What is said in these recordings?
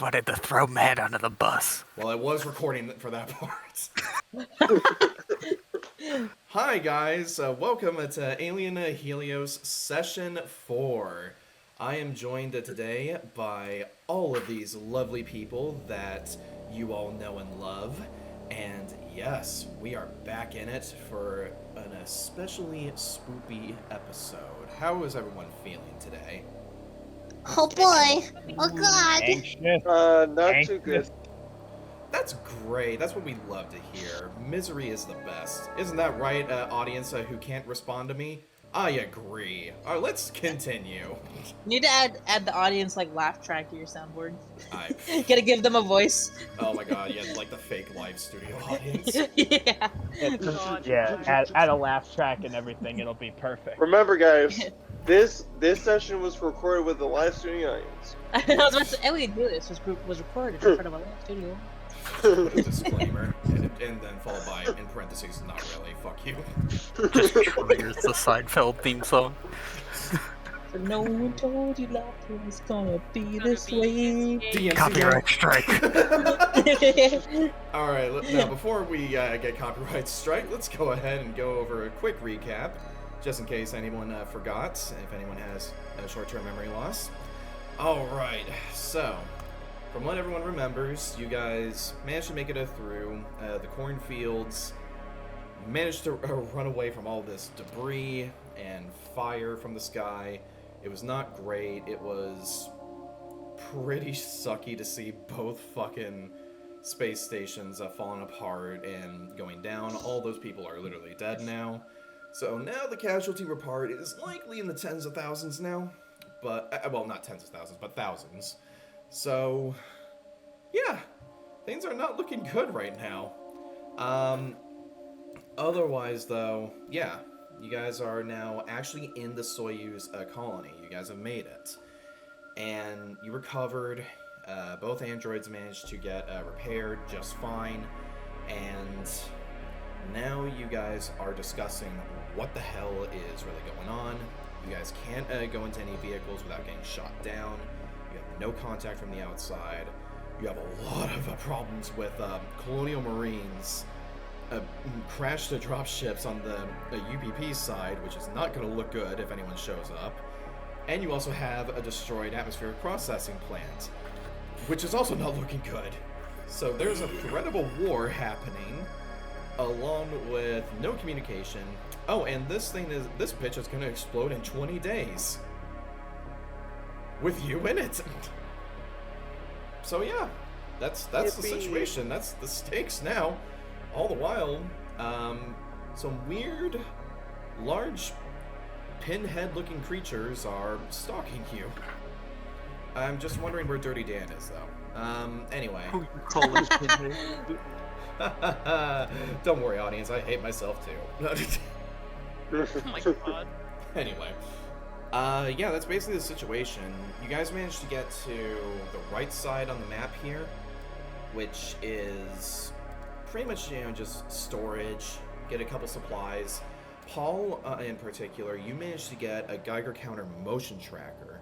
wanted to throw Matt under the bus. Well, I was recording for that part. Hi guys, welcome to Alien Helios Session 4. I am joined today by all of these lovely people that you all know and love. And yes, we are back in it for an especially spoopy episode. How is everyone feeling today? Oh boy! Oh god! Anxious. Not too good. That's great. That's what we love to hear. Misery is the best. Isn't that right, audience who can't respond to me? I agree. Alright, let's continue. You need to add the audience laugh track to your soundboard. Gotta give them a voice. Oh my god, yeah, like the fake live studio audience. Yeah. Yeah, add a laugh track and everything, it'll be perfect. Remember, guys, this session was recorded with the live studio audience. I was about to say, Alien Roleplaying was recorded in front of a live studio. Put a disclaimer, and then followed by, in parentheses, not really, fuck you. Just triggers the Seinfeld theme song. No one told you life was gonna be this way. DMC Copyright strike. Alright, now before we get copyright strike, let's go ahead and go over a quick recap, just in case anyone forgot, if anyone has a short-term memory loss. Alright, so, from what everyone remembers, you guys managed to make it through the cornfields, managed to run away from all this debris and fire from the sky. It was not great. It was pretty sucky to see both fucking space stations falling apart and going down. All those people are literally dead now. So now the casualty report is likely in the tens of thousands now. But, well, not tens of thousands, but thousands. So, yeah, things are not looking good right now. Otherwise, though, yeah, you guys are now actually in the Soyuz Colony. You guys have made it. And you recovered. Both androids managed to get repaired just fine. And now you guys are discussing what the hell is really going on. You guys can't go into any vehicles without getting shot down. You have no contact from the outside. You have a lot of problems with colonial marines crash to drop ships on the UPP side, which is not going to look good if anyone shows up. And you also have a destroyed atmospheric processing plant, which is also not looking good. So there's a threat of a war happening, along with no communication. Oh, and this bitch is going to explode in 20 days. With you in it. So yeah, that's the situation. That's the stakes now. All the while, some weird, large, pinhead-looking creatures are stalking you. I'm just wondering where Dirty Dan is, though. Anyway. Who you call this pinhead? Don't worry, audience. I hate myself, too. Oh my god. Anyway. Yeah, that's basically the situation. You guys managed to get to the right side on the map here, which is pretty much, just storage, get a couple supplies. Paul, in particular, you managed to get a Geiger counter motion tracker,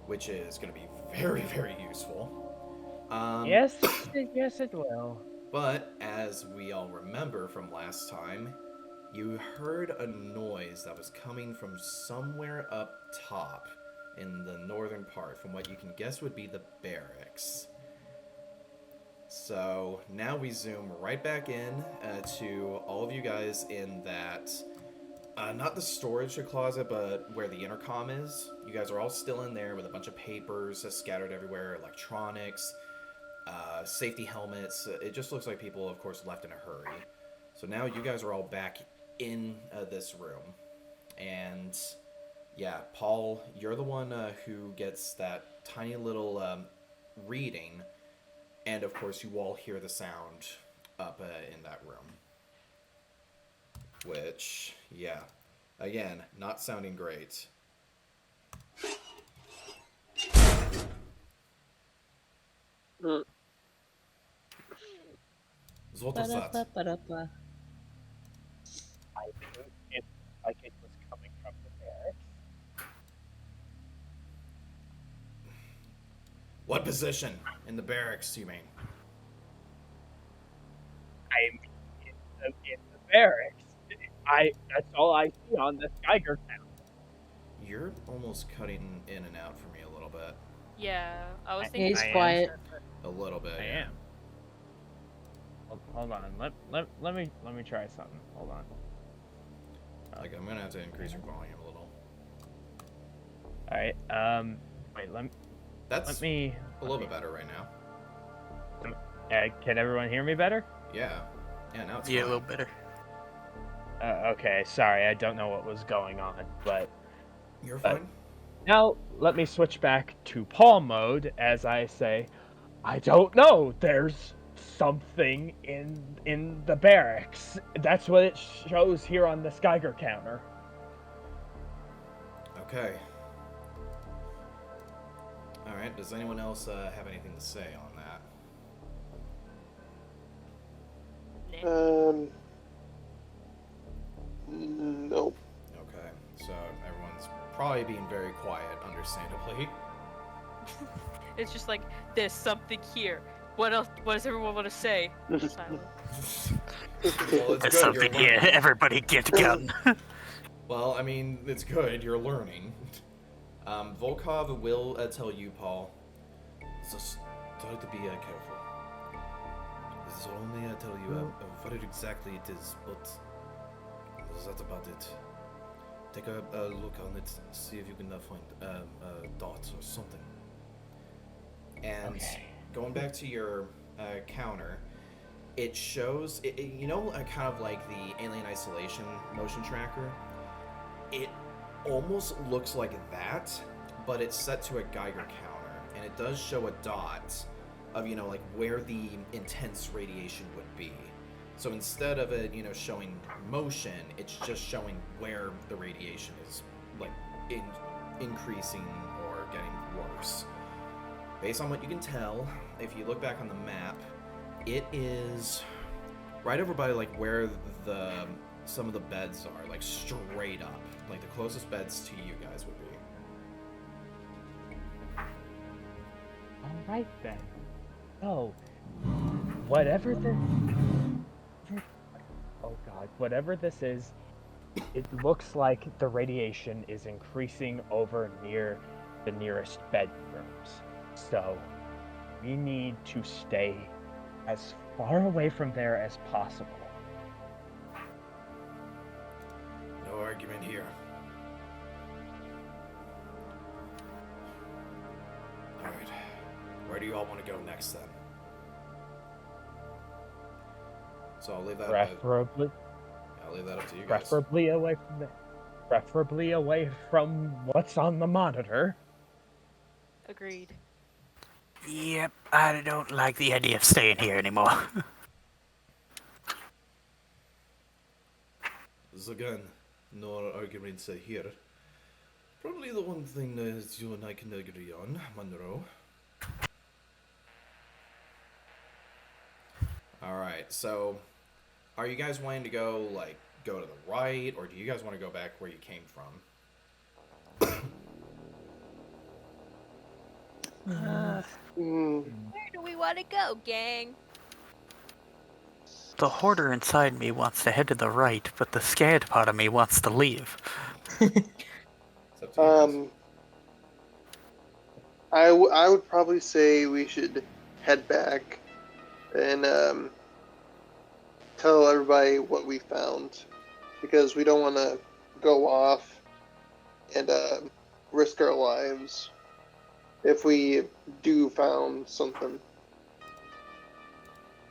which is going to be very, very useful. Yes, it will. But, as we all remember from last time, you heard a noise that was coming from somewhere up top in the northern part, from what you can guess would be the barracks. So now we zoom right back in to all of you guys in that, not the storage closet, but where the intercom is. You guys are all still in there with a bunch of papers scattered everywhere, electronics, safety helmets. It just looks like people, of course, left in a hurry. So now you guys are all back in this room. And yeah, Paul, you're the one who gets that tiny little reading. And of course, you all hear the sound up in that room. Which, yeah, again, not sounding great. Zolta Sat. I think it's like it was coming from the barracks. What position? In the barracks, you mean? I'm in the barracks. That's all I see on this Geiger count. You're almost cutting in and out for me a little bit. Yeah, I was I- thinking. He's I am. quiet. A little bit. I yeah. am. Hold on. Let me try something. Hold on. Like, I'm gonna have to increase your volume a little. All right. Wait. That's Let me. a little bit better right now. Can everyone hear me better? Yeah. Yeah, now it's Yeah, a fine. little better. Okay. Sorry, I don't know what was going on, but You're fine. now let me switch back to Paul mode as I say, I don't know. There's something in the barracks. That's what it shows here on this Geiger counter. Okay. Alright, does anyone else have anything to say on that? Nope. Okay, so everyone's probably being very quiet, understandably. It's just like there's something here. What else? What does everyone want to say? Silence. Well, it's There's good, you're something here. learning. Everybody get gun. Well, I mean, it's good, you're learning. Volkov will tell you, Paul. Just try to be careful. This is only I tell you what exactly it is, but that's about it. Take a look on it, see if you can find dots or something. And Okay. going back to your counter, it shows, you know, kind of like the Alien Isolation motion tracker. It almost looks like that, but it's set to a Geiger counter, and it does show a dot of, you know, like where the intense radiation would be. So instead of it, you know, showing motion, it's just showing where the radiation is, like, increasing or getting worse. Based on what you can tell, if you look back on the map, it is right over by, like, where some of the beds are, like, straight up. Like, the closest beds to you guys would be. All right then. Oh, whatever this. Oh God, whatever this is, it looks like the radiation is increasing over near the nearest bedrooms. So, we need to stay as far away from there as possible. No argument here. Alright. Where do you all want to go next then? So I'll leave that Preferably, I'll leave that up to you guys. preferably away from there. Preferably away from what's on the monitor. Agreed. Yep, I don't like the idea of staying here anymore. So again, no arguments here. Probably the one thing that you and I can agree on, Monroe. Alright, so are you guys wanting to go to the right, or do you guys want to go back where you came from? Mm. Where do we want to go, gang? The hoarder inside me wants to head to the right, but the scared part of me wants to leave. It's up to you guys. I would probably say we should head back and tell everybody what we found, because we don't want to go off and risk our lives if we do found something.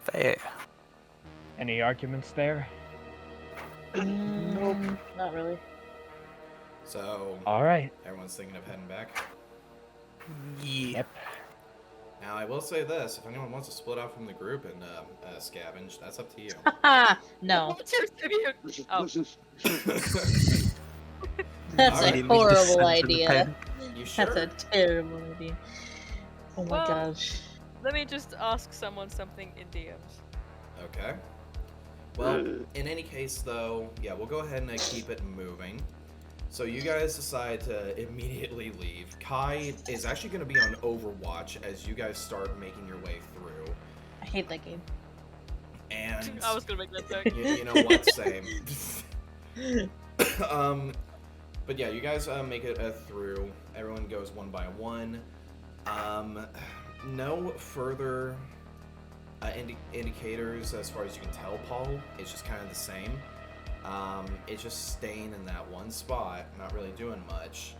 Fair. Any arguments there? Not really. So All right. everyone's thinking of heading back. Yeah. Yep. Now I will say this: if anyone wants to split out from the group and scavenge, that's up to you. No. Oh, That's a Alright. horrible idea. You sure? That's a terrible idea. Oh my Well- gosh. let me just ask someone something in DMs. Okay. Well, in any case, though, yeah, we'll go ahead and keep it moving. So you guys decide to immediately leave. Kai is actually going to be on Overwatch as you guys start making your way through. I hate that game. And I was gonna make that joke. you know what? Same. But yeah, you guys make it through. Everyone goes one by one. No further indicators as far as you can tell, Paul. It's just kind of the same. It's just staying in that one spot, not really doing much.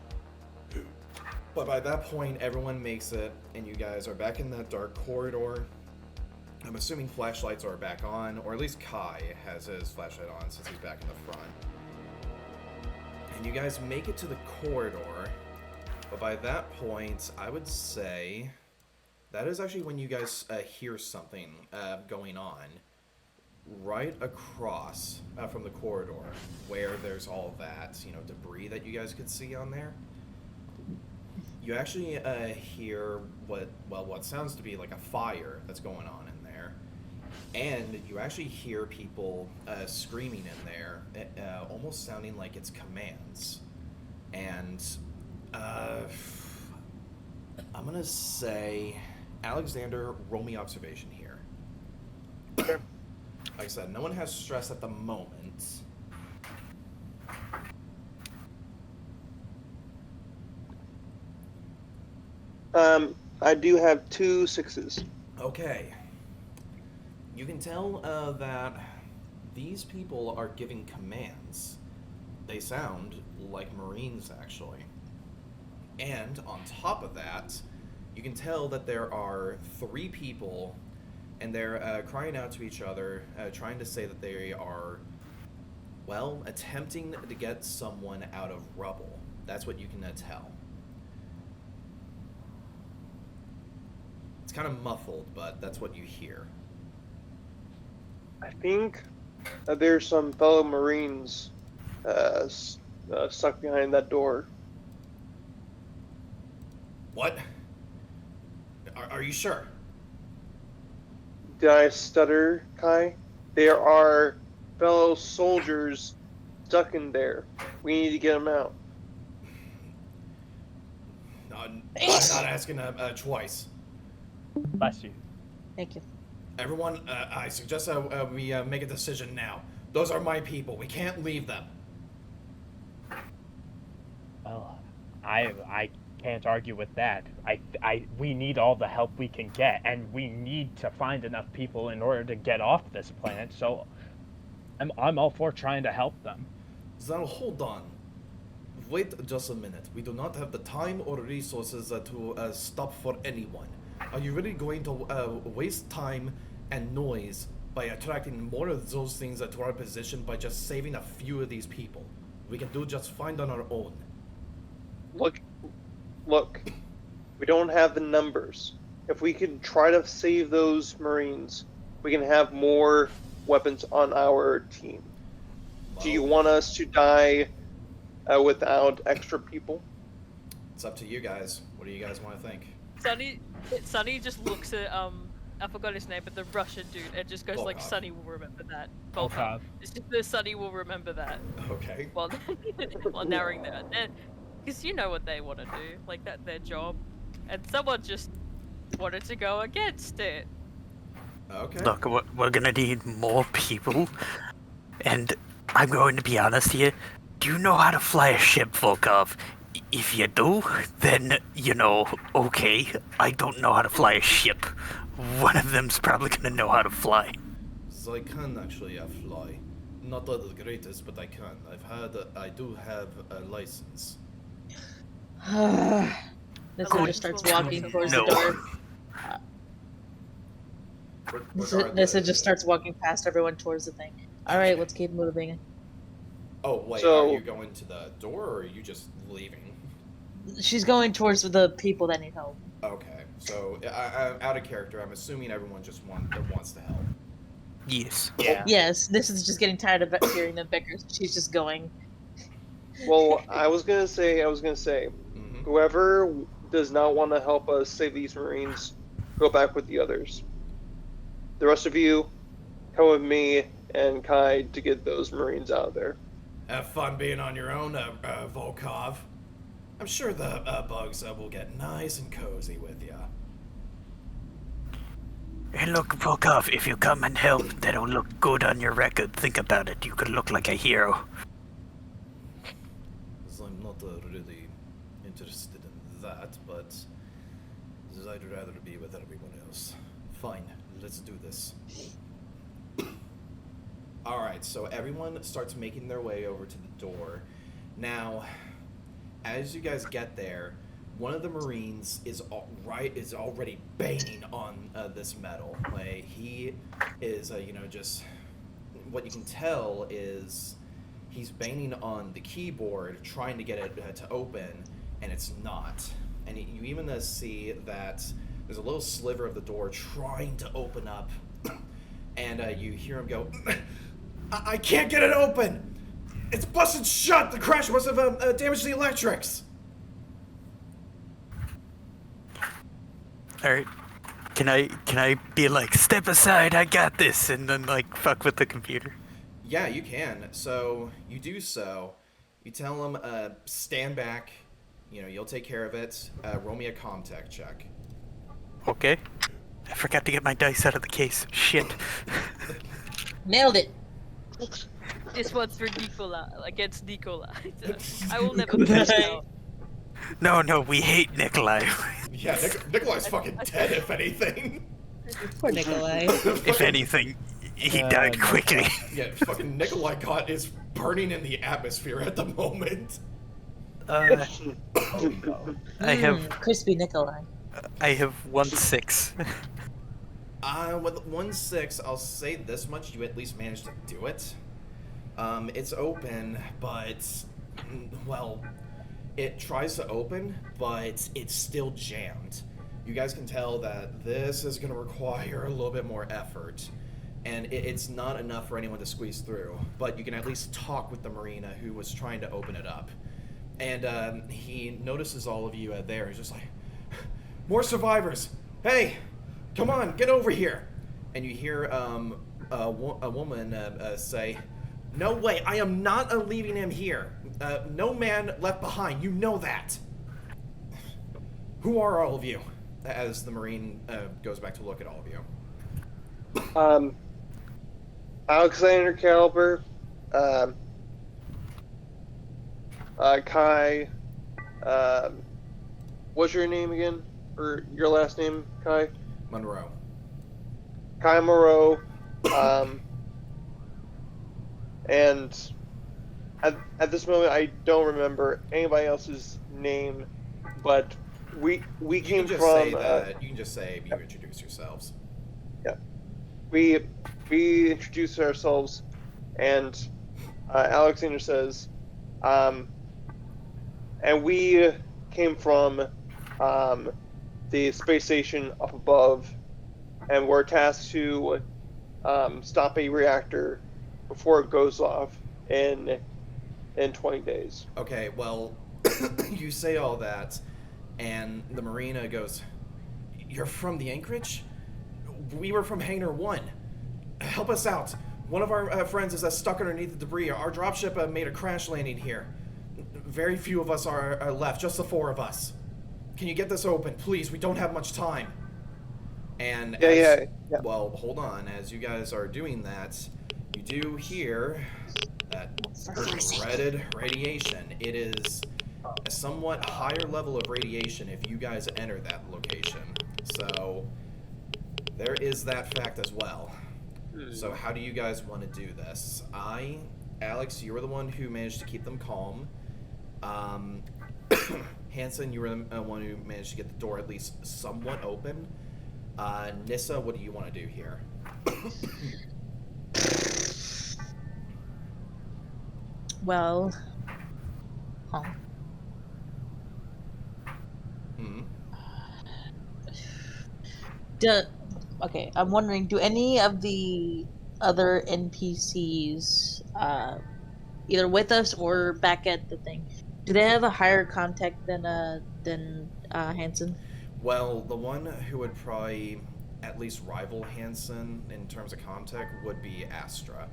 But by that point, everyone makes it, and you guys are back in that dark corridor. I'm assuming flashlights are back on, or at least Kai has his flashlight on since he's back in the front. And you guys make it to the corridor, but by that point, I would say that is actually when you guys hear something going on right across from the corridor, where there's all that, debris that you guys could see on there. You actually hear what sounds to be like a fire that's going on in there. And you actually hear people screaming in there, almost sounding like it's commands. And I'm gonna say, Alexander, roll me observation here. Like I said, no one has stress at the moment. I do have 2 6s. Okay. You can tell that these people are giving commands. They sound like Marines, actually. And on top of that, you can tell that there are 3 people, and they're crying out to each other, trying to say that they are, attempting to get someone out of rubble. That's what you can tell. It's kind of muffled, but that's what you hear. I think there's some fellow Marines stuck behind that door. What? Are you sure? Did I stutter, Kai? There are fellow soldiers stuck in there. We need to get them out. I'm not asking twice. Bless you. Thank you. Everyone, I suggest we make a decision now. Those are my people. We can't leave them. Well, I can't argue with that. We need all the help we can get, and we need to find enough people in order to get off this planet. So, I'm all for trying to help them. Zal, hold on. Wait just a minute. We do not have the time or resources to stop for anyone. Are you really going to waste time and noise by attracting more of those things to our position by just saving a few of these people? We can do just fine on our own. Look, we don't have the numbers. If we can try to save those Marines, we can have more weapons on our team. Do you want us to die without extra people? It's up to you guys. What do you guys want to think? Sonny just looks at I forgot his name, but the Russian dude, and just goes like, Volkov. Sonny will remember that. Volkov. It's just the Sonny will remember that. Okay. While narrowing that, because you know what they want to do, like that's their job, and someone just wanted to go against it. Okay. Look, we're gonna need more people, and I'm going to be honest here. Do you know how to fly a ship, Volkov? If you do, then, okay, I don't know how to fly a ship. One of them's probably gonna know how to fly. So I can actually fly. Not the greatest, but I can. I do have a license. Nissa just starts walking towards the door. Nissa just starts walking past everyone towards the thing. Alright, let's keep moving. Oh, wait, So- are you going to the door, or are you just leaving? She's going towards the people that need help. Okay, so out of character, I'm assuming everyone just wants to help. Yes. Yeah. Yes, this is just getting tired of hearing them bicker. She's just going. Well, I was gonna say, Mm-hmm. whoever does not want to help us save these Marines, go back with the others. The rest of you, come with me and Kai to get those Marines out of there. Have fun being on your own, Volkov. I'm sure the bugs will get nice and cozy with ya. Hey, look, Volkov, if you come and help, that'll look good on your record. Think about it. You could look like a hero. I'm not really interested in that, but I'd rather be with everyone else. Fine, let's do this. Alright, so everyone starts making their way over to the door. Now, as you guys get there, one of the Marines is already banging on this metal. Like, he is, just... What you can tell is he's banging on the keyboard, trying to get it to open, and it's not. And you even see that there's a little sliver of the door trying to open up, and you hear him go, I can't get it open! It's busted shut! The crash must have damaged the electrics! Alright. Can I be like, step aside, I got this, and then like fuck with the computer? Yeah, you can. So, you do so. You tell him, stand back, you'll take care of it. Roll me a comm-tech check. Okay. I forgot to get my dice out of the case. Shit. Nailed it. This one's for Nicola, against Nicola. I will never touch out. No, we hate Nikolai. Yeah, Nikolai's fucking dead, if anything. Poor Nikolai. If anything, he died quickly. Yeah, fucking Nikolai is burning in the atmosphere at the moment. I have crispy Nikolai. I have 1-6. With 1-6, I'll say this much: you at least managed to do it. It's open, but well, it tries to open, but it's still jammed. You guys can tell that this is going to require a little bit more effort, and it's not enough for anyone to squeeze through. But you can at least talk with the Marina who was trying to open it up, and he notices all of you there. He's just like, "More survivors! Hey, come on, get over here!" And you hear a woman say, "No way! I am not leaving him here. No man left behind. You know that." Who are all of you? As the Marine goes back to look at all of you. Alexander Caliber, Kai, what's your name again? Or your last name, Kai? Monroe. Kai Moreau, and at this moment I don't remember anybody else's name, but we came from. You can just say you introduce yourselves. Yeah, we introduce ourselves, and Alexander says, and we came from the space station up above, and we're tasked to stop a reactor before it goes off in 20 days. Okay, well, you say all that, and the Marina goes, "You're from the Anchorage? We were from Hangar 1. Help us out. One of our friends is stuck underneath the debris. Our dropship made a crash landing here. Very few of us are left, just the 4 of us. Can you get this open, please? We don't have much time." And Yeah. Well, hold on. As you guys are doing that, you do hear that dreaded radiation. It is a somewhat higher level of radiation if you guys enter that location. So there is that fact as well. So how do you guys want to do this? Alex, you were the one who managed to keep them calm. Hanson, you were the one who managed to get the door at least somewhat open. Nissa, what do you want to do here? Well, okay, I'm wondering, do any of the other NPCs, either with us or back at the thing, do they have a higher contact than Hanson? Well, the one who would probably at least rival Hanson in terms of contact would be Astra.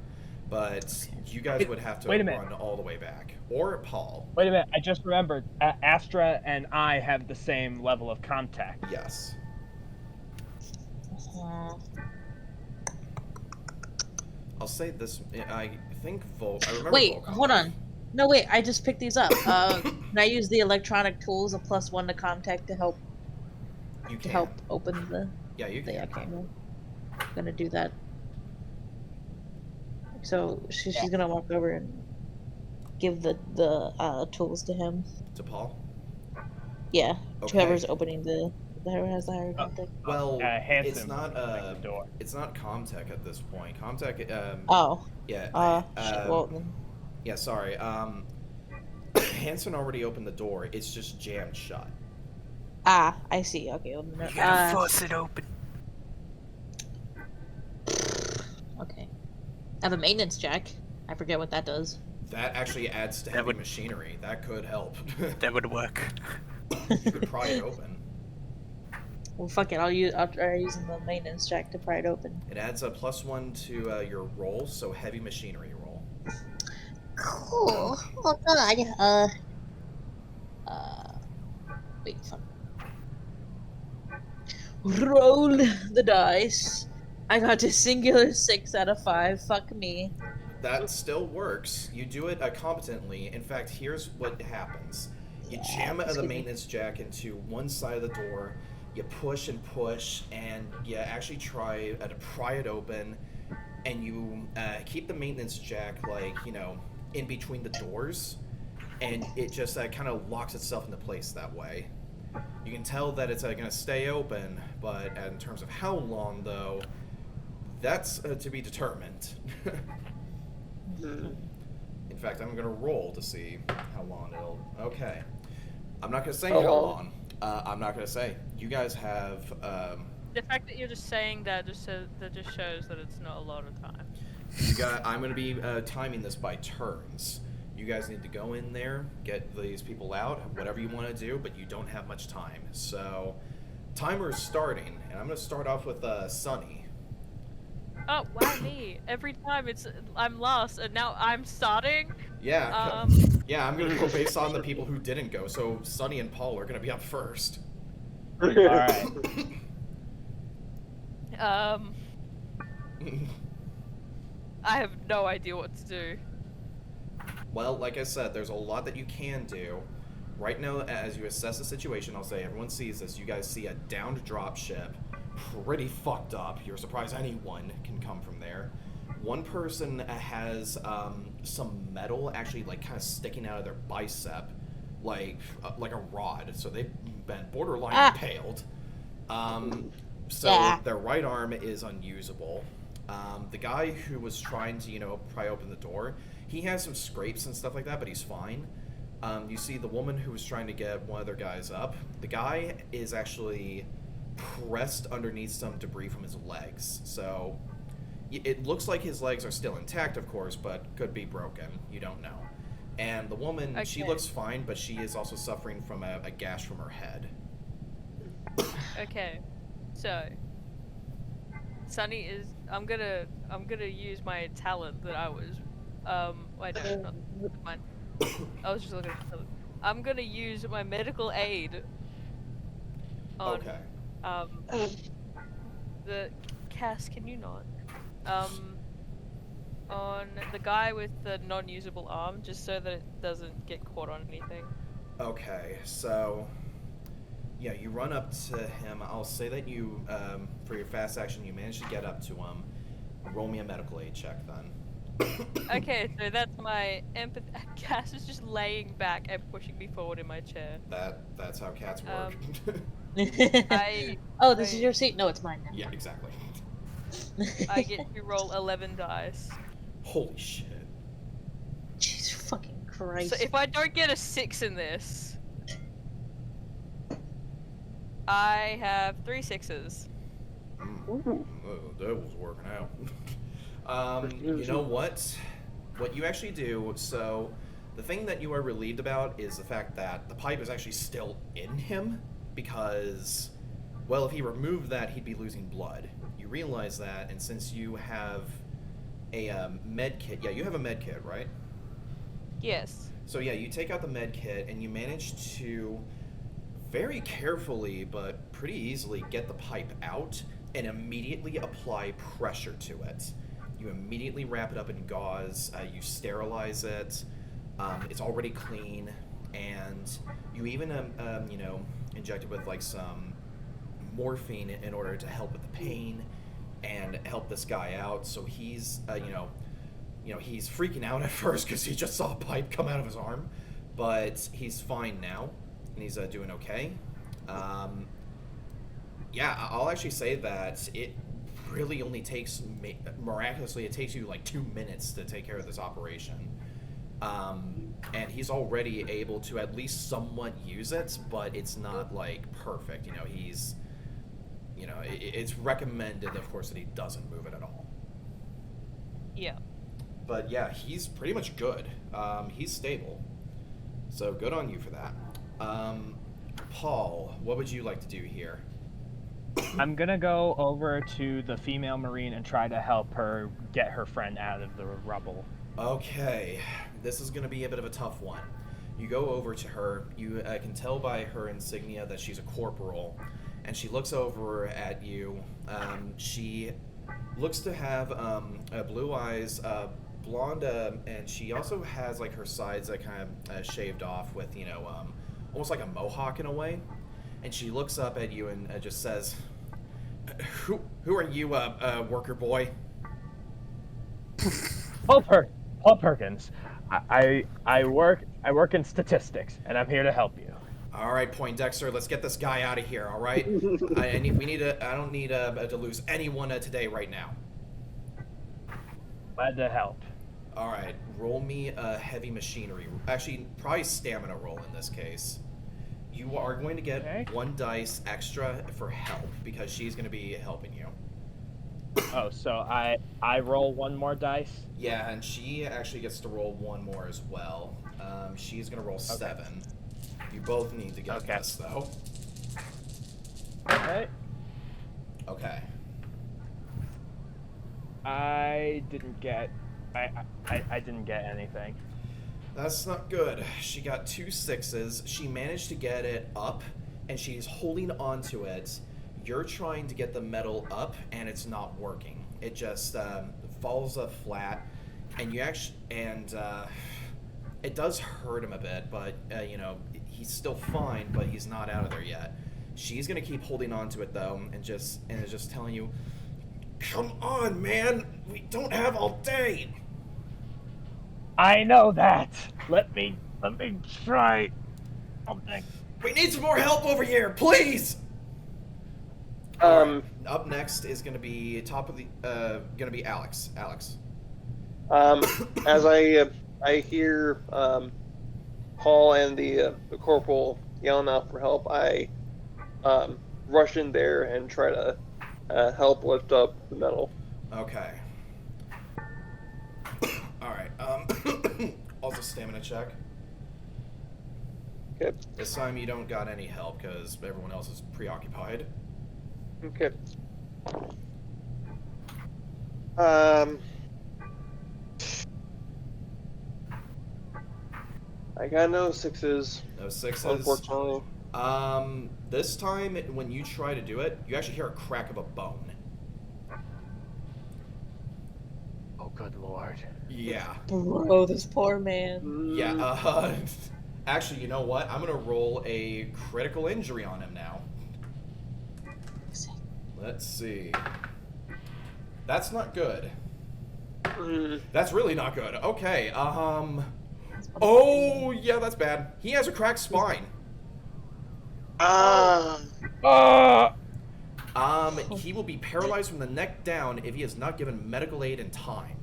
But you guys would have to Wait a minute. run all the way back. Or Paul. Wait a minute, I just remembered. Astra and I have the same level of contact. Yes. I'll say this. I think I remember. Wait, Volkov. hold on. No, wait. I just picked these up. Can I use the electronic tools, a +1 to contact, to help You can. open the? Yeah, you can. Yeah, okay. I'm gonna do that. So she's gonna walk over and give the tools to him. To Paul. Yeah, Okay. whoever's opening whoever has the higher contact. Well, Hanson it's not the door. it's not Comtech at this point. Comtech. Oh. Yeah. Shit, well, then. Yeah. Sorry. Hanson already opened the door. It's just jammed shut. I see. Okay. Well, no, You gotta force it open. okay. I have a maintenance jack. I forget what that does. That actually adds to heavy machinery. That could help. That would work. You could pry it open. Well, fuck it. I'll try using the maintenance jack to pry it open. It adds a +1 to your roll, so heavy machinery roll. Cool. Oh god. Wait. Fuck. Roll the dice. I got a singular 6 out of 5. Fuck me. That still works. You do it competently. In fact, here's what happens. You jam the maintenance jack into one side of the door, you push and push, and you actually try to pry it open, and you keep the maintenance jack, like, in between the doors, and it just kind of locks itself into place that way. You can tell that it's going to stay open, but in terms of how long, though, that's to be determined. In fact, I'm going to roll to see how long it'll... Okay. I'm not going to say how long. I'm not going to say. You guys have... The fact that you're just saying that just shows that it's not a lot of time. I'm going to be timing this by turns. You guys need to go in there, get these people out, whatever you want to do, but you don't have much time. So, timer is starting, and I'm going to start off with Sunny. Oh, why me? Every time I'm lost, and now I'm starting? Yeah, yeah, I'm going to go based on the people who didn't go, so Sunny and Paul are going to be up first. Alright. I have no idea what to do. Well, like I said, there's a lot that you can do. Right now, as you assess the situation, I'll say everyone sees this. You guys see a downed dropship, pretty fucked up. You're surprised anyone can come from there. One person has some metal actually, like, kind of sticking out of their bicep, like a rod. So they've been borderline impaled. So their right arm is unusable. The guy who was trying to, pry open the door, he has some scrapes and stuff like that, but he's fine. You see the woman who was trying to get one of their guys up. The guy is actually pressed underneath some debris from his legs. So it looks like his legs are still intact, of course, but could be broken. You don't know. And the woman, she looks fine, but she is also suffering from a gash from her head. Okay, so Sunny is. I'm gonna use my talent that I was. Wait, no, not mine. I was just looking at something. I'm gonna use my medical aid on the Cass, can you not? On the guy with the non-usable arm, just so that it doesn't get caught on anything. Okay, so yeah, you run up to him. I'll say that you, for your fast action, you managed to get up to him. Roll me a medical aid check then. Okay, so that's my empathy. Cass is just laying back and pushing me forward in my chair. That's how cats work. Oh, this is your seat? No, it's mine now. Yeah, exactly. I get to roll 11 dice. Holy shit. Jesus fucking Christ. So if I don't get a 6 in this, I have 3 6s. That was working out. You know what? What you actually do, so the thing that you are relieved about is the fact that the pipe is actually still in him, because, well, if he removed that, he'd be losing blood. You realize that, and since you have med kit. Yeah, you have a med kit, right? Yes. So yeah, you take out the med kit and you manage to very carefully but pretty easily get the pipe out and immediately apply pressure to it. You immediately wrap it up in gauze, you sterilize it, it's already clean, and you even, inject it with like some morphine in order to help with the pain and help this guy out. So he's, he's freaking out at first because he just saw a pipe come out of his arm, but he's fine now, and he's doing okay. Yeah, I'll actually say that it really only takes, miraculously, it takes you like 2 minutes to take care of this operation. And he's already able to at least somewhat use it, but it's not like perfect. He's, it's recommended, of course, that he doesn't move it at all. Yeah. But yeah, he's pretty much good. He's stable. So good on you for that. Paul, what would you like to do here? I'm gonna go over to the female Marine and try to help her get her friend out of the rubble. Okay, this is gonna be a bit of a tough one. You go over to her, you can tell by her insignia that she's a corporal, and she looks over at you. She looks to have blue eyes, blonde, and she also has like her sides that kind of shaved off with, almost like a mohawk in a way. And she looks up at you and just says, "Who are you, worker boy?" Paul Perkins. I work in statistics, and I'm here to help you. All right, Poindexter, let's get this guy out of here. All right, I don't need to lose anyone today right now. Glad to help. All right, roll me a heavy machinery. Actually, probably stamina roll in this case. You are going to get 1 dice extra for help because she's going to be helping you. Oh, so I roll 1 more dice? Yeah, and she actually gets to roll 1 more as well. She's going to roll 7. You both need to get this, though. Okay. Okay. I didn't get anything. That's not good. She got 2 6s. She managed to get it up, and she's holding onto it. You're trying to get the metal up, and it's not working. It just falls flat, and it does hurt him a bit, but he's still fine, but he's not out of there yet. She's gonna keep holding onto it though, and is just telling you, "Come on, man, we don't have all day." I know that. Let me try something. We need some more help over here, please. Right. Up next is gonna be Alex. As I hear Paul and the corporal yelling out for help, I rush in there and try to help lift up the metal. Okay. All right. Also stamina check. Okay. This time you don't got any help because everyone else is preoccupied. Okay. I got no 6s. No 6s. Unfortunately. This time when you try to do it, you actually hear a crack of a bone. Oh, good lord. Yeah. Bro, this poor man. Yeah. Actually, you know what? I'm gonna roll a critical injury on him now. Let's see. That's not good. That's really not good. Okay. Oh, yeah, that's bad. He has a cracked spine. He will be paralyzed from the neck down if he is not given medical aid in time.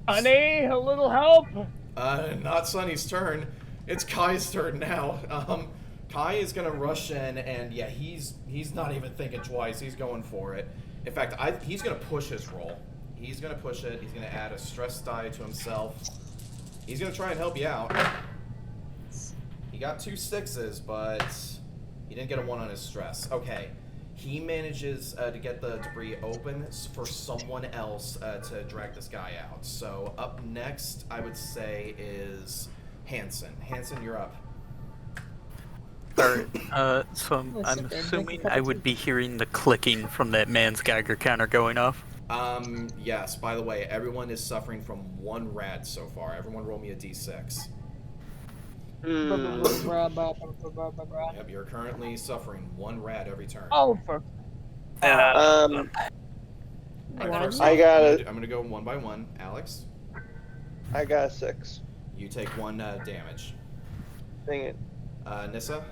Honey, a little help? Not Sonny's turn. It's Kai's turn now. Kai is gonna rush in, and yeah, he's not even thinking twice. He's going for it. In fact, he's gonna push his roll. He's gonna push it. He's gonna add a stress die to himself. He's gonna try and help you out. He got 2 6s, but he didn't get a 1 on his stress. Okay, He manages to get the debris open for someone else to drag this guy out. So up next, I would say, is Hanson. Hanson, you're up. Alright, so I'm assuming I would be hearing the clicking from that man's Geiger counter going off. Yes, by the way, everyone is suffering from 1 rad so far. Everyone roll me a d6. Yep, you're currently suffering 1 rad every turn. Oh, for Alright, One. first I off, got I'm it. gonna go one by one. Alex, I got a 6. you take 1 damage. Dang it. Nissa,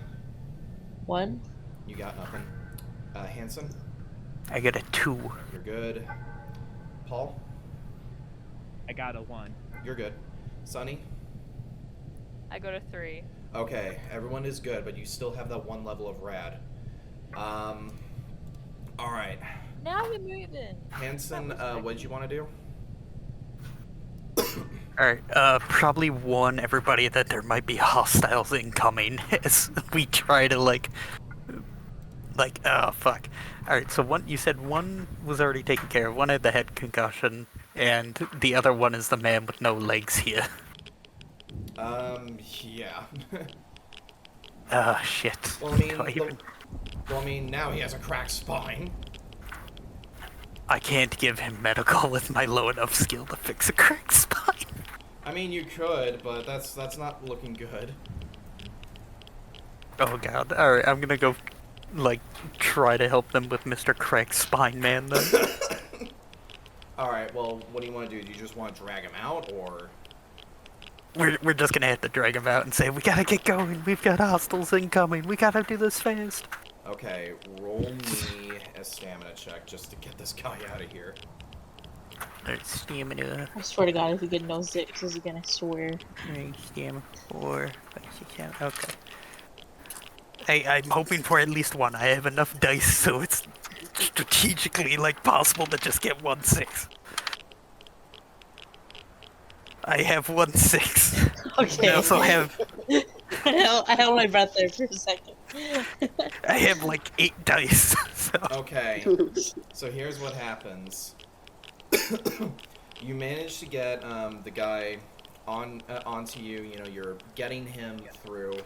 1. you got nothing. Hanson, I get a 2. you're good. Paul, I got a 1. you're good. Sunny, I go to 3. okay, everyone is good, but you still have that 1 level of rad. Alright. Now we're moving. Hanson, what did you want to do? Alright, probably warn everybody that there might be hostiles incoming as we try to, oh, fuck. Alright, so you said 1 was already taken care of, 1 had the head concussion, and the other one is the man with no legs here. Yeah. Shit. Well, I mean, now he has a cracked spine. I can't give him medical with my low enough skill to fix a cracked spine. I mean, you could, but that's not looking good. Oh god, alright, I'm gonna go, try to help them with Mr. Cracked Spine Man then. Alright, well, what do you want to do? Do you just want to drag him out, or...? We're just gonna have to drag him out and say, we gotta get going, we've got hostiles incoming, we gotta do this fast. Okay, roll me a stamina check just to get this guy out of here. Alright, stamina. I swear to God, if you get no 6s again, I swear. Alright, stamina 4, 5, 6, 7, okay. I'm hoping for at least 1. I have enough dice so it's strategically, possible to just get 1 6. I have 1 6. Okay. I also have... I held my breath there for a second. I have 8 dice. So. Okay, so here's what happens. You manage to get the guy onto you. You know, you're getting him through.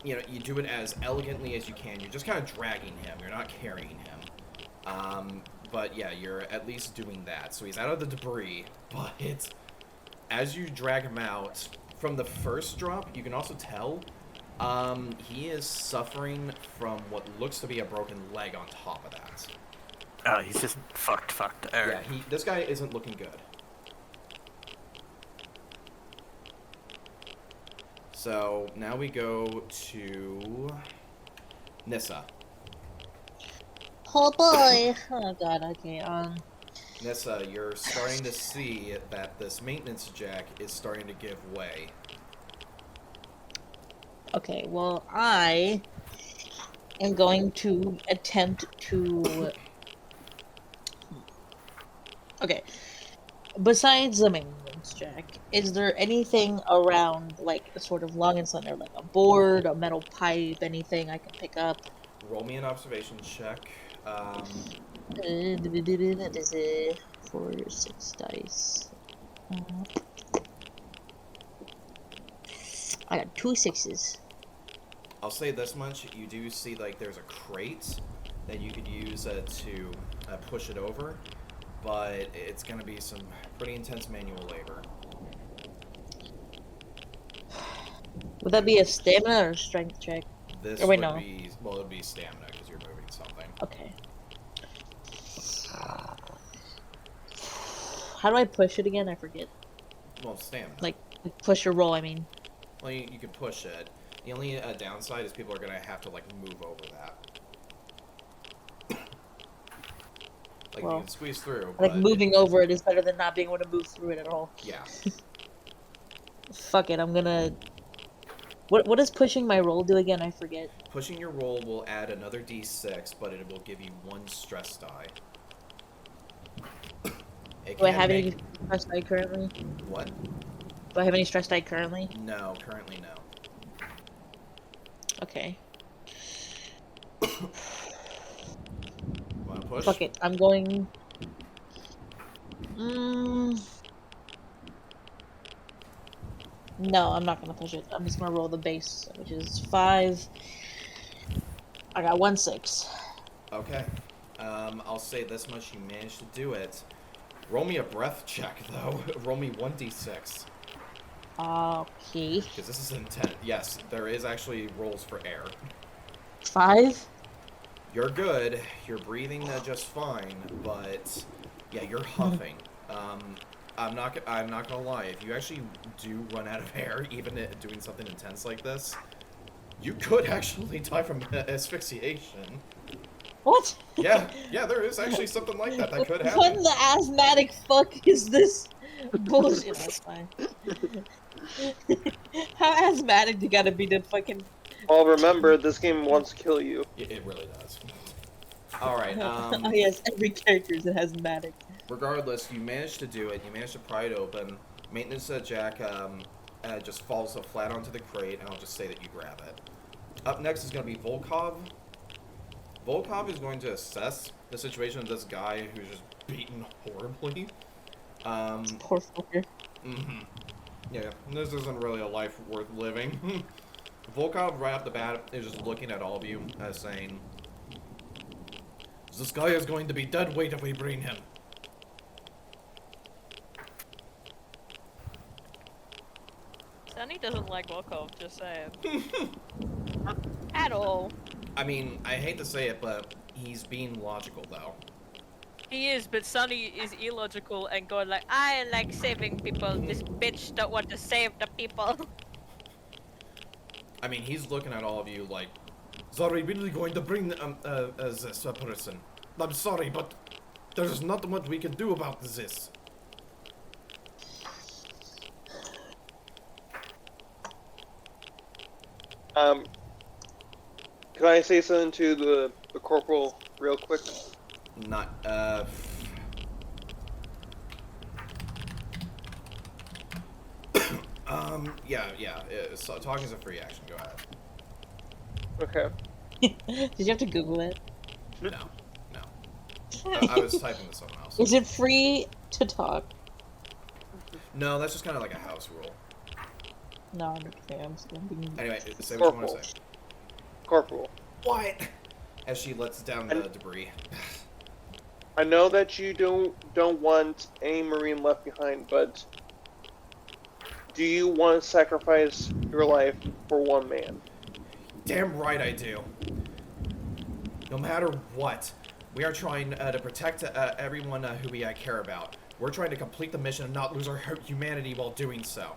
You know, you do it as elegantly as you can. You're just kind of dragging him. You're not carrying him. But yeah, you're at least doing that. So he's out of the debris. But as you drag him out from the first drop, you can also tell he is suffering from what looks to be a broken leg on top of that. Oh, he's just fucked. Yeah, this guy isn't looking good. So now we go to Nissa. Oh boy! Oh god, okay, Nissa, you're starting to see that this maintenance jack is starting to give way. Okay, well, I am going to attempt to... Okay. Besides the maintenance jack, is there anything around, a sort of long and slender, like a board, a metal pipe, anything I can pick up? Roll me an observation check. That is a 4 or 6 dice. I got 2 6s. I'll say this much, you do see there's a crate that you could use to push it over, but it's going to be some pretty intense manual labor. Would that be a stamina or strength check? This wait, would no. be, well, it would be stamina because you're moving something. Okay. How do I push it again? I forget. Well, stamina. Push or roll, I mean. Well, you can push it. The only downside is people are going to have to move over that. You Well, can squeeze through, I think but moving over it is better than not being able to move through it at all. yeah. Fuck it, I'm gonna... What does pushing my roll do again? I forget. Pushing your roll will add another d6, but it will give you 1 stress die. Do I have any stress die currently? What? Do I have any stress die currently? No, currently no. Okay. push? Fuck it. I'm going. No, I'm not gonna push it. I'm just gonna roll the base, which is 5. I got 1 6. Okay. I'll say this much: you managed to do it. Roll me a breath check, though. Roll me 1d6. Okay. Because this is intense. Yes, there is actually rolls for air. 5. You're good. You're breathing just fine, but yeah, you're huffing. I'm not gonna lie. If you actually do run out of air, even doing something intense like this, you could actually die from asphyxiation. What? Yeah, there is actually something like that could happen. What in the asthmatic fuck is this bullshit? That's fine. How asthmatic you gotta be to fucking... Well, remember, this game wants to kill you. It really does. Alright, Oh yes, every character is asthmatic. regardless, you managed to do it. You managed to pry it open. Maintenance Jack just falls flat onto the crate, and I'll just say that you grab it. Up next is going to be Volkov. Volkov is going to assess the situation of this guy who's just beaten horribly. Poor fucker. Yeah, this isn't really a life worth living. Volkov, right off the bat, is just looking at all of you as saying, this guy is going to be dead weight if we bring him. Sunny doesn't like Volkov, just saying. At all. I mean, I hate to say it, but he's being logical, though. He is, but Sunny is illogical and going like, I like saving people, this bitch don't want to save the people. I mean, he's looking at all of you like, sorry, really going to bring this person. I'm sorry, but there's not much we can do about this. Can I say something to the corporal real quick? Not, yeah, so talking is a free action, go ahead. Okay. Did you have to Google it? No. I was typing to someone else. Is it free to talk? No, that's just kind of like a house rule. No, I'm okay. I'm still being... Anyway, say what you want to say. Corporal. What? As she lets down the debris. I know that you don't want any Marine left behind, but do you want to sacrifice your life for one man? Damn right I do. No matter what, we are trying to protect everyone who we care about. We're trying to complete the mission and not lose our humanity while doing so.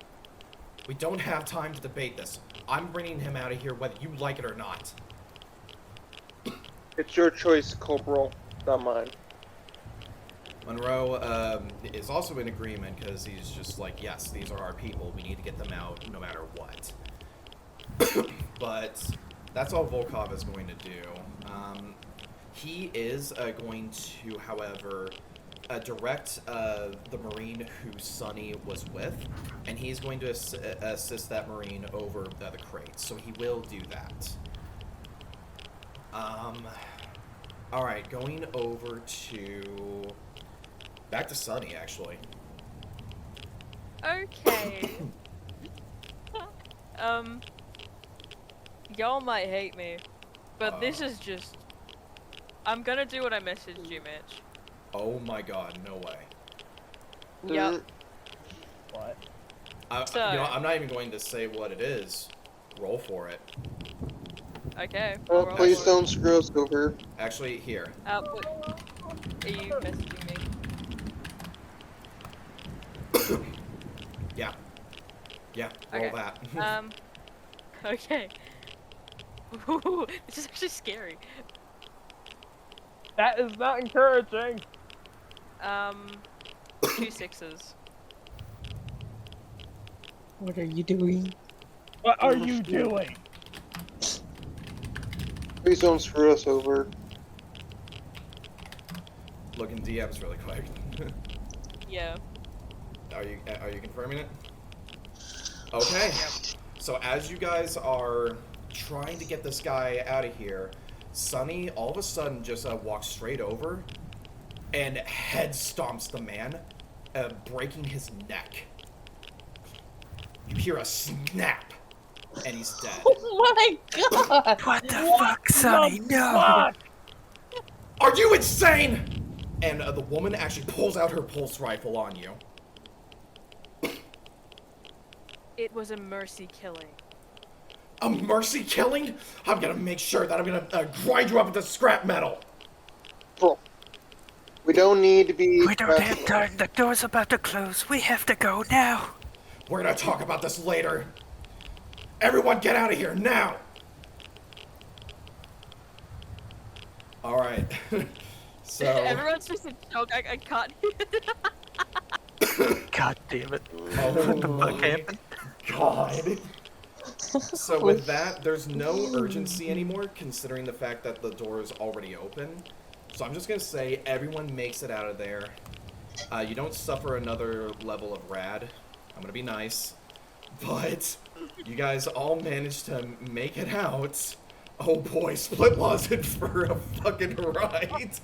We don't have time to debate this. I'm bringing him out of here whether you like it or not. It's your choice, Corporal, not mine. Monroe is also in agreement because he's just like, yes, these are our people. We need to get them out no matter what. But that's all Volkov is going to do. He is going to, however, direct the Marine who Sunny was with, and he's going to assist that Marine over the crate. So he will do that. Alright, going over to... Back to Sunny, actually. Okay. Y'all might hate me, but this is just... I'm gonna do what I messaged you, Mitch. Oh my god, no way. Yep. What? So- you know, I'm not even going to say what it is. Roll for it. Okay. Well, roll please for don't screw us over. Actually, here. it. What, are you messaging me? Yeah. Yeah, roll Okay. that. Okay. Ooh, this is actually scary. That is not encouraging. 2 6s. What are you doing? What are you doing? Please don't screw us over. Look in DMs really quick. Yeah. Are you confirming it? Okay. So as you guys are trying to get this guy out of here, Sunny all of a sudden just walks straight over and head stomps the man, breaking his neck. You hear a snap, and he's dead. Oh my god! What the fuck, Sonny? No! Are you insane? And the woman actually pulls out her pulse rifle on you. It was a mercy killing. A mercy killing? I'm gonna make sure that I'm gonna grind you up into scrap metal. Bro, we don't need to be... We don't have time. The door's about to close. We have to go now. We're gonna talk about this later. Everyone get out of here, now! Alright. So... Everyone's just in shock. I can't. God damn it. Oh What the fuck my happened? God. So with that, there's no urgency anymore, considering the fact that the door is already open. So I'm just gonna say everyone makes it out of there. You don't suffer another level of rad. I'm gonna be nice. But you guys all managed to make it out. Oh boy, Split Law's in for a fucking ride.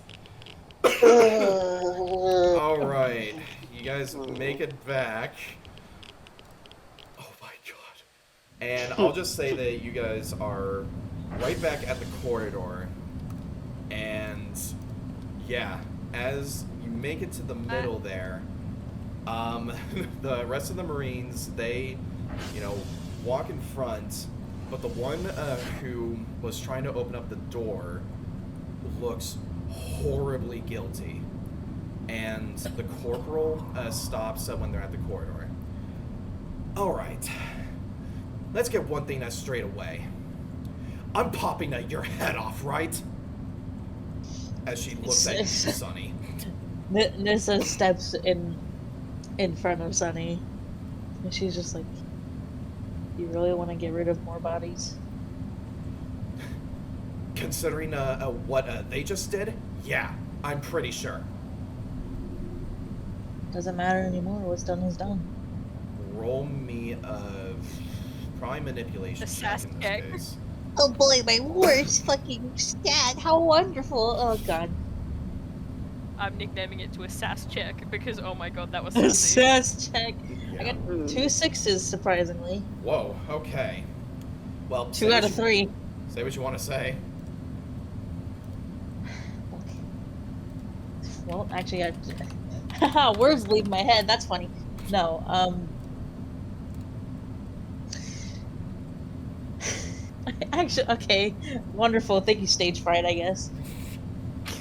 Alright, you guys make it back. Oh my god. And I'll just say that you guys are right back at the corridor. And yeah, as you make it to the middle there, the rest of the Marines, they, you know, walk in front, but the one who was trying to open up the door looks horribly guilty. And the corporal stops when they're at the corridor. Alright, let's get one thing that's straight away. I'm popping your head off, right? As she looks at you, Sonny. Nissa steps in front of Sunny, and she's just like, "You really want to get rid of more bodies?" Considering what they just did, yeah, I'm pretty sure. Doesn't matter anymore. What's done is done. Roll me probably manipulation A check sass in this check. case. Oh boy, my worst fucking stat. How wonderful. Oh god. I'm nicknaming it to a sass check because oh my god, that was A sassy. sass check. I Yeah. got 2 6s, surprisingly. Whoa, okay. Well, 2 out of 3. Say what you want to say. Well, actually, words leave my head. That's funny. No, actually, okay, wonderful. Thank you, stage fright. I guess.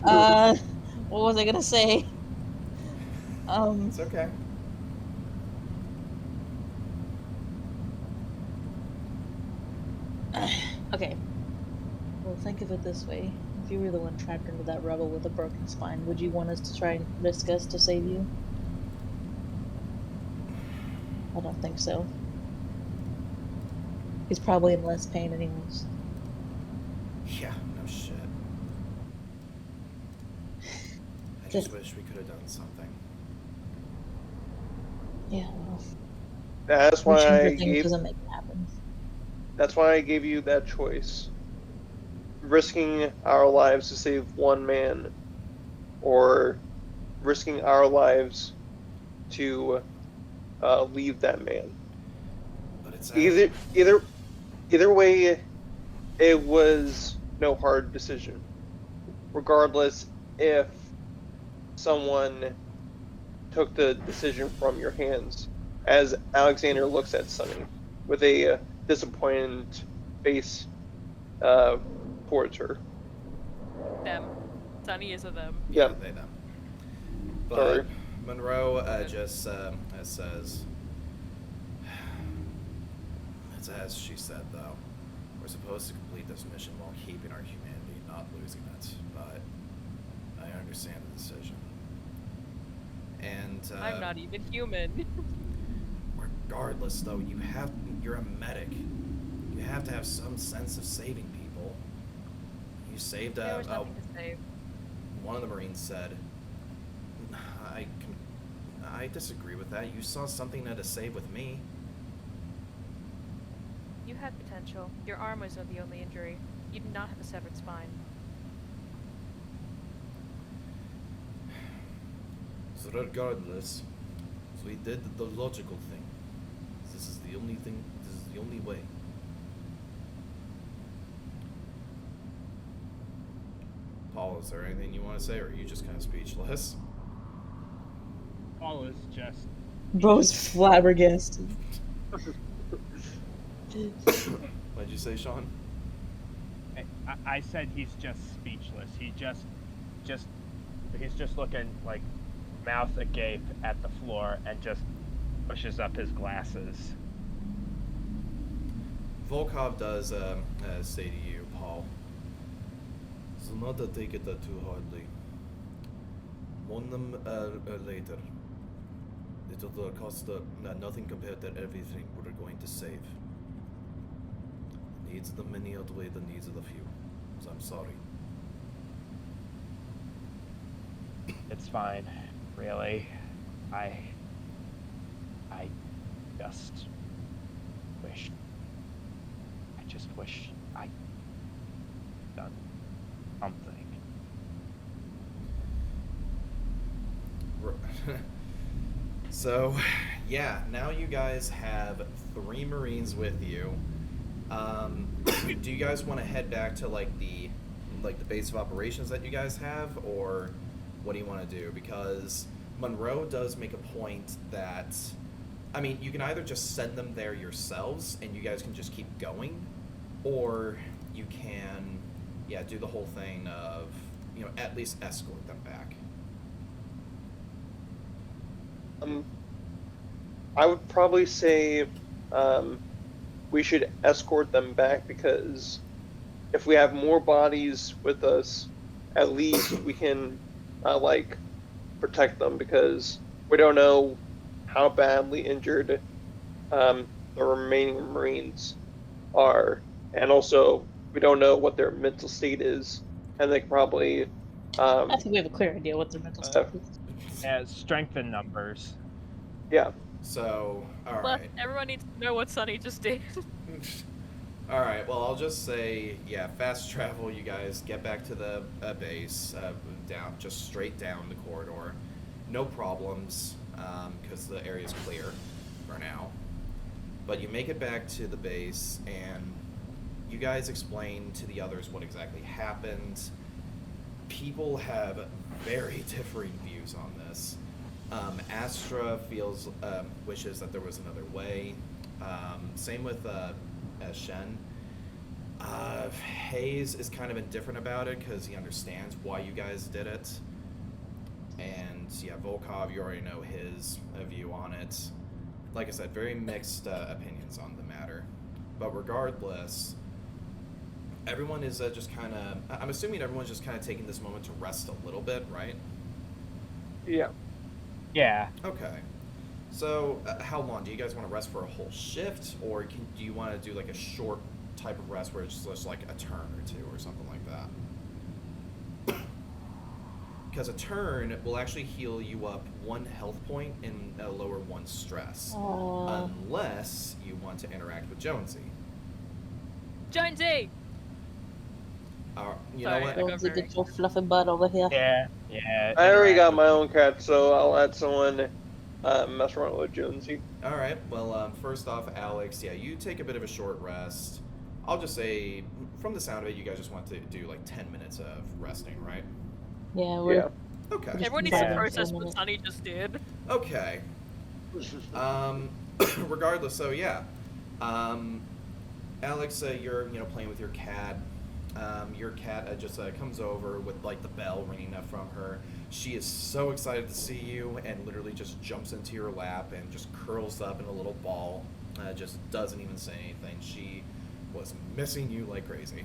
What was I gonna say? It's okay. Okay. Well, think of it this way. If you were the one trapped into that rubble with a broken spine, would you want us to try and risk us to save you? I don't think so. He's probably in less pain anyways. Yeah, no shit. I just wish we could have done something. Yeah, well, That's why I things gave. doesn't make it happen. That's why I gave you that choice. Risking our lives to save one man, or risking our lives to leave that man. But it's Either way, it was no hard decision. Regardless if someone took the decision from your hands, as Alexander looks at Sunny with a disappointed face towards her. Them. Sunny is a them. Yeah. They them. Sorry. But Monroe just says, it's as she said though, we're supposed to complete this mission while keeping our humanity, not losing it. But I understand the decision. And I'm not even human. regardless, though, you're a medic. You have to have some sense of saving people. You saved There was nothing to save. one of the Marines said, I disagree with that. You saw something to save with me. You had potential. Your arm was not the only injury. You did not have a severed spine. regardless, so we did the logical thing. This is the only thing. This is the only way. Paul, is there anything you want to say, or are you just kind of speechless? Paul is just. Bro's flabbergasted. What'd you say, Sean? I said he's just speechless. He's just looking like mouth agape at the floor and just pushes up his glasses. Volkov does say to you, Paul, so not to take it too hardly. Warn them later. It'll cost nothing compared to everything we're going to save. The needs of the many outweigh the needs of the few. So I'm sorry. It's fine, really. I just wish I'd done something. So, yeah, now you guys have 3 Marines with you. Do you guys want to head back to the base of operations that you guys have, or what do you want to do? Because Monroe does make a point that, I mean, you can either just send them there yourselves and you guys can just keep going, or you can, do the whole thing of, at least escort them back. I would probably say we should escort them back, because if we have more bodies with us, at least we can protect them, because we don't know how badly injured the remaining Marines are, and also we don't know what their mental state is, and they could probably I think we have a clear idea what their mental state is. Yeah, strength in numbers. Yeah. So, Well, alright. everyone needs to know what Sunny just did. Alright, well, I'll just say, fast travel, you guys get back to the base, just straight down the corridor. No problems, because the area's clear for now. But you make it back to the base, and you guys explain to the others what exactly happened. People have very differing views on this. Astra wishes that there was another way. Same with Shen. Hayes is kind of indifferent about it because he understands why you guys did it. And Volkov, you already know his view on it. Like I said, very mixed opinions on the matter. But regardless, everyone is just kind of... I'm assuming everyone's just kind of taking this moment to rest a little bit, right? Yeah. Yeah. Okay. So, how long? Do you guys want to rest for a whole shift? Or do you want to do a short type of rest where it's just a turn or two or something like that? Because a turn will actually heal you up 1 health point and lower 1 stress. Unless you want to interact with Jonesy. Jonesy! You Sorry, know what? Jonesy, get your fluffy butt over here. Yeah. I already got my own cat, so I'll let someone mess around with Jonesy. Alright, well, first off, Alex, you take a bit of a short rest. I'll just say, from the sound of it, you guys just want to do 10 minutes of resting, right? Yeah, we're... Okay. Everyone needs to Yeah. process what Sunny just did. Okay. Regardless, so Alex, you're playing with your cat. Your cat just comes over with the bell ringing up from her. She is so excited to see you and literally just jumps into your lap and just curls up in a little ball. Just doesn't even say anything. She was missing you like crazy.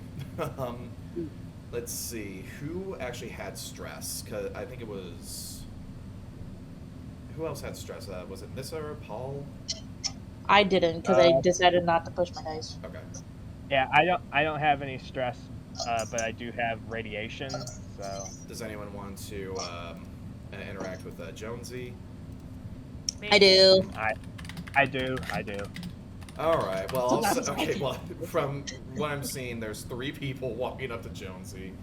Let's see, who actually had stress? Cause I think it was... Who else had stress? Was it Nissa or Paul? I didn't, because I decided not to push my dice. Okay. Yeah, I don't have any stress, but I do have radiation, so... Does anyone want to interact with Jonesy? I do. I do. Alright, well, from what I'm seeing, there's 3 people walking up to Jonesy.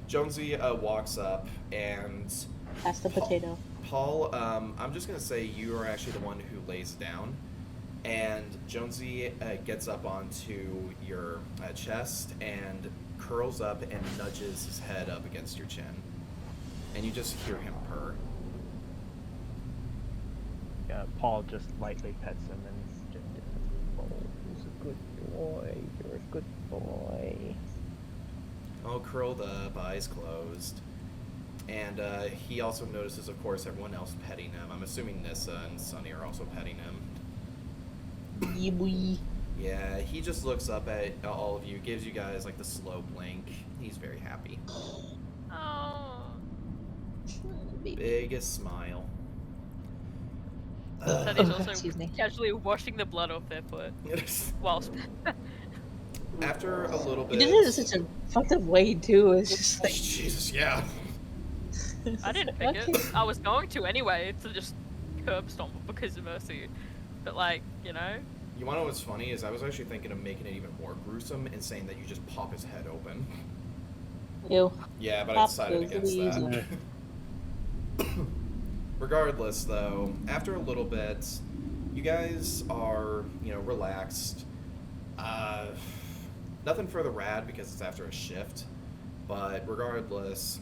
Jonesy walks up, and... Pass the potato. Paul, I'm just going to say you are actually the one who lays down. And Jonesy gets up onto your chest and curls up and nudges his head up against your chin. And you just hear him purr. Paul just lightly pets him and just, oh, he's a good boy. You're a good boy. All curled up, eyes closed. And he also notices, of course, everyone else petting him. I'm assuming Nissa and Sunny are also petting him. Yeah, boy. Yeah, he just looks up at all of you, gives you guys like the slow blink. He's very happy. Oh. Biggest smile. Sunny's also Excuse me. casually washing the blood off their foot whilst. After a little He bit. did it in such a fucked up way too. It's just like Jesus, yeah. I didn't pick Okay. it. I was going to anyway to just curb stomp because of Mercy, but like you know. You wanna know what's funny is I was actually thinking of making it even more gruesome and saying that you just pop his head open. Ew. Yeah, but I Pop decided goes against easy. that. Regardless, though, after a little bit, you guys are, relaxed. Nothing further rad because it's after a shift, but regardless,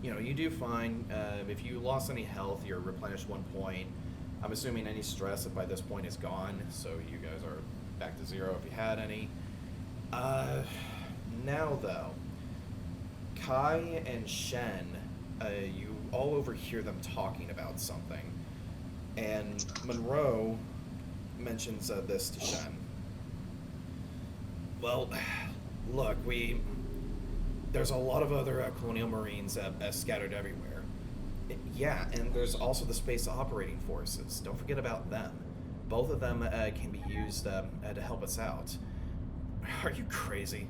you do find if you lost any health, you're replenished 1 point. I'm assuming any stress by this point is gone, so you guys are back to 0 if you had any. Now, though, Kai and Shen, you all overhear them talking about something, and Monroe mentions this to Shen. Well, look, there's a lot of other Colonial Marines scattered everywhere. Yeah, and there's also the Space Operating Forces. Don't forget about them. Both of them can be used to help us out. Are you crazy?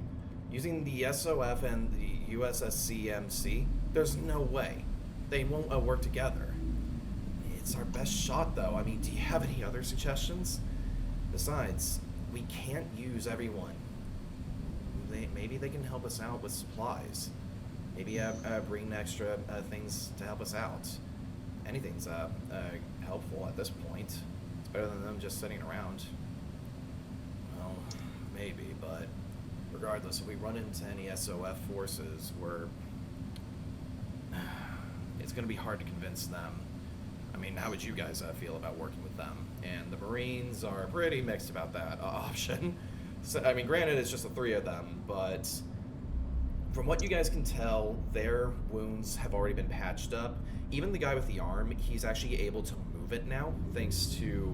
Using the SOF and the USSCMC? There's no way. They won't work together. It's our best shot, though. I mean, do you have any other suggestions? Besides, we can't use everyone. Maybe they can help us out with supplies. Maybe bring extra things to help us out. Anything's helpful at this point. It's better than them just sitting around. Well, maybe, but regardless, if we run into any SOF forces, it's going to be hard to convince them. I mean, how would you guys feel about working with them? And the Marines are pretty mixed about that option. So, I mean, granted, it's just the 3 of them, but from what you guys can tell, their wounds have already been patched up. Even the guy with the arm, he's actually able to move it now, thanks to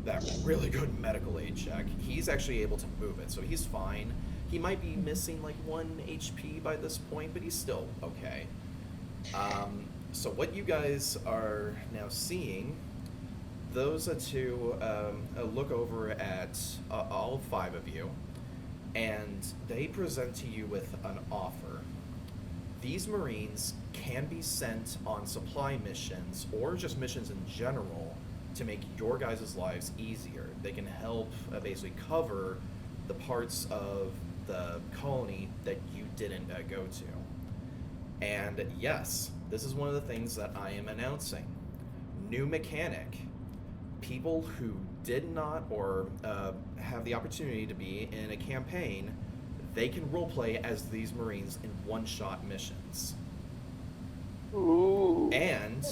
that really good medical aid check. He's actually able to move it, so he's fine. He might be missing like 1 HP by this point, but he's still okay. So what you guys are now seeing, those two look over at all 5 of you, and they present to you with an offer. These Marines can be sent on supply missions, or just missions in general, to make your guys' lives easier. They can help basically cover the parts of the colony that you didn't go to. And yes, this is one of the things that I am announcing. New mechanic. People who did not or have the opportunity to be in a campaign, they can roleplay as these Marines in one-shot missions. Ooh. And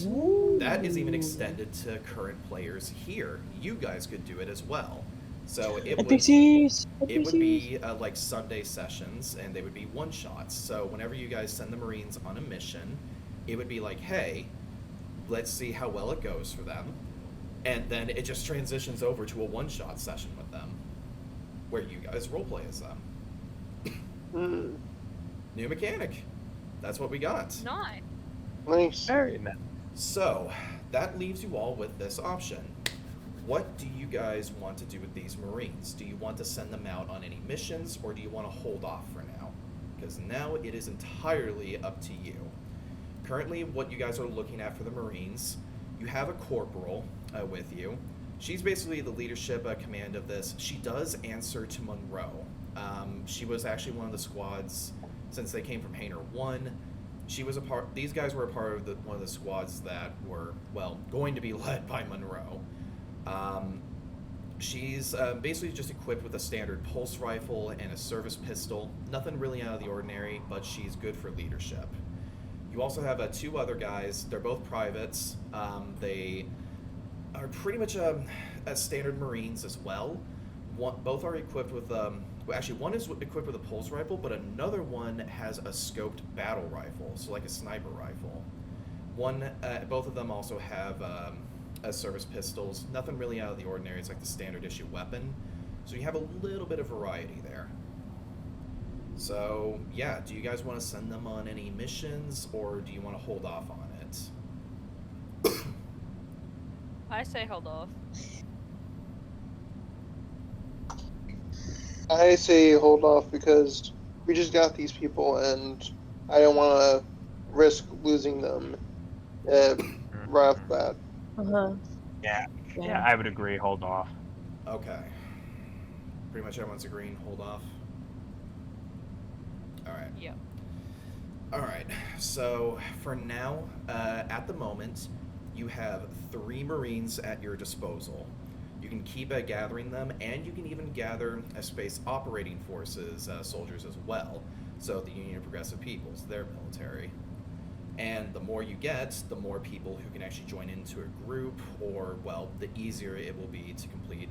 that is even extended to current players here. You guys could do it as well. So it would be like Sunday sessions, and they would be one-shots. So whenever you guys send the Marines on a mission, it would be like, hey, let's see how well it goes for them. And then it just transitions over to a one-shot session with them, where you guys roleplay as them. New mechanic. That's what we got. Nice. Nice. Very nice. So, that leaves you all with this option. What do you guys want to do with these Marines? Do you want to send them out on any missions, or do you want to hold off for now? Because now it is entirely up to you. Currently, what you guys are looking at for the Marines, you have a corporal with you. She's basically the leadership command of this. She does answer to Monroe. She was actually one of the squads since they came from Hainer 1. She was a part. These guys were a part of one of the squads that were going to be led by Monroe. She's basically just equipped with a standard pulse rifle and a service pistol. Nothing really out of the ordinary, but she's good for leadership. You also have two other guys. They're both privates. They are pretty much standard Marines as well. Both are equipped with actually, one is equipped with a pulse rifle, but another one has a scoped battle rifle, so like a sniper rifle. Both of them also have service pistols. Nothing really out of the ordinary. It's like the standard issue weapon. So you have a little bit of variety there. So yeah, do you guys want to send them on any missions, or do you want to hold off on it? I say hold off. I say hold off because we just got these people, and I don't want to risk losing them right off the bat. Yeah, I would agree. Hold off. Okay. Pretty much everyone's agreeing. Hold off. All right. Yep. All right. So for now, at the moment, you have 3 Marines at your disposal. You can keep gathering them, and you can even gather Space Operating Forces soldiers as well. So the Union of Progressive Peoples, their military. And the more you get, the more people who can actually join into a group, or, the easier it will be to complete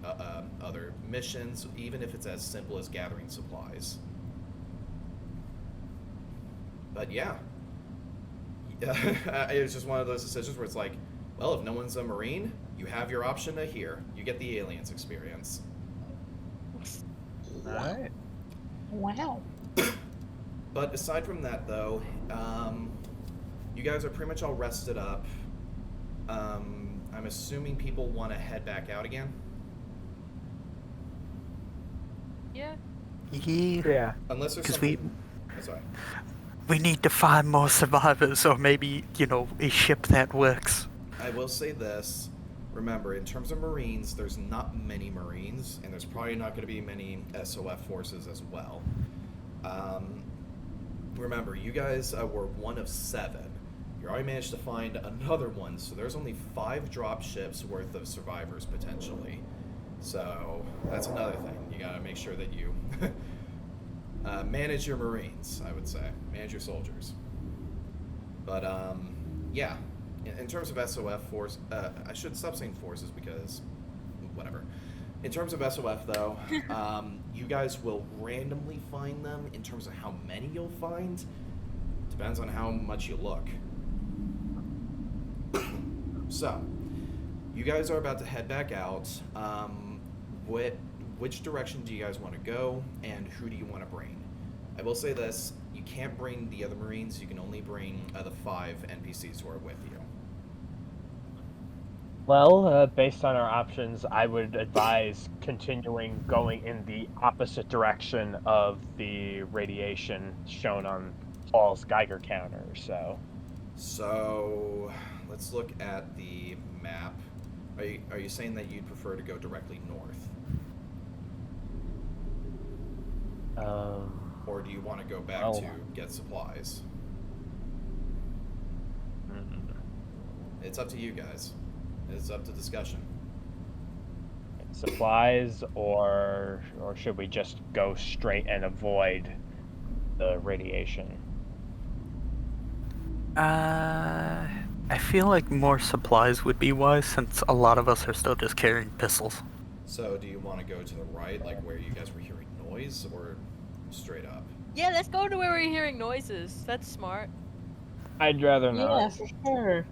other missions, even if it's as simple as gathering supplies. But yeah. It was just one of those decisions where it's like, if no one's a Marine, you have your option here. You get the aliens experience. Alright. Wow. But aside from that, though, you guys are pretty much all rested up. I'm assuming people want to head back out again? Yeah. Yeah. Unless there's Because something... Sorry. we need to find more survivors, or maybe, a ship that works. I will say this. Remember, in terms of Marines, there's not many Marines, and there's probably not going to be many SOF forces as well. Remember, you guys were one of 7. You already managed to find another one, so there's only 5 drop ships worth of survivors, potentially. So, that's another thing. You gotta make sure that you manage your Marines, I would say. Manage your soldiers. But, yeah. In terms of SOF force, I should stop saying forces because, whatever. In terms of SOF, though, you guys will randomly find them. In terms of how many you'll find, depends on how much you look. So, you guys are about to head back out. Which direction do you guys want to go, and who do you want to bring? I will say this, you can't bring the other Marines, you can only bring the 5 NPCs who are with you. Well, based on our options, I would advise continuing going in the opposite direction of the radiation shown on Paul's Geiger counter, So, let's look at the map. Are you saying that you'd prefer to go directly north? Or do you want to go back to get supplies? It's up to you guys. It's up to discussion. supplies, or should we just go straight and avoid the radiation? I feel like more supplies would be wise, since a lot of us are still just carrying pistols. So, do you want to go to the right, like where you guys were hearing noise, or straight up? Yeah, let's go to where we're hearing noises. That's smart. I'd rather not. Yeah, for sure.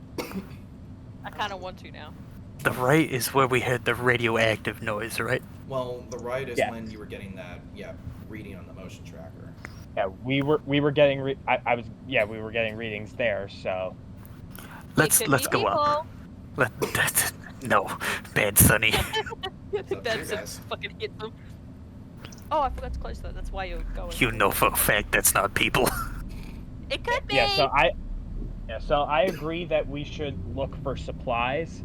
I kind of want to now. The right is where we heard the radioactive noise, right? Well, the right is Yeah. when you were getting that, reading on the motion tracker. Yeah, we were getting we were getting readings there, so Let's go up. No, bad Sunny. It's up to you That's guys. fucking hit them. Oh, I forgot to close that. That's why you're going. You know for a fact that's not people. It could be. so I agree that we should look for supplies,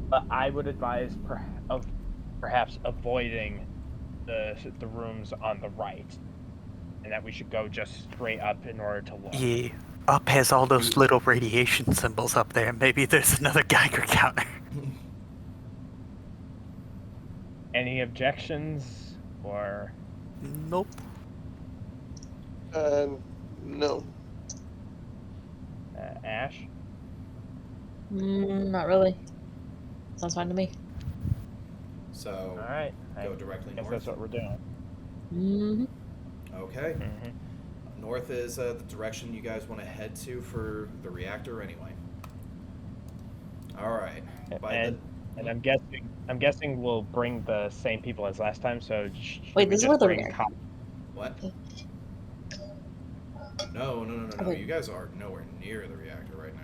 but I would advise perhaps avoiding the rooms on the right, and that we should go just straight up in order to look. Yeah, Up has all those little radiation symbols up there. Maybe there's another Geiger counter. Any objections or Nope. No. Ash? Not really. Sounds fine to me. So, All right. go directly I guess north. that's what we're doing. Mm-hmm. Okay. Mm-hmm. North is the direction you guys want to head to for the reactor, anyway. All right. And I'm guessing we'll bring the same people as last time. So Wait, this is where the bring reactor. What? No. Okay. You guys are nowhere near the reactor right now.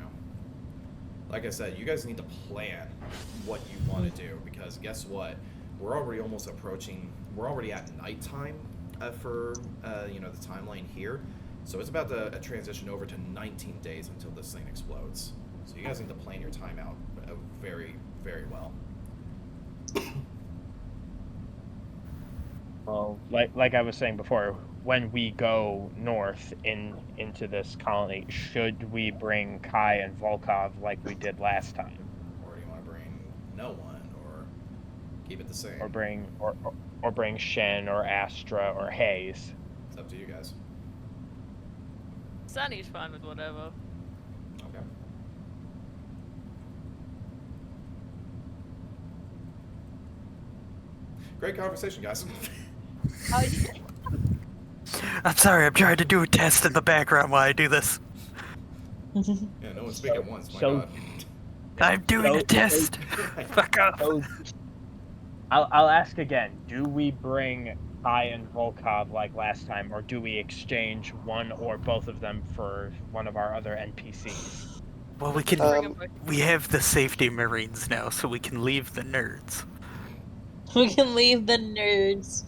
Like I said, you guys need to plan what you want to do, because guess what? We're already almost approaching. We're already at nighttime for the timeline here, so it's about to transition over to 19 days until this thing explodes. So you guys need to plan your time out very, very well. Well, like I was saying before, when we go north into this colony, should we bring Kai and Volkov like we did last time, Or do you want to bring no one, or keep it the same? or bring Shen or Astra or Hayes? It's up to you guys. Sunny's fine with whatever. Okay. Great conversation, guys. Oh, I'm sorry, I'm trying to do a test in the background while I do this. Yeah, no one's speaking at once. My So- God. I'm doing a test. Fuck off. So, I'll ask again. Do we bring Kai and Volkov like last time, or do we exchange one or both of them for one of our other NPCs? Well, we can. bring him back. We have the safety marines now, so we can leave the nerds. We can leave the nerds.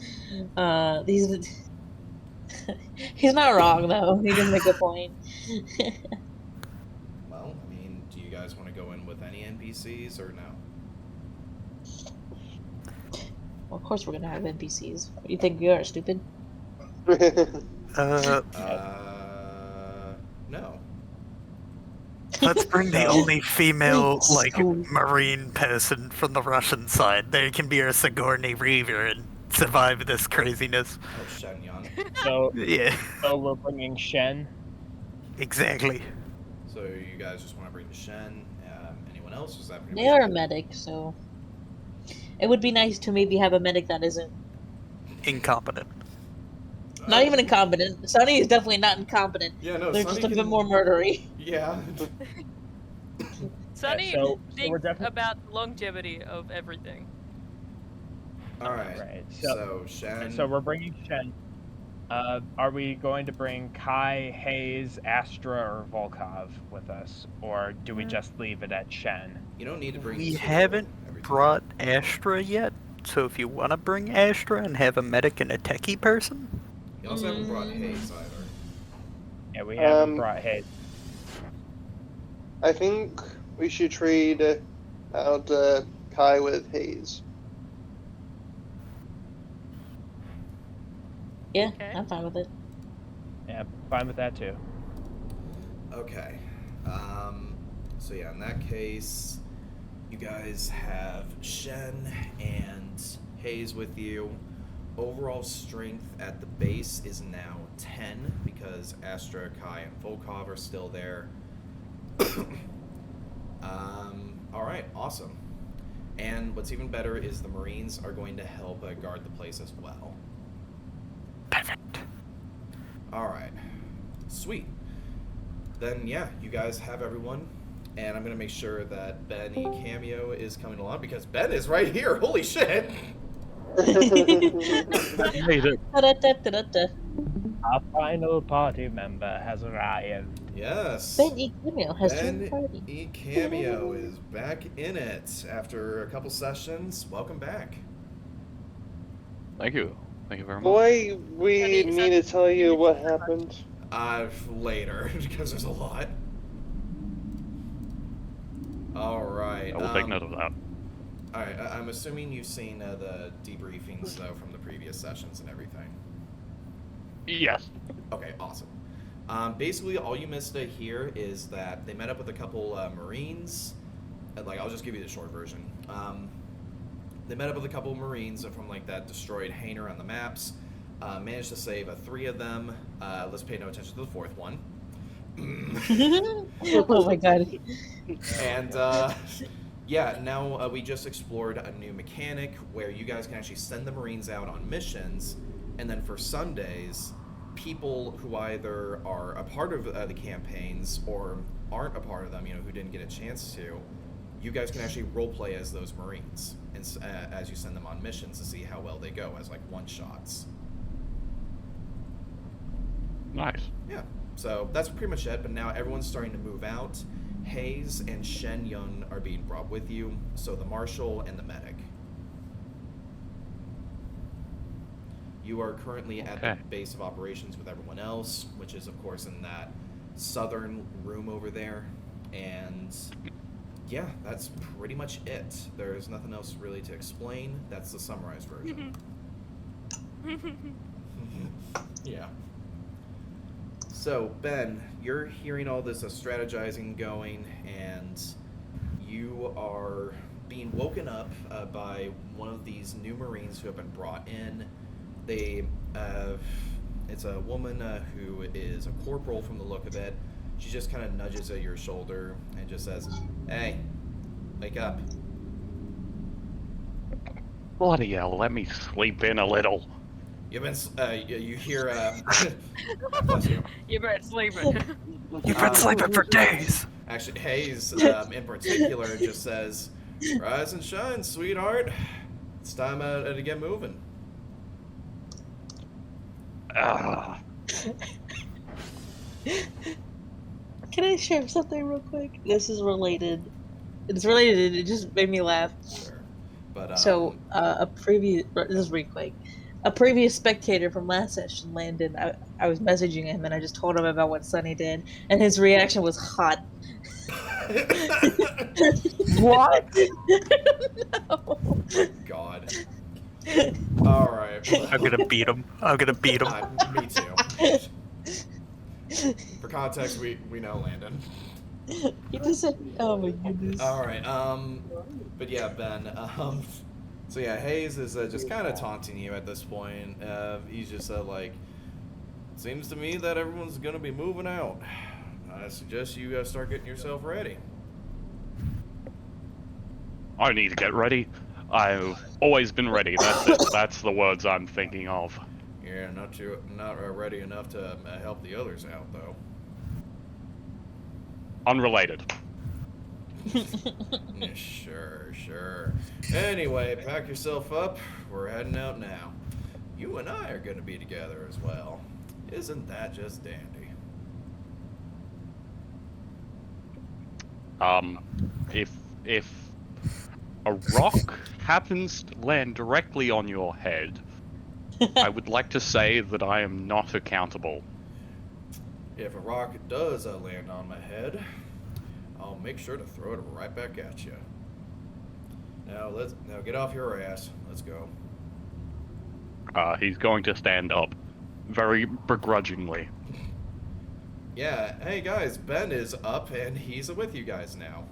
He's not wrong though. He does make a point. Well, I mean, do you guys want to go in with any NPCs or no? Well, of course we're gonna have NPCs. You think we are stupid? No. Let's bring the only female, like, So- marine person from the Russian side. They can be our Sigourney Weaver and survive this craziness. Oh, Shenyang. So, Yeah, so we're bringing Shen. exactly. So you guys just want to bring the Shen? Anyone else? Is that pretty They much are a it? medic, so it would be nice to maybe have a medic that isn't Incompetent. not even incompetent. Sonny is definitely not incompetent. Yeah, no. They're Sonny just a bit can- more murdery. Yeah. Sunny so thinks we're definitely- about the longevity of everything. All right. Right. So Shen. So we're bringing Shen. Are we going to bring Kai, Hayes, Astra, or Volkov with us, or do we just leave it at Shen? You don't need to bring. We two haven't every time. brought Astra yet, so if you want to bring Astra and have a medic and a techie person, You also haven't brought Hayes either. Yeah, we haven't Um, brought Hayes. I think we should trade out Kai with Hayes. Yeah, Okay. I'm fine with it. Yeah, fine with that too. Okay. So yeah, in that case, you guys have Shen and Hayes with you. Overall strength at the base is now 10 because Astra, Kai, and Volkov are still there. All right, awesome. And what's even better is the Marines are going to help guard the place as well. perfect. All right, sweet. Then yeah, you guys have everyone, and I'm gonna make sure that Ben E Cameo is coming along because Ben is right here. Holy shit! Da-da-da-da-da-da. Our final party member has arrived. Yes. Ben E. Cameo has joined the Ben party. E Cameo is back in it after a couple sessions. Welcome back. Thank you. Thank you very much. Boy, we Sunny, need to tell you what happened. Later because there's a lot. All right. I will take note of that. All right. I'm assuming you've seen the debriefings though from the previous sessions and everything. Yes. Okay, awesome. Basically, all you missed to hear is that they met up with a couple Marines. Like, I'll just give you the short version. They met up with a couple Marines from like that destroyed hangar on the maps. Managed to save 3 of them. Let's pay no attention to the 4th one. Oh my god. And yeah, now we just explored a new mechanic where you guys can actually send the Marines out on missions, and then for Sundays, people who either are a part of the campaigns or aren't a part of them, you know, who didn't get a chance to, you guys can actually roleplay as those Marines, and as you send them on missions to see how well they go as like one-shots. Nice. Yeah, so that's pretty much it, but now everyone's starting to move out. Hayes and Shen Yun are being brought with you, so the Marshal and the Medic. You are currently at the base of operations with everyone else, which is, of course, in that southern room over there. And yeah, that's pretty much it. There's nothing else really to explain. That's the summarized version. Yeah. So, Ben, you're hearing all this strategizing going, and you are being woken up by one of these new Marines who have been brought in. They, it's a woman who is a corporal from the look of it. She just kind of nudges at your shoulder and just says, "Hey, wake up." Bloody hell, let me sleep in a little. You've been, you hear, bless you. You've been sleeping. You've been sleeping for days. Actually, Hayes, in particular, just says, "Rise and shine, sweetheart. It's time to get moving." Can I share something real quick? This is related. It's related. It just made me laugh. Sure. But, So, this is really quick. A previous spectator from last session, Landon, I was messaging him and I just told him about what Sunny did, and his reaction was hot. What? No. God. Alright. I'm gonna beat him. I'm gonna beat him. Me too. For context, we know Landon. You just said, oh my goodness. Alright, but yeah, Ben, so yeah, Hayes is just kind of taunting you at this point. He's just like, "Seems to me that everyone's gonna be moving out. I suggest you start getting yourself ready." I need to get ready. I've always been ready. That's it. That's the words I'm thinking of. Yeah, not ready enough to help the others out, though. Unrelated. Yeah, sure. Anyway, pack yourself up. We're heading out now. You and I are going to be together as well. Isn't that just dandy? If a rock happens to land directly on your head, I would like to say that I am not accountable. If a rock does land on my head, I'll make sure to throw it right back at you. Now get off your ass. Let's go. He's going to stand up, very begrudgingly. Yeah, hey guys, Ben is up and he's with you guys now.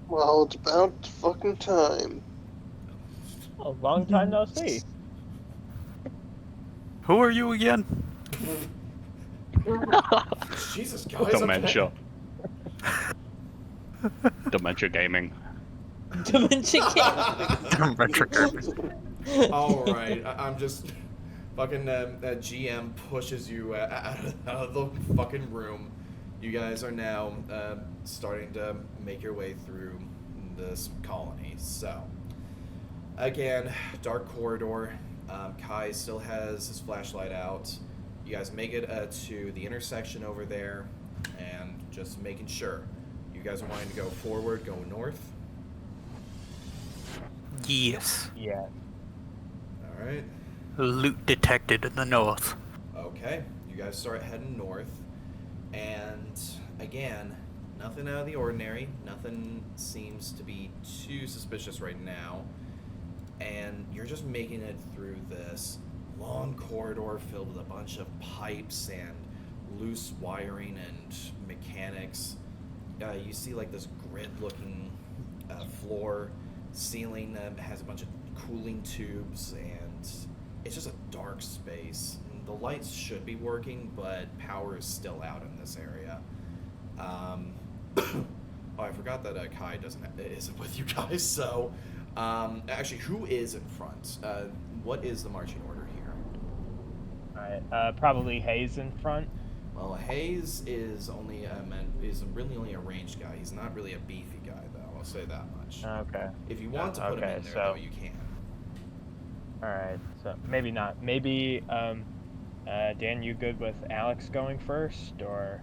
Well, it's about fucking time. A long time no see. Who are you again? Jesus, guys. Dementia. Dementia gaming. Dementia Alright, I'm just... Fucking GM pushes you out of the fucking room. You guys are now starting to make your way through this colony. So, again, dark corridor. Kai still has his flashlight out. You guys make it to the intersection over there, and just making sure. You guys are wanting to go forward, go north. Yes. Yeah. Alright. Loot detected in the north. Okay, you guys start heading north, and again, nothing out of the ordinary. Nothing seems to be too suspicious right now, and you're just making it through this long corridor filled with a bunch of pipes and loose wiring and mechanics. You see like this grid-looking floor. Ceiling has a bunch of cooling tubes, and it's just a dark space. The lights should be working, but power is still out in this area. Oh, I forgot that Kai isn't with you guys. So, actually, who is in front? What is the marching order here? Alright, probably Hayes in front. Well, Hayes is really only a ranged guy. He's not really a beefy guy, though. I'll say that much. Okay. If you want to put him in there, though, you can. Alright, so maybe not. Maybe, Dan, you good with Alex going first, or?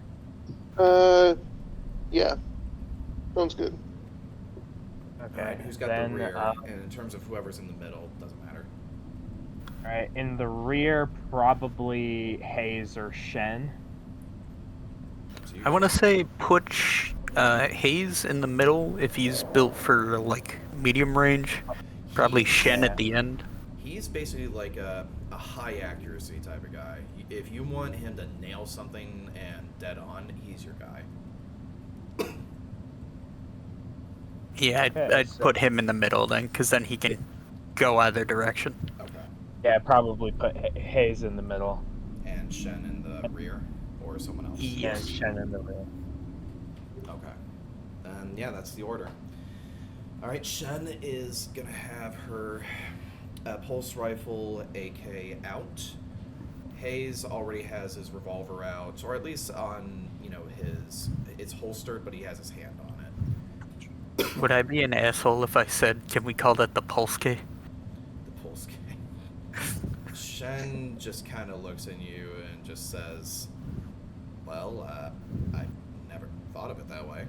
Yeah. Sounds good. Okay. Alright, who's got the rear? And in terms of whoever's in the middle, doesn't matter. Alright, in the rear, probably Hayes or Shen. I want to say put Hayes in the middle if he's built for like medium range. Probably Shen at the end. He's basically like a high accuracy type of guy. If you want him to nail something and dead on, he's your guy. Yeah, I'd put him in the middle then, because then he can go either direction. Okay. Yeah, probably put Hayes in the middle. And Shen in the rear, or someone else. Yeah, Shen in the rear. Okay. And yeah, that's the order. All right, Shen is gonna have her pulse rifle AK out. Hayes already has his revolver out, or at least on, it's holstered, but he has his hand on it. Would I be an asshole if I said, can we call that the pulse key? The pulse K. Shen just kind of looks at you and just says, well, I never thought of it that way.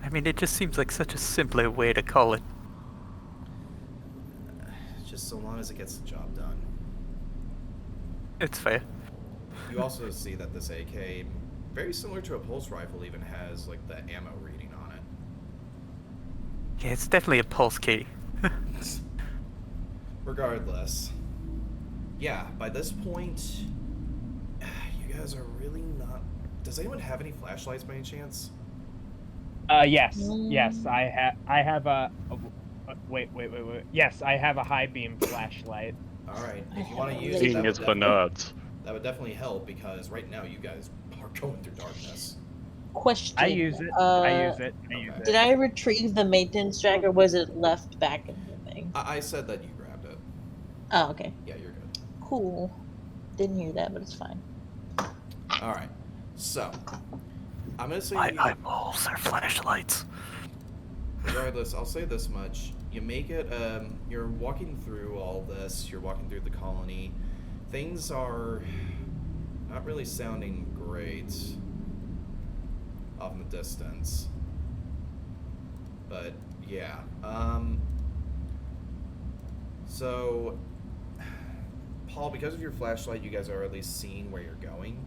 I mean, it just seems like such a simpler way to call it. Just so long as it gets the job done. It's fair. You also see that this AK, very similar to a pulse rifle, even has like the ammo reading on it. Yeah, it's definitely a pulse key. Regardless, yeah, by this point, you guys are really not... Does anyone have any flashlights by any chance? Yes, I have a... Wait. Yes, I have a high beam flashlight. Alright, if you want to use Seeing it's for nerds. that would definitely help, because right now you guys are going through darkness. Question. I use it. Did I retrieve the maintenance jack, or was it left back in the thing? I said that you grabbed it. Oh, okay. Yeah, you're good. Cool. Didn't hear that, but it's fine. Alright, so, I'm going to say... My eyeballs are flashlights. Regardless, I'll say this much. You make it, you're walking through all this, you're walking through the colony. Things are not really sounding great off in the distance. But, yeah. So, Paul, because of your flashlight, you guys are at least seeing where you're going.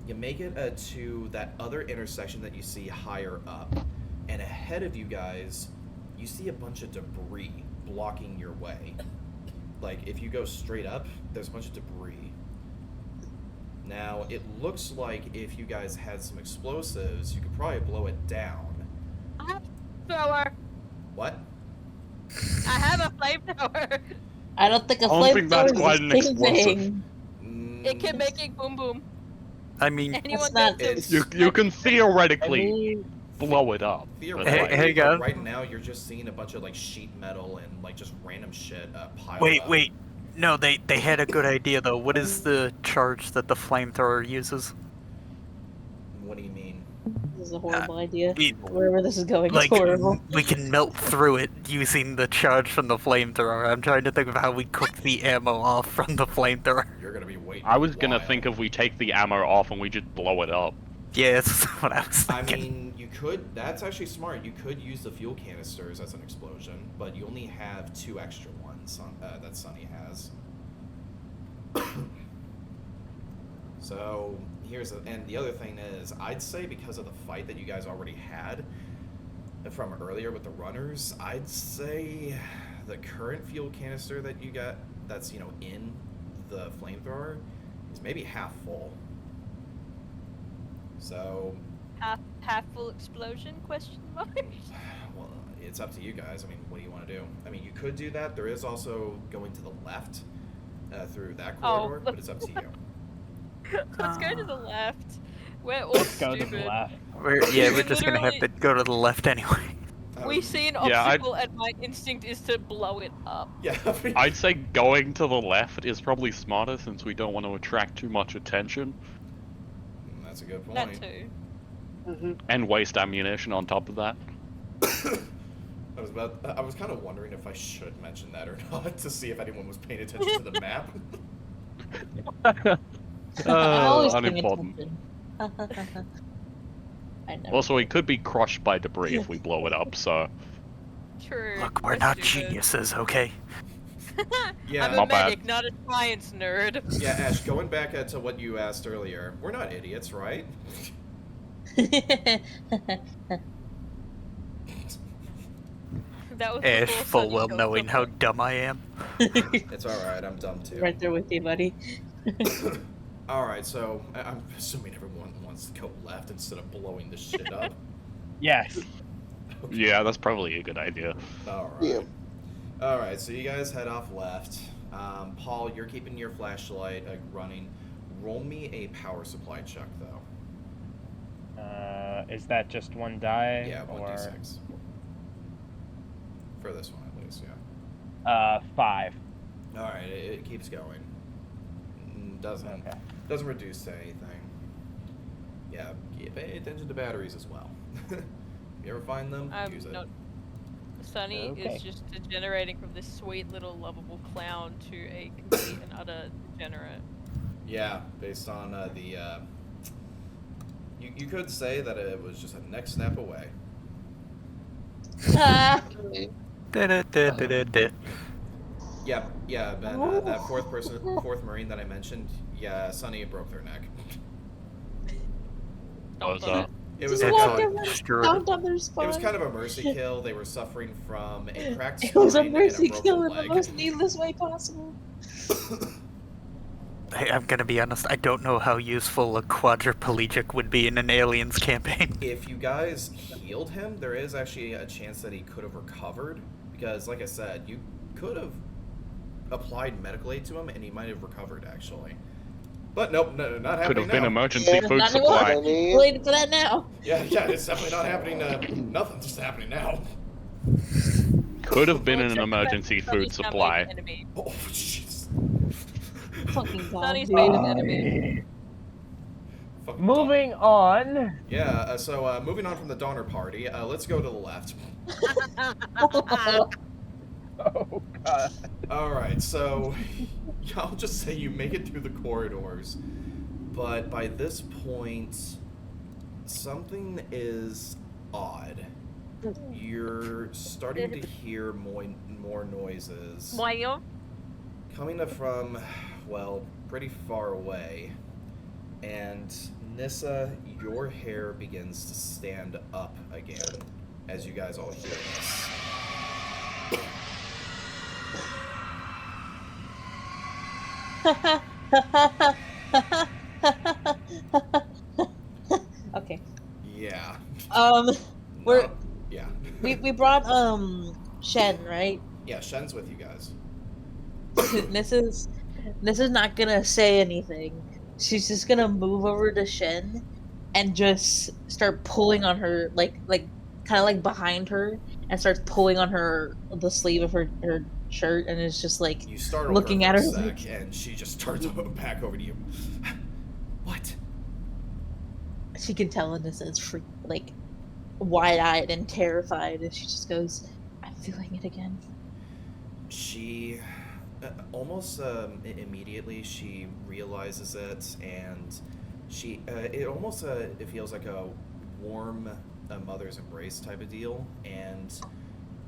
You make it to that other intersection that you see higher up. And ahead of you guys, you see a bunch of debris blocking your way. Like, if you go straight up, there's a bunch of debris. Now, it looks like if you guys had some explosives, you could probably blow it down. I have a flamethrower. What? I have a flamethrower. I don't think a don't think that's flamethrower quite is an a explosive. thing. It can make it boom boom. I mean, Anyone not- knows You can I theoretically mean, blow it up. Theoretically, Hey, but guys. right now you're just seeing a bunch of like sheet metal and like just random shit piled up. wait. No, they had a good idea though. What is the charge that the flamethrower uses? What do you mean? This is a horrible idea. it- Wherever this is going, Like, it's horrible. we can melt through it using the charge from the flamethrower. I'm trying to think of how we cook the ammo off from the flamethrower. You're gonna be waiting. I was a gonna while. think if we take the ammo off and we just blow it up. Yeah, that's what I was I thinking. mean, you could. That's actually smart. You could use the fuel canisters as an explosion, but you only have 2 extra ones that Sunny has. So and the other thing is, I'd say because of the fight that you guys already had from earlier with the runners, I'd say the current fuel canister that you got that's, in the flamethrower is maybe half full. So, Half full explosion? Question mark. well, it's up to you guys. I mean, what do you want to do? I mean, you could do that. There is also going to the left through that corridor, but it's up to you. Let's go to the left. We're all Let's stupid. go to the left. We're just gonna have to go to the left anyway. We see an Yeah, obstacle, and my instinct is to blow it up. Yeah, I'd say going to the left is probably smarter since we don't want to attract too much attention that's a good point. That too. and waste ammunition on top of that. I was kind of wondering if I should mention that or not to see if anyone was paying attention to the map. Always paying Unimportant. attention. I never. Also, it could be crushed by debris if we blow it up, so... True. Look, we're We're not stupid. geniuses, okay? Yeah. I'm a Not bad. medic, not a science nerd. Yeah, Ash, going back to what you asked earlier, we're not idiots, right? That was Ash, before full Sunny well killed knowing how someone. dumb I am. It's alright, I'm dumb too. Right there with you, buddy. Alright, so I'm assuming everyone wants to go left instead of blowing this shit up. Yes. Yeah, that's probably a good idea. Alright. Yeah. Alright, so you guys head off left. Paul, you're keeping your flashlight running. Roll me a power supply check, though. Is that just one die? Yeah, or... 1d6. For this one, at least, yeah. 5. Alright, it keeps going. Doesn't reduce to anything. Yeah, pay attention to batteries as well. If you ever find them, use it. Not... Sunny Okay. is just degenerating from this sweet little lovable clown to a complete and utter degenerate. Yeah, based on the... You could say that it was just a next step away. Da-da-da-da-da-da. Yeah, Ben, that fourth Marine that I mentioned, yeah, Sunny broke their neck. What was that? It was, Just like, walk around, destroyed. stomped on their it spine. was kind of a mercy kill. They were suffering from a cracked It was a spine and mercy broken kill in the leg. most needless way possible. Hey, I'm gonna be honest, I don't know how useful a quadriplegic would be in an aliens campaign. If you guys healed him, there is actually a chance that he could have recovered. Because, like I said, you could have applied medical aid to him and he might have recovered, actually. But nope, no, not happening Could have been now. emergency Yeah, food not anymore. supply. We're waiting for that now. Yeah, it's definitely not happening. Nothing's just happening now. Could have been an Except for that emergency Sunny's food now supply. made an enemy. Oh, jeez. Fucking god, Sunny's dude. made an enemy. Fucking Moving on. dumb. Yeah, so moving on from the Donner Party, let's go to the left. Oh god. Alright, so I'll just say you make it through the corridors, but by this point, something is odd. You're starting to hear more noises Why coming up from, well, pretty far away. And Nissa, your hair begins to stand up again as you guys all hear this. Okay. Yeah. We're No, yeah. we brought Shen, right? Yeah, Shen's with you guys. This is not gonna say anything. She's just gonna move over to Shen and just start pulling on her like kind of like behind her and starts pulling on the sleeve of her shirt and it's just like You startle looking her at for her a sec, and she just turns back over to you. What? she can tell in this is like wide-eyed and terrified and she just goes, I'm feeling it again. She almost immediately she realizes it, and she it almost it feels like a warm mother's embrace type of deal, and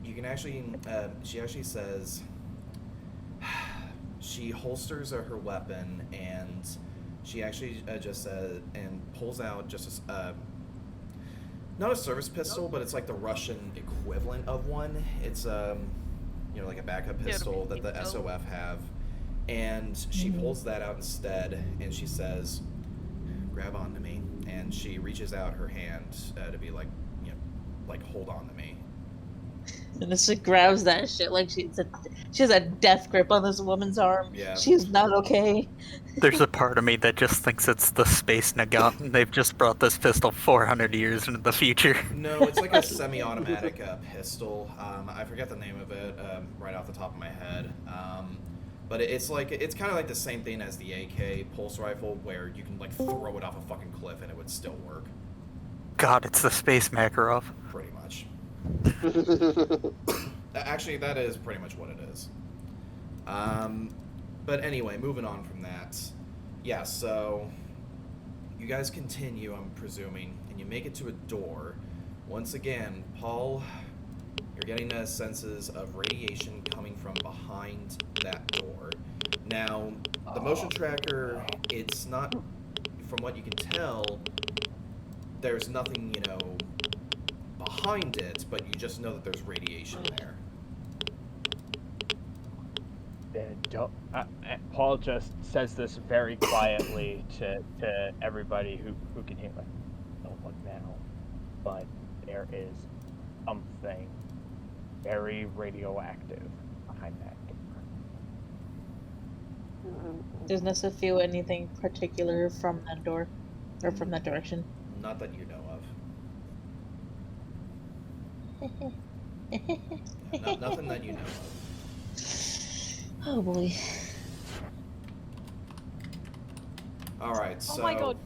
you can actually she actually says she holsters her weapon, and she actually just and pulls out just not a service pistol, but it's like the Russian equivalent of one. It's you know, like a backup Yeah, pistol that the pistol. SOF have, and she pulls that out instead, and she says, "Grab onto me," and she reaches out her hand to be like, you know, like hold on to me. And then she grabs that shit like she has a death grip on this woman's arm. Yeah. She's not okay. There's a part of me that just thinks it's the Space Nagant, and they've just brought this pistol 400 years into the future. No, it's like a semi-automatic pistol. I forget the name of it right off the top of my head. But it's kind of like the same thing as the AK pulse rifle, where you can like throw it off a fucking cliff and it would still work. God, it's the Space Makarov. Pretty much. Actually, that is pretty much what it is. But anyway, moving on from that. Yeah, so you guys continue, I'm presuming, and you make it to a door. Once again, Paul, you're getting senses of radiation coming from behind that door. Now, the motion tracker, it's not, from what you can tell, there's nothing, you know, behind it, but you just know that there's radiation there. Paul just says this very quietly to everybody who can hear, like, don't look now, but there is something very radioactive behind that door. Does Nessa feel anything particular from that door? Or from that direction? Not that you know of. Nothing that you know of. Oh boy. Alright, so... Oh my god.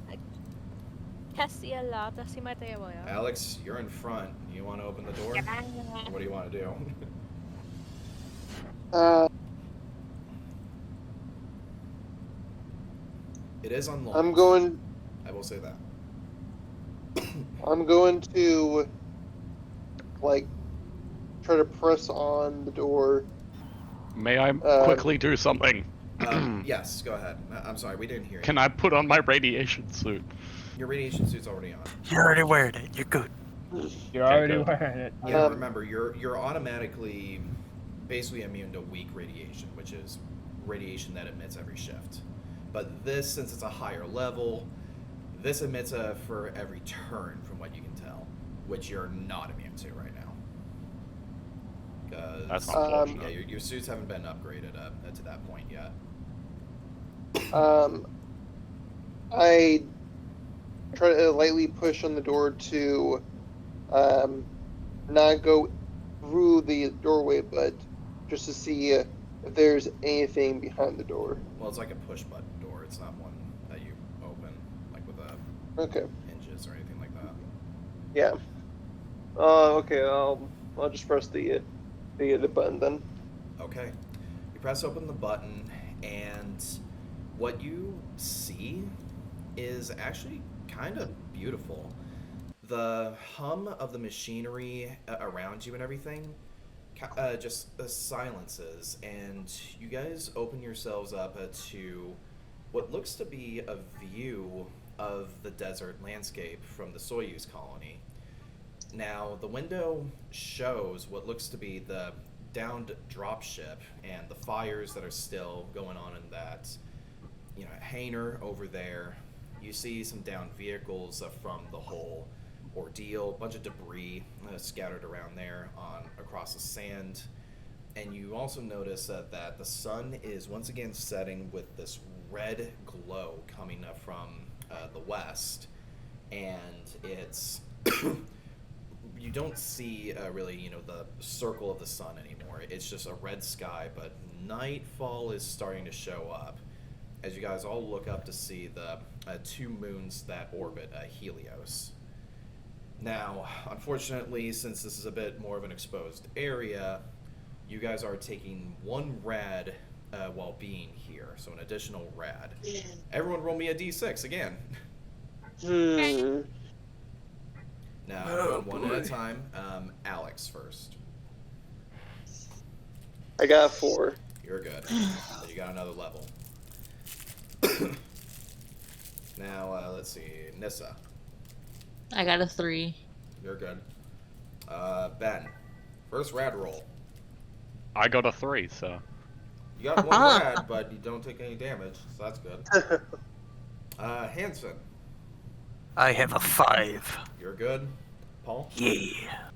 Cassia, si Mateo. Alex, you're in front. You want to open the door? Or what do you want to do? It is unlocked. I will say that. I'm going to, like, try to press on the door. May I quickly do something? Yes, go ahead. I'm sorry, we didn't hear you. Can I put on my radiation suit? Your radiation suit's already on. You're already wearing it. You're good. You're already wearing it. Yeah, remember, you're automatically basically immune to weak radiation, which is radiation that emits every shift. But this, since it's a higher level, this emits for every turn, from what you can tell, which you're not immune to right now. That's Because yeah, your suits haven't been upgraded to that point yet. I try to lightly push on the door to not go through the doorway, but just to see if there's anything behind the door. Well, it's like a push button door. It's not one that you open, like with hinges or anything like that. Yeah. Okay. I'll just press the button then. Okay. You press open the button, and what you see is actually kind of beautiful. The hum of the machinery around you and everything just silences, and you guys open yourselves up to what looks to be a view of the desert landscape from the Soyuz Colony. Now, the window shows what looks to be the downed dropship and the fires that are still going on in that, you know, hangar over there. You see some downed vehicles from the whole ordeal, a bunch of debris scattered around there across the sand. And you also notice that the sun is once again setting with this red glow coming up from the west, and it's you don't see really, you know, the circle of the sun anymore. It's just a red sky, but nightfall is starting to show up as you guys all look up to see the two moons that orbit Helios. Now, unfortunately, since this is a bit more of an exposed area, you guys are taking one rad while being here, so an additional rad. Everyone roll me a d6 again. Now, one at a time. Alex first. I got 4. You're good. You got another level. Now, let's see. Nissa. I got a 3. You're good. Ben. First rad roll. I got a 3, so. You got one rad, but you don't take any damage, so that's good. Hanson, I have a 5. you're good. Paul, Yeah.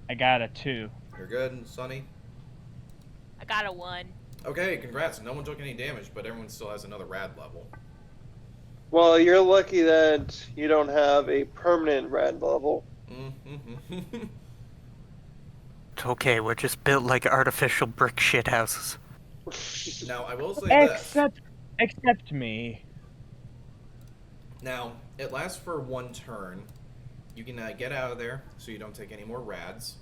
I got a 2. you're good. Sonny, I got a 1. okay, congrats. No one took any damage, but everyone still has another rad level. Well, you're lucky that you don't have a permanent rad level. Mm-hmm. It's okay, we're just built like artificial brick shithouses. Now, I will say this. Except me. Now, it lasts for 1 turn. You can get out of there, so you don't take any more rads.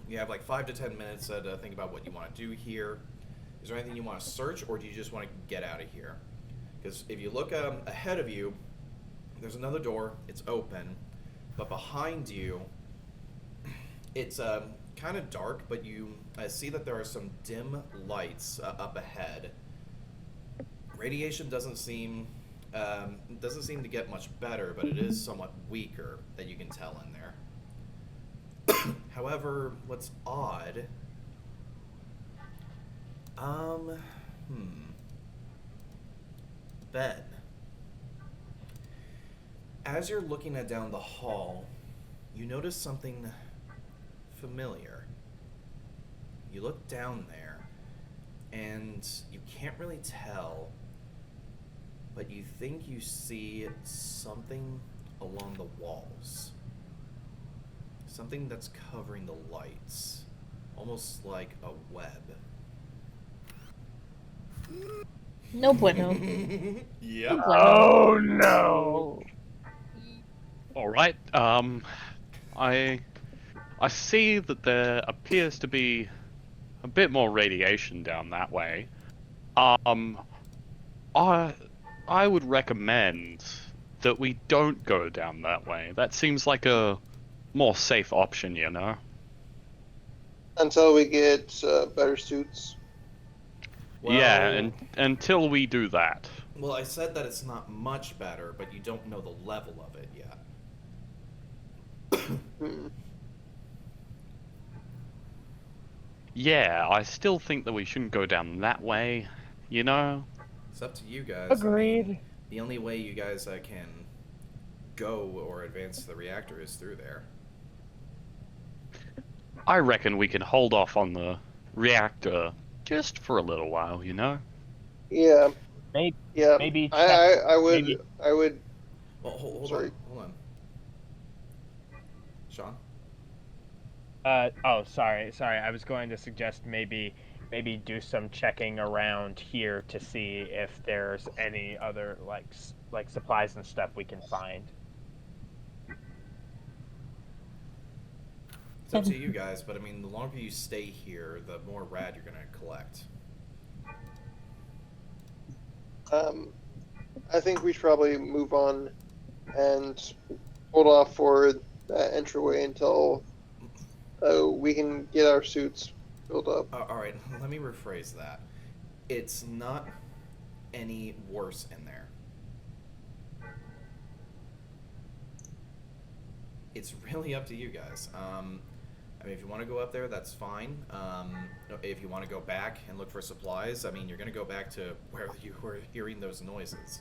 You have like 5 to 10 minutes to think about what you want to do here. Is there anything you want to search, or do you just want to get out of here? Because if you look ahead of you, there's another door. It's open. But behind you, it's kind of dark, but you see that there are some dim lights up ahead. Radiation doesn't seem to get much better, but it is somewhat weaker that you can tell in there. However, what's odd, Ben, as you're looking down the hall, you notice something familiar. You look down there, and you can't really tell, but you think you see something along the walls. Something that's covering the lights. Almost like a web. No bueno. Yep. No bueno. Oh no! Alright, I see that there appears to be a bit more radiation down that way. I would recommend that we don't go down that way. That seems like a more safe option, you know? Until we get better suits. Well, yeah, and until we do that. Well, I said that it's not much better, but you don't know the level of it yet. Yeah, I still think that we shouldn't go down that way, you know? It's up to you guys. Agreed. I mean, the only way you guys can go or advance the reactor is through there. I reckon we can hold off on the reactor just for a little while, you know? Yeah. Yeah. Maybe I would. maybe- I would. Well, hold Sorry. on. Sean? Sorry. I was going to suggest maybe do some checking around here to see if there's any other like supplies and stuff we can find. It's up to you guys, but I mean, the longer you stay here, the more rad you're gonna collect. I think we should probably move on and hold off for that entryway until we can get our suits filled up. Alright, let me rephrase that. It's not any worse in there. It's really up to you guys. I mean, if you want to go up there, that's fine. If you want to go back and look for supplies, I mean, you're going to go back to where you were hearing those noises.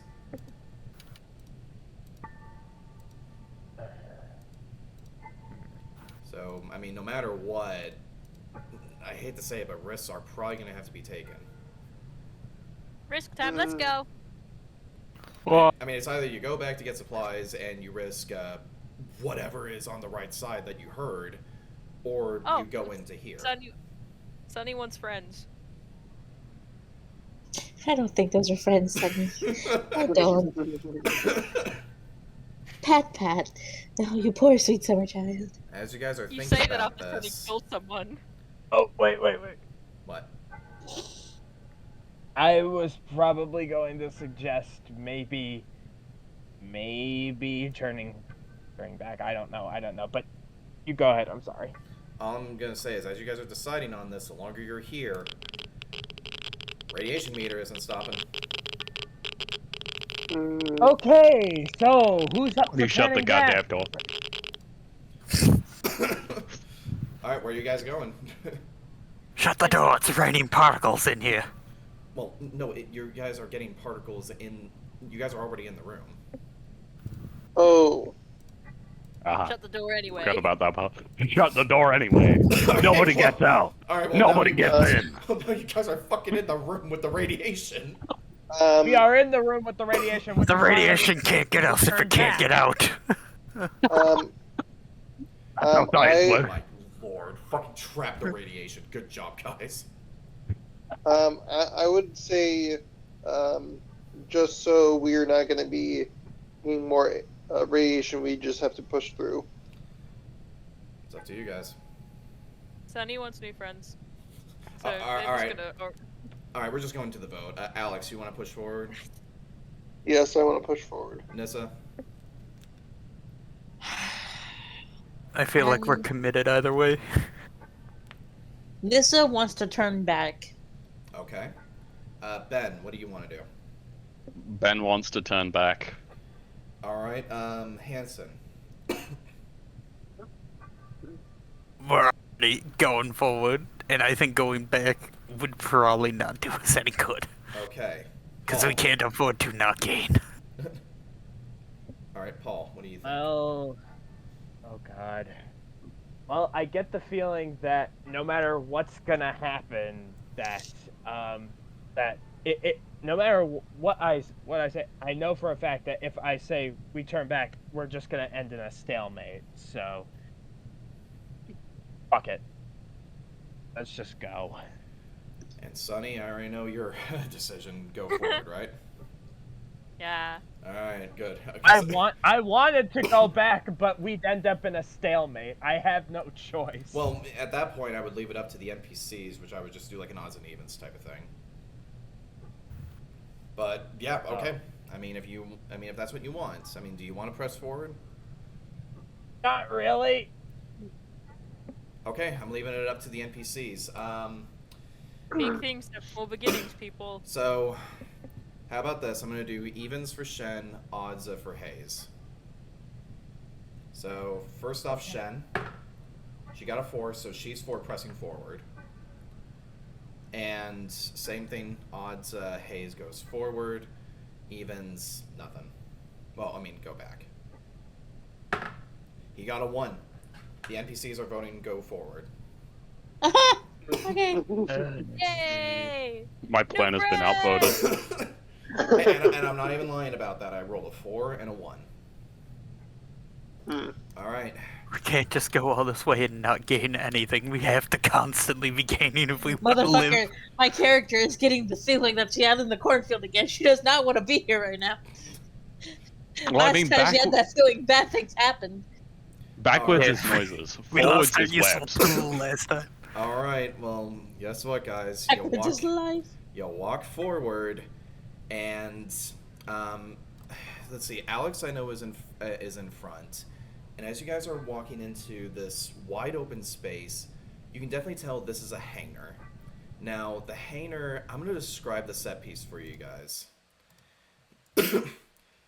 So, I mean, no matter what, I hate to say it, but risks are probably going to have to be taken. Risk time, let's go. Well, I mean, it's either you go back to get supplies and you risk whatever is on the right side that you heard, or you go into here. Sonny wants friends. I don't think those are friends, Sunny. I don't. Pat. Oh, you poor sweet summer child. As you guys are You thinking say that about after trying to this, kill someone. oh wait. what? I was probably going to suggest maybe turning back. I don't know. But you go ahead. I'm sorry. All I'm gonna say is, as you guys are deciding on this, the longer you're here, radiation meter isn't stopping. Okay, so who's up for You shut the planning goddamn that? door. All right, where are you guys going? Shut the door, it's raining particles in here. Well, no, you guys are getting particles in. You guys are already in the room. Oh. Shut the door anyway. Forgot about that part. Shut the door anyway. Nobody gets out. All right, well, Nobody gets in. Well, no, you guys are fucking in the room with the radiation. We are in the room with the radiation. Which The is why radiation can't get us if it can't get out. Nice Oh work. my lord! Fucking trap the radiation. Good job, guys. I would say, just so we're not going to be needing more radiation, we just have to push through. It's up to you guys. Sunny wants new friends. So all they're right. just gonna. All right, we're just going to the vote. Alex, you want to push forward? Yes, I want to push forward. Nissa? I feel like we're committed either way. Nissa wants to turn back. Okay. Ben, what do you want to do? Ben wants to turn back. All right, Hanson. We're already going forward, and I think going back would probably not do us any good. Okay. Because we Paul. can't afford to not gain. All right, Paul, what do you think? Well, oh god. Well, I get the feeling that no matter what's gonna happen, that no matter what I say, I know for a fact that if I say we turn back, we're just gonna end in a stalemate. So, fuck it. Let's just go. And Sonny, I already know your decision. Go forward, right? Yeah. All right, good. Okay, I wanted to go back, but we'd end up in a stalemate. I have no choice. Well, at that point, I would leave it up to the NPCs, which I would just do like an odds and evens type of thing. But yeah, okay. I mean, if that's what you want. I mean, do you want to press forward? Not really. Okay, I'm leaving it up to the NPCs. Big things have small beginnings, people. So, how about this? I'm gonna do evens for Shen, odds for Hayes. So first off, Shen. She got a 4, so she's for pressing forward. And same thing, odds Hayes goes forward, evens nothing. Well, I mean, go back. He got a 1. The NPCs are voting go forward. Okay. Yay! My plan has been outvoted. and I'm not even lying about that. I rolled a 4 and a 1. All right. We can't just go all this way and not gain anything. We have to constantly be gaining if we want to live. Motherfucker, my character is getting the feeling that she had in the cornfield again. She does not want to be here right now. Well, I Last mean, time she had that feeling, bad things happened. backwards Oh, is noises. We Forwards lost our is useful webs. tool last time. All right. Well, guess what, guys? Backwards is life. You walk forward, and let's see. Alex, I know, is in front, and as you guys are walking into this wide open space, you can definitely tell this is a hangar. Now, the hangar, I'm going to describe the set piece for you guys.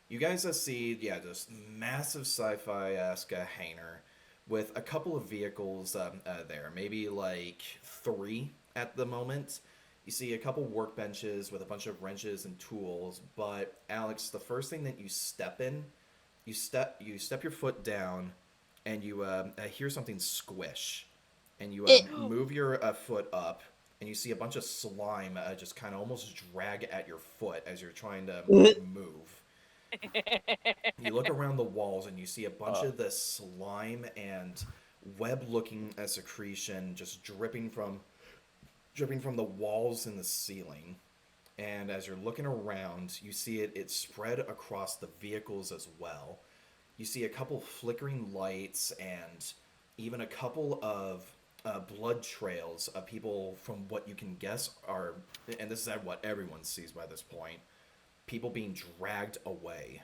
You guys see, this massive sci-fi-esque hangar with a couple of vehicles there, maybe like 3 at the moment. You see a couple workbenches with a bunch of wrenches and tools, but Alex, the first thing that you step in, you step your foot down, and you hear something squish, and you move your foot up, and you see a bunch of slime just kind of almost drag at your foot as you're trying to move. You look around the walls and you see a bunch of this slime and web-looking secretion just dripping from the walls and the ceiling. And as you're looking around, you see it spread across the vehicles as well. You see a couple flickering lights and even a couple of blood trails of people, from what you can guess are, and this is what everyone sees by this point, people being dragged away.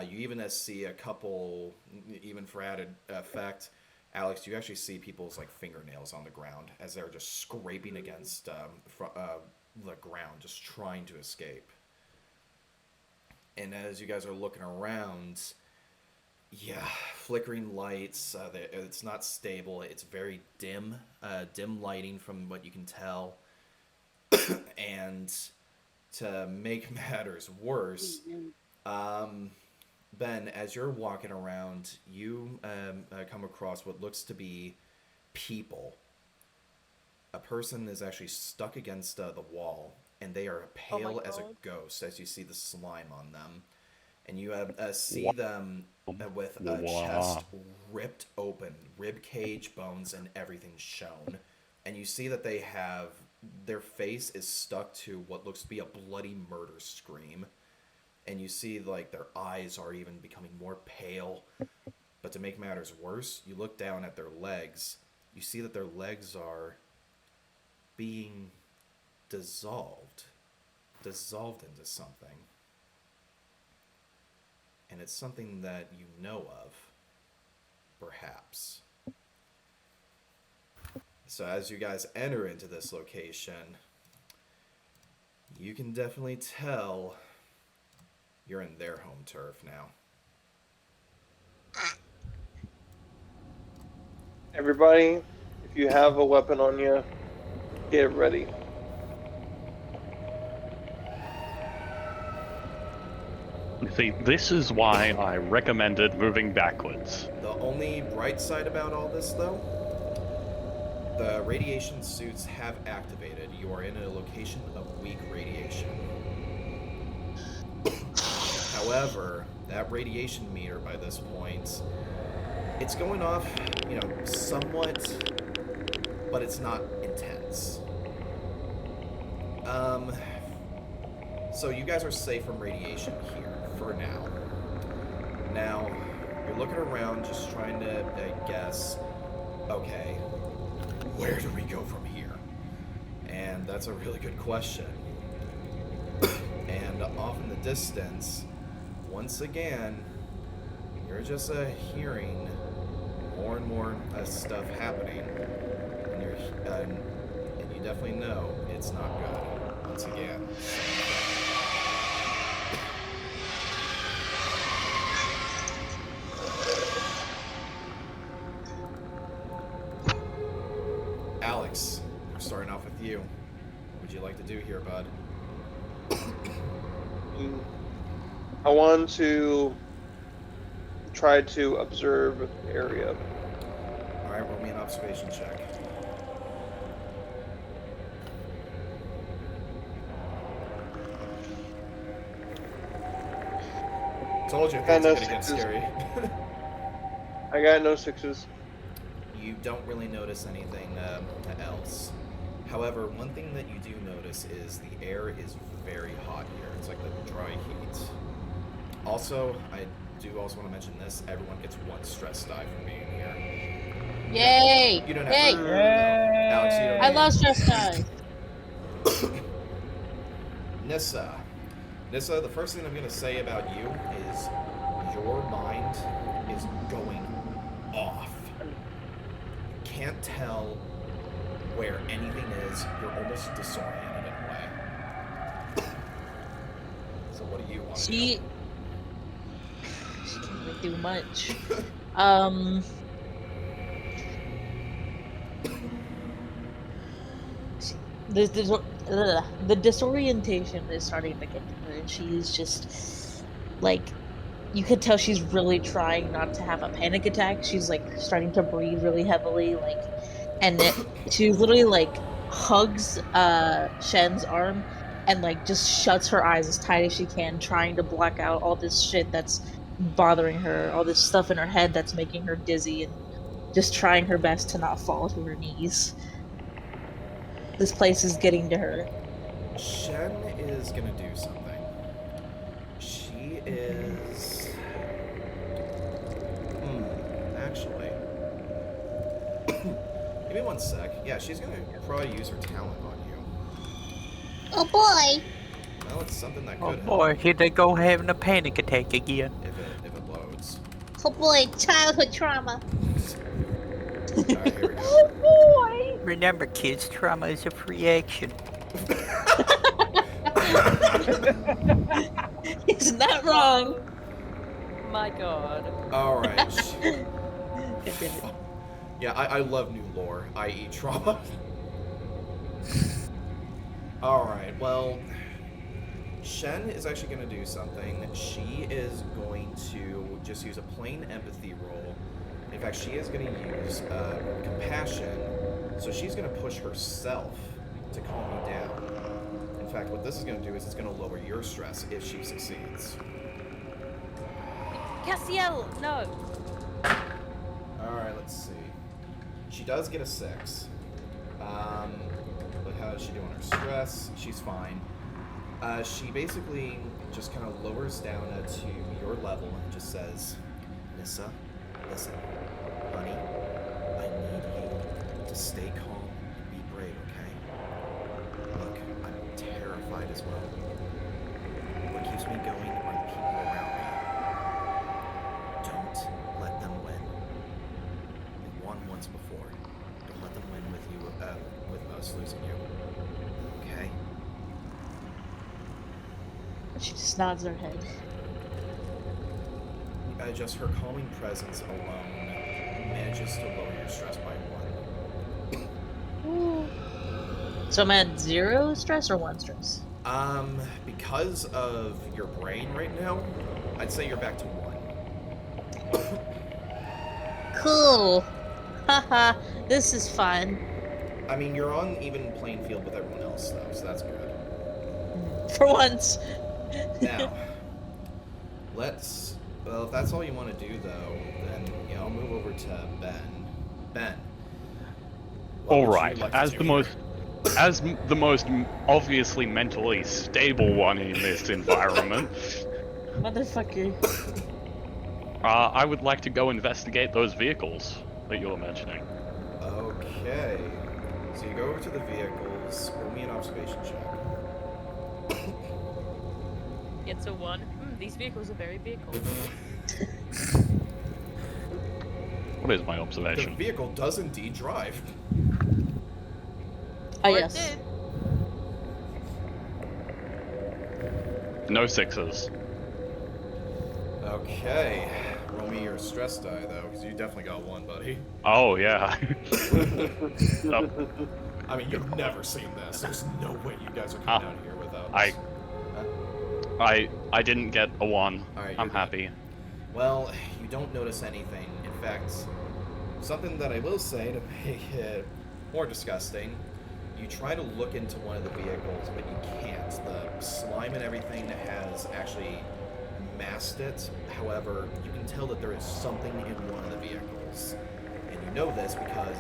You even see a couple, even for added effect, Alex, you actually see people's fingernails on the ground as they're just scraping against the ground, just trying to escape. And as you guys are looking around, Yeah, flickering lights. It's not stable. It's very dim. Dim lighting from what you can tell. And to make matters worse, Ben, as you're walking around, you come across what looks to be people. A person is actually stuck against the wall, and they are pale as a ghost as you see the slime on them. And you see them with a chest ripped open, rib cage, bones, and everything shown. And you see that they have their face is stuck to what looks to be a bloody murder scream. And you see like their eyes are even becoming more pale. But to make matters worse, you look down at their legs. You see that their legs are being dissolved into something. And it's something that you know of, perhaps. So as you guys enter into this location, you can definitely tell you're in their home turf now. Everybody, if you have a weapon on you, get ready. See, this is why I recommended moving backwards. The only bright side about all this, though, the radiation suits have activated. You are in a location of weak radiation. However, that radiation meter by this point, it's going off, somewhat, but it's not intense. So you guys are safe from radiation here, for now. Now, you're looking around just trying to guess, okay, where do we go from here? And that's a really good question. And off in the distance, once again, you're just hearing more and more stuff happening, and you definitely know it's not good. Once again. Alex, we're starting off with you. What would you like to do here, bud? I want to try to observe the area. Alright, roll me an observation check. Told you things are gonna get scary. I got no sixes. You don't really notice anything else. However, one thing that you do notice is the air is very hot here. It's like the dry heat. Also, I do also want to mention this. Everyone gets one stress die from being here. Yay! You don't have Yay! to. Alex, you don't I need love stress die. Nissa, the first thing I'm going to say about you is your mind is going off. Can't tell where anything is. You're almost disoriented in a way. So what do you want to do? She can't really do much. The disorientation is starting to get to her, and she's just like, you could tell she's really trying not to have a panic attack. She's like starting to breathe really heavily, she literally like hugs Shen's arm and like just shuts her eyes as tight as she can, trying to block out all this shit that's bothering her, all this stuff in her head that's making her dizzy, and just trying her best to not fall to her knees. This place is getting to her. Shen is gonna do something. She is... actually... Give me one sec. Yeah, she's gonna probably use her talent on you. Oh boy! Well, it's something that Oh could boy, help here they go having a panic attack again. if it loads. Oh boy, childhood trauma. Alright, here we go. Oh boy! Remember, kids, trauma is a free action. It's not wrong. my god. Alright. Continue. Yeah, I love new lore, i.e. trauma. Alright, well, Shen is actually going to do something. She is going to just use a plain empathy roll. In fact, she is going to use compassion, so she's going to push herself to calm you down. In fact, what this is going to do is it's going to lower your stress if she succeeds. Castiel, no. Alright, let's see. She does get a 6. But how is she doing her stress? She's fine. She basically just kind of lowers down to your level and just says, Nissa, listen, honey, I need you to stay calm and be brave, okay? Look, I'm terrified as well. What keeps me going are the people around me. Don't let them win. They won once before. Don't let them win with you, with us losing you. Okay? She just nods her head. Just her calming presence alone manages to lower your stress by 1. So I'm at 0 stress or 1 stress? Because of your brain right now, I'd say you're back to 1. Cool. Haha, this is fun. I mean, you're on even playing field with everyone else, though, so that's good. For once. Now, well, if that's all you want to do, though, then, yeah, I'll move over to Ben. Ben. All right, as the most obviously mentally stable one in this environment, Motherfucker. I would like to go investigate those vehicles that you were mentioning. Okay. So you go over to the vehicles, roll me an observation check. It's a 1. These vehicles are very vehicle. What is my The observation? vehicle does indeed drive. Ah, Or it yes. did. No 6s. Okay. Roll me your stress die, though, because you definitely got 1, buddy. Oh yeah. I mean, you've never seen this. There's no way you guys are coming out here without this. I didn't get a 1. Alright, I'm you're happy. Well, you don't notice anything. In fact, something that I will say to make it more disgusting, you try to look into one of the vehicles, but you can't. The slime and everything has actually masked it. However, you can tell that there is something in one of the vehicles. And you know this because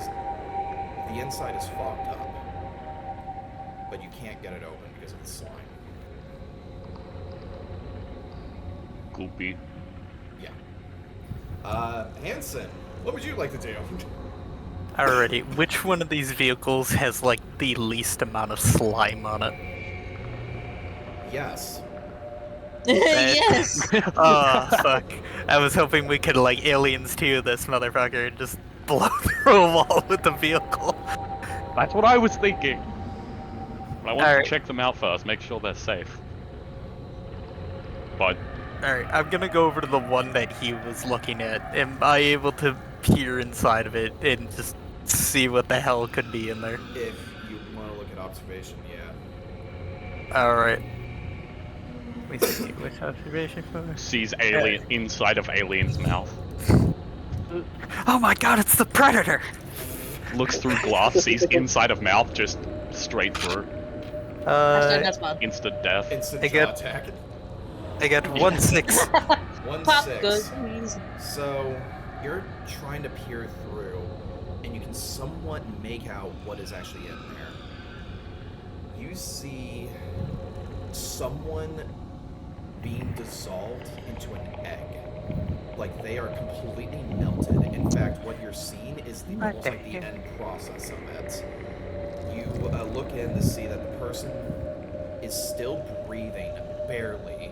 the inside is fogged up. But you can't get it open because of the slime. Goopy. Yeah. Hanson, what would you like to do? Alrighty, which one of these vehicles has like the least amount of slime on it? Yes. Yes. Oh fuck! I was hoping we could like Aliens 2 this motherfucker and just blow through a wall with the vehicle. That's what I was thinking. But I want Alright. to check them out first, make sure they're safe. But Alright, I'm gonna go over to the one that he was looking at. Am I able to peer inside of it and just see what the hell could be in there? If you want to look at observation, yeah. Alright. Let me see, which observation for? sees alien inside of alien's mouth. Oh my god, it's the Predator! Looks through glass, sees inside of mouth, just straight through. Hashtag that's fun. Instant death. Instant I jaw get- attack. I got 1-6. 1-6. Pop goes, please. So you're trying to peer through, and you can somewhat make out what is actually in there. You see someone being dissolved into an egg. Like they are completely melted. In fact, what you're seeing is What almost the like the heck? end process of it. You look in to see that the person is still breathing, barely,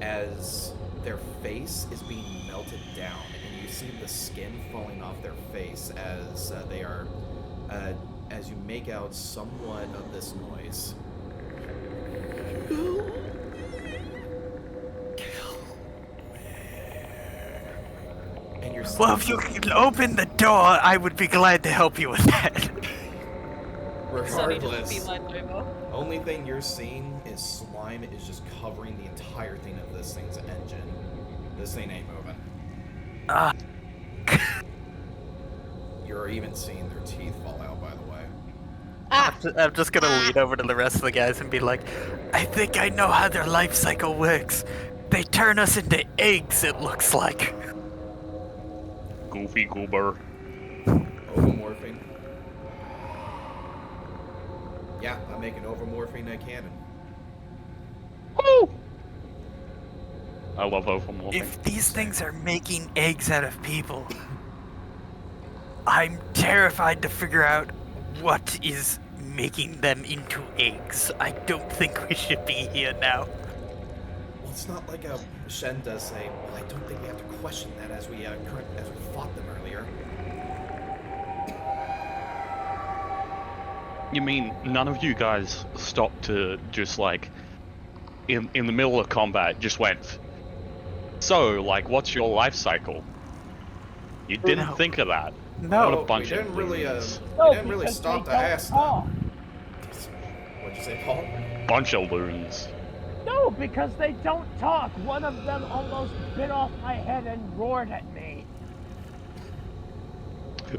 as their face is being melted down, and you see the skin falling off their face as they are, as you make out somewhat of this noise. you're Well, if you can open the door, I would be glad to help you with that. Sunny just regardless, beelined over. only thing you're seeing is slime is just covering the entire thing of this thing's engine. This thing ain't moving. Ah. You're even seeing their teeth fall out, by the way. Ah! I'm just gonna lean over to the rest of the guys and be like, I think I know how their life cycle works. They turn us into eggs, it looks like. Goofy goober. Ovomorphing. Yeah, I'm making ovomorphing a cannon. Woo! I love overmorphing. If these things are making eggs out of people, I'm terrified to figure out what is making them into eggs. I don't think we should be here now. Well, it's not like Shen does say, well, I don't think we have to question that as we fought them earlier. You mean none of you guys stopped to just like, in the middle of combat, just went, so, like, what's your life cycle? You didn't No. think of that. No. What a bunch we didn't of really, loons. we didn't really stop to ask them. What'd you say, Paul? Bunch of loons. No, because they don't talk. One of them almost bit off my head and roared at me.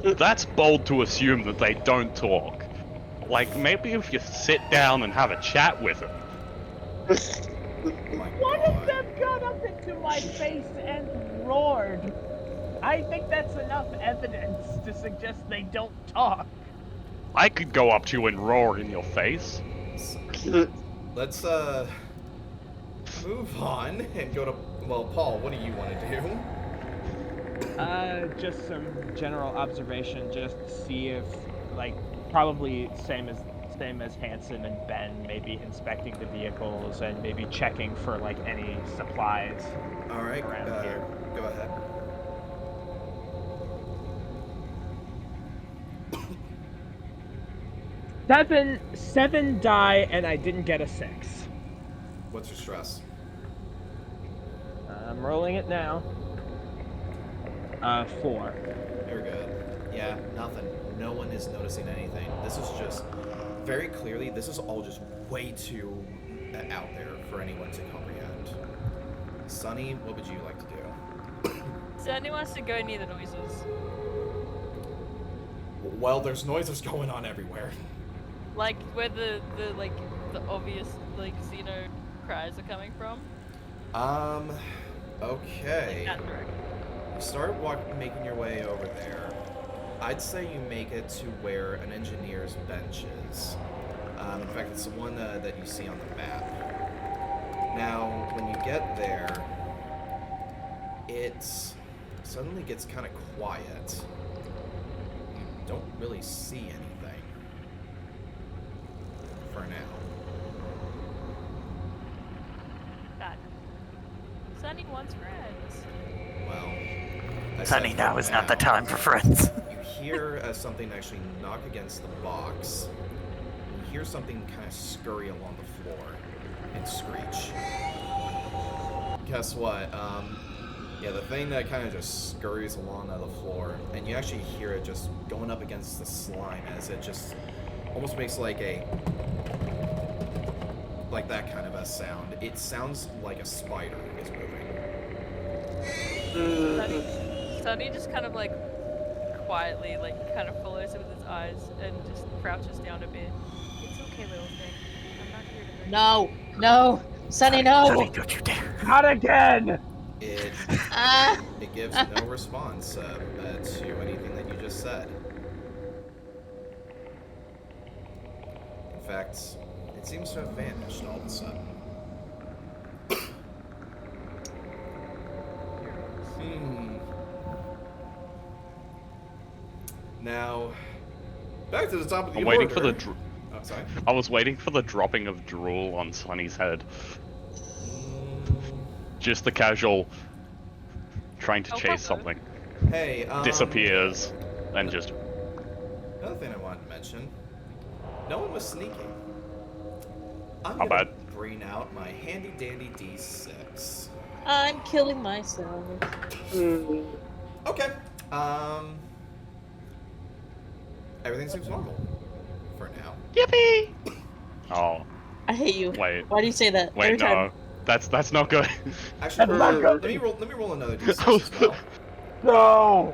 That's bold to assume that they don't talk. Like, maybe if you sit down and have a chat with them. My One of God. them got up into my face and roared. I think that's enough evidence to suggest they don't talk. I could go up to you and roar in your face. Let's move on and go to, well, Paul, what do you want to do? Just some general observation, just to see if, like, probably same as Hanson and Ben, maybe inspecting the vehicles and maybe checking for like any supplies. All right, Around here. go ahead. Seven die, and I didn't get a 6. What's your stress? I'm rolling it now. 4. You're good. Yeah, nothing. No one is noticing anything. This is just, very clearly, this is all just way too out there for anyone to comprehend. Sunny, what would you like to do? Sunny wants to go near the noises. Well, there's noises going on everywhere. Like where the obvious like Xeno cries are coming from. Okay. Like that direction. You start making your way over there. I'd say you make it to where an engineer's bench is. In fact, it's the one that you see on the map. Now, when you get there, it suddenly gets kind of quiet. You don't really see anything. For now. God. Sunny wants friends. Well, I Sunny, said now for is not the now. time for friends. You hear something actually knock against the box. You hear something kind of scurry along the floor and screech. Guess what? Yeah, the thing that kind of just scurries along the floor, and you actually hear it just going up against the slime as it just almost makes like that kind of a sound. It sounds like a spider is moving. Sunny just kind of like quietly like kind of follows it with his eyes and just crouches down a bit. It's okay, little thing. I'm not here to hurt you. No, Sunny, no. Sunny, don't you dare. Not again! It gives no response to anything that you just said. In fact, it seems to have vanished all of a sudden. Now, back to the top of the I'm order. waiting for the. Oh, sorry. I was waiting for the dropping of drool on Sunny's head. Just the casual trying to Oh, chase hello. something. Hey, Disappears. And just. Another thing I wanted to mention. No one was sneaking. I'm How gonna bad? bring out my handy dandy D6. I'm killing myself. Okay. Everything seems normal for now. Yippee! Oh, I hate you. wait. Why do you say that Wait, every time? no. That's not good. Actually, That's not let me roll another d6 as well. No.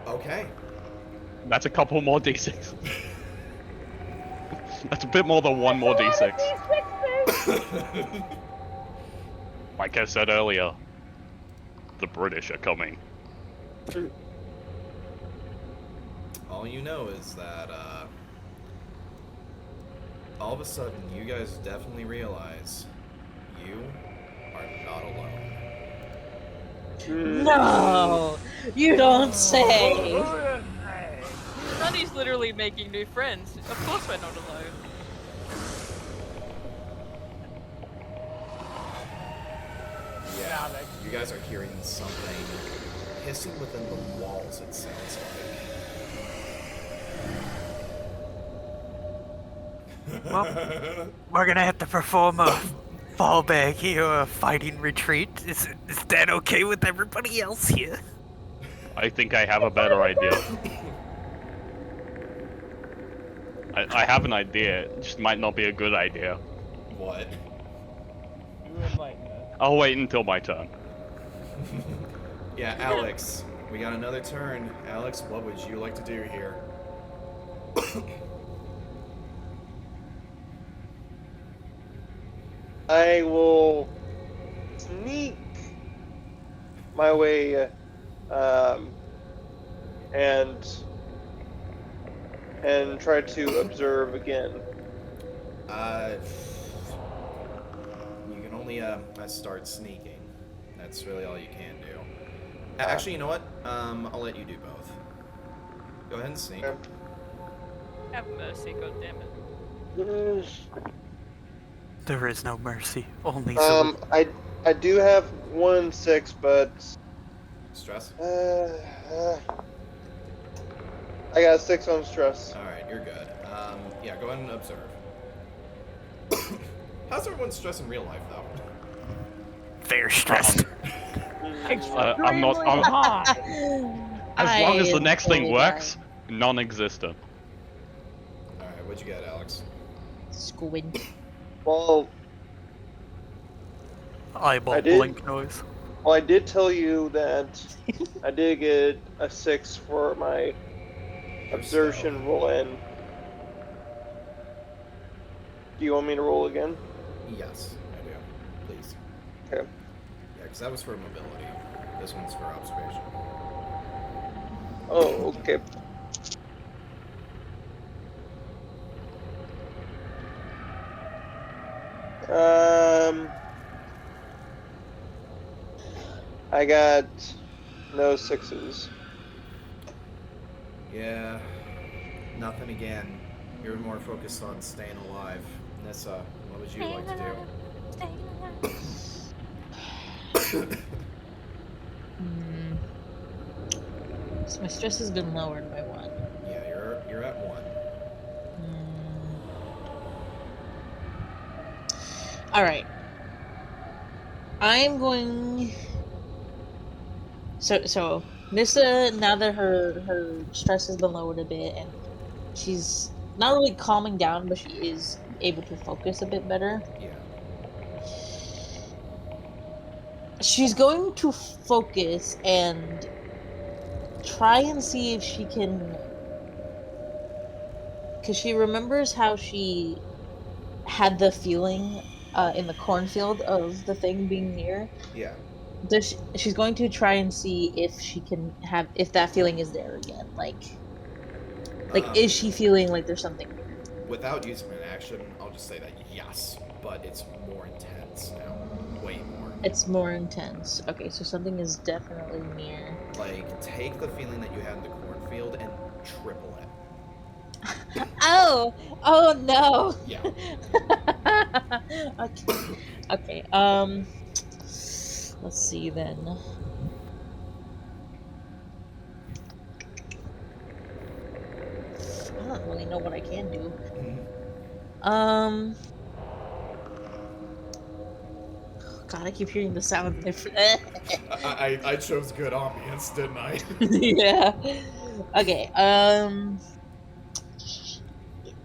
Okay. That's a couple more d6. That's a bit more than one more d6. Like I said earlier, the British are coming. All you know is that, all of a sudden, you guys definitely realize you are not alone. No, you don't say. Sunny's literally making new friends. Of course we're not alone. Yeah, you guys are hearing something hissing within the walls, it sounds like. Well, we're gonna have to perform a fallback here, a fighting retreat. Is that okay with everybody else here? I think I have a better idea. I have an idea, it just might not be a good idea. What? You enlighten us. I'll wait until my turn. Yeah, Alex, we got another turn. Alex, what would you like to do here? I will sneak my way, and try to observe again. You can only start sneaking. That's really all you can do. Actually, you know what? I'll let you do both. Go ahead and sneak. Okay. Have mercy, goddammit. There is no mercy, only salute. I do have 1-6, but Stress? I got a 6 on stress. Alright, you're good. Yeah, go ahead and observe. How's everyone's stress in real life, though? They're stressed. I'm not. As long as the next thing works, non-existent. Alright, what'd you get, Alex? Squint. Well, Eyeball I did. blink noise. well, I did tell you that I did get a 6 for my observation roll in. Do you want me to roll again? Yes, I do. Please. Okay. Yeah, because that was for mobility. This one's for observation. Oh, okay. I got no 6s. Yeah, nothing again. You're more focused on staying alive. Nessa, what would you like to do? So my stress has been lowered by 1. Yeah, you're at 1. Alright. I'm going... So Nissa, now that her stress has been lowered a bit, and she's not really calming down, but she is able to focus a bit better. Yeah. She's going to focus and try and see if she can... Because she remembers how she had the feeling in the cornfield of the thing being near. Yeah. She's going to try and see if she can have... If that feeling is there again. Like is she feeling like there's something here? Without using an action, I'll just say that yes, but it's more intense now. Way more. It's more intense. Okay, so something is definitely near. Like, take the feeling that you had in the cornfield and triple it. Oh no. Yeah. Okay. Let's see then. I don't really know what I can do. God, I keep hearing the sound. I chose good ambience, didn't I? Yeah. Okay. She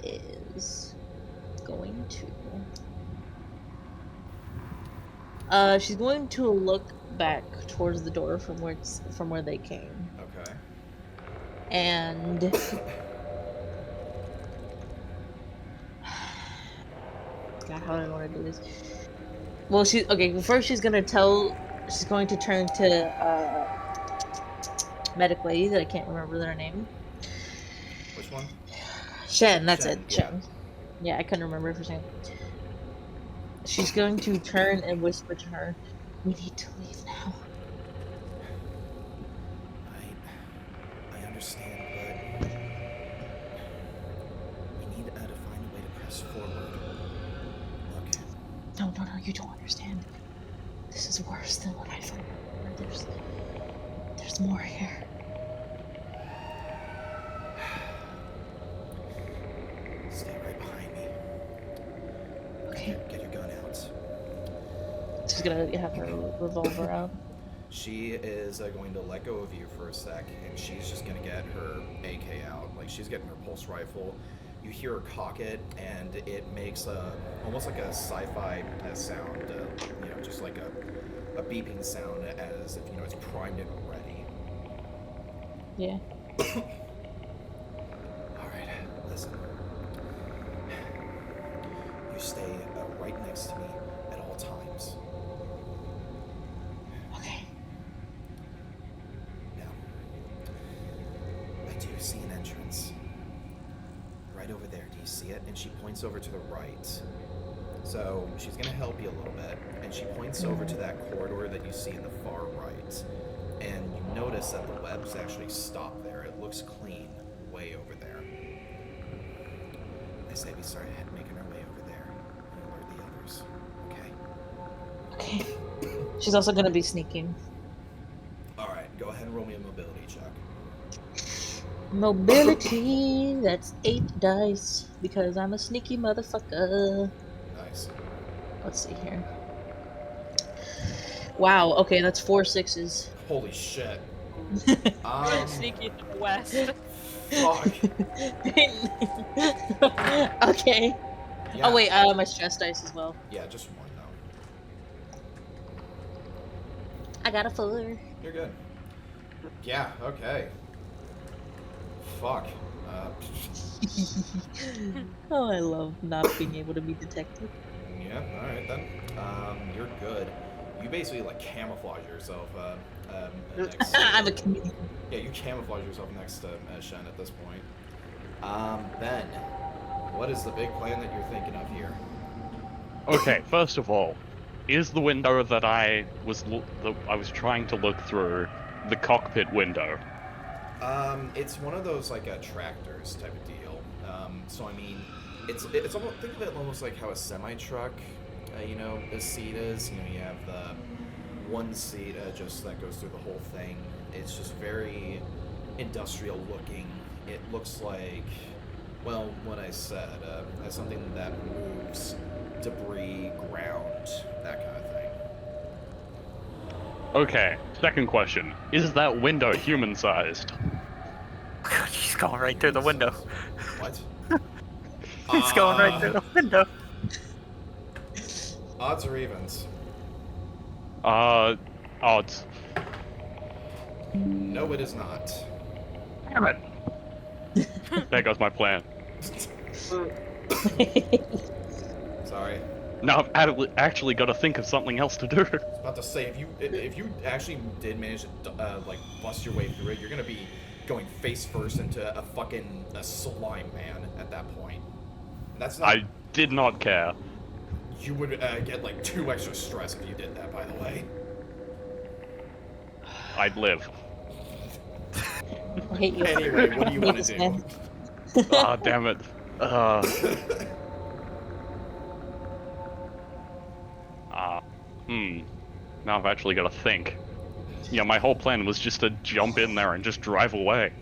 is going to. She's going to look back towards the door from where they came, Okay. and God, how do I want to do this? Well, first she's going to turn to medic lady that I can't remember their name. Which one? Shen, that's Shen, it. yeah. Shen. Yeah, I couldn't remember her name. She's going to turn and whisper to her, "We need to leave now." I understand, but we need to find a way to press forward. Look. No, you don't understand. This is worse than what I remember. There's more here. Stay right behind me. Okay. Get your gun out. She's gonna have her revolver out. She is going to let go of you for a sec, and she's just gonna get her AK out. Like, she's getting her pulse rifle. You hear her cock it, and it makes almost like a sci-fi sound, just like a beeping sound, as if it's primed and ready. Yeah. All right, listen. You stay right next to me at all times. Okay. Now, I do see an entrance. Right over there, do you see it? And she points over to the right. So she's going to help you a little bit, and she points over to that corridor that you see in the far right. And you notice that the webs actually stop there. It looks clean way over there. I say we start making our way over there and alert the others, okay? Okay. She's also gonna be sneaking. Alright, go ahead and roll me a mobility check. Mobility, that's 8 dice, because I'm a sneaky motherfucker. Nice. Let's see here. Wow, okay, that's 4 6s. Holy shit. Sneaky to the west. Fuck. Okay. Yeah. Oh wait, my stress dice as well. Yeah, just one though. I got a 4. You're good. Yeah, okay. Fuck. Oh, I love not being able to be detected. Yeah, alright then. You're good. You basically like camouflage yourself next to, I'm a comedian. yeah, you camouflage yourself next to Shen at this point. Ben, what is the big plan that you're thinking of here? Okay, first of all, is the window that I was trying to look through the cockpit window? It's one of those like tractors type of deal. So I mean, it's almost, think of it almost like how a semi truck, the seat is. You have the one seat just that goes through the whole thing. It's just very industrial looking. It looks like, well, what I said, as something that moves debris, ground, that kind of thing. Okay, second question. Is that window human-sized? God, she's going right through the window. What? He's going right through the window. Odds or evens? Odds. No, it is not. Damn it. There goes my plan. Sorry. Now I've actually got to think of something else to do. I was about to say, if you actually did manage to like bust your way through it, you're gonna be going face first into a slime man at that point. And that's not. I did not care. You would get like 2 extra stress if you did that, by the way. I'd live. I hate you. Anyway, what do you want to do? Man. Ah, damn it. Now I've actually got to think. Yeah, my whole plan was just to jump in there and just drive away.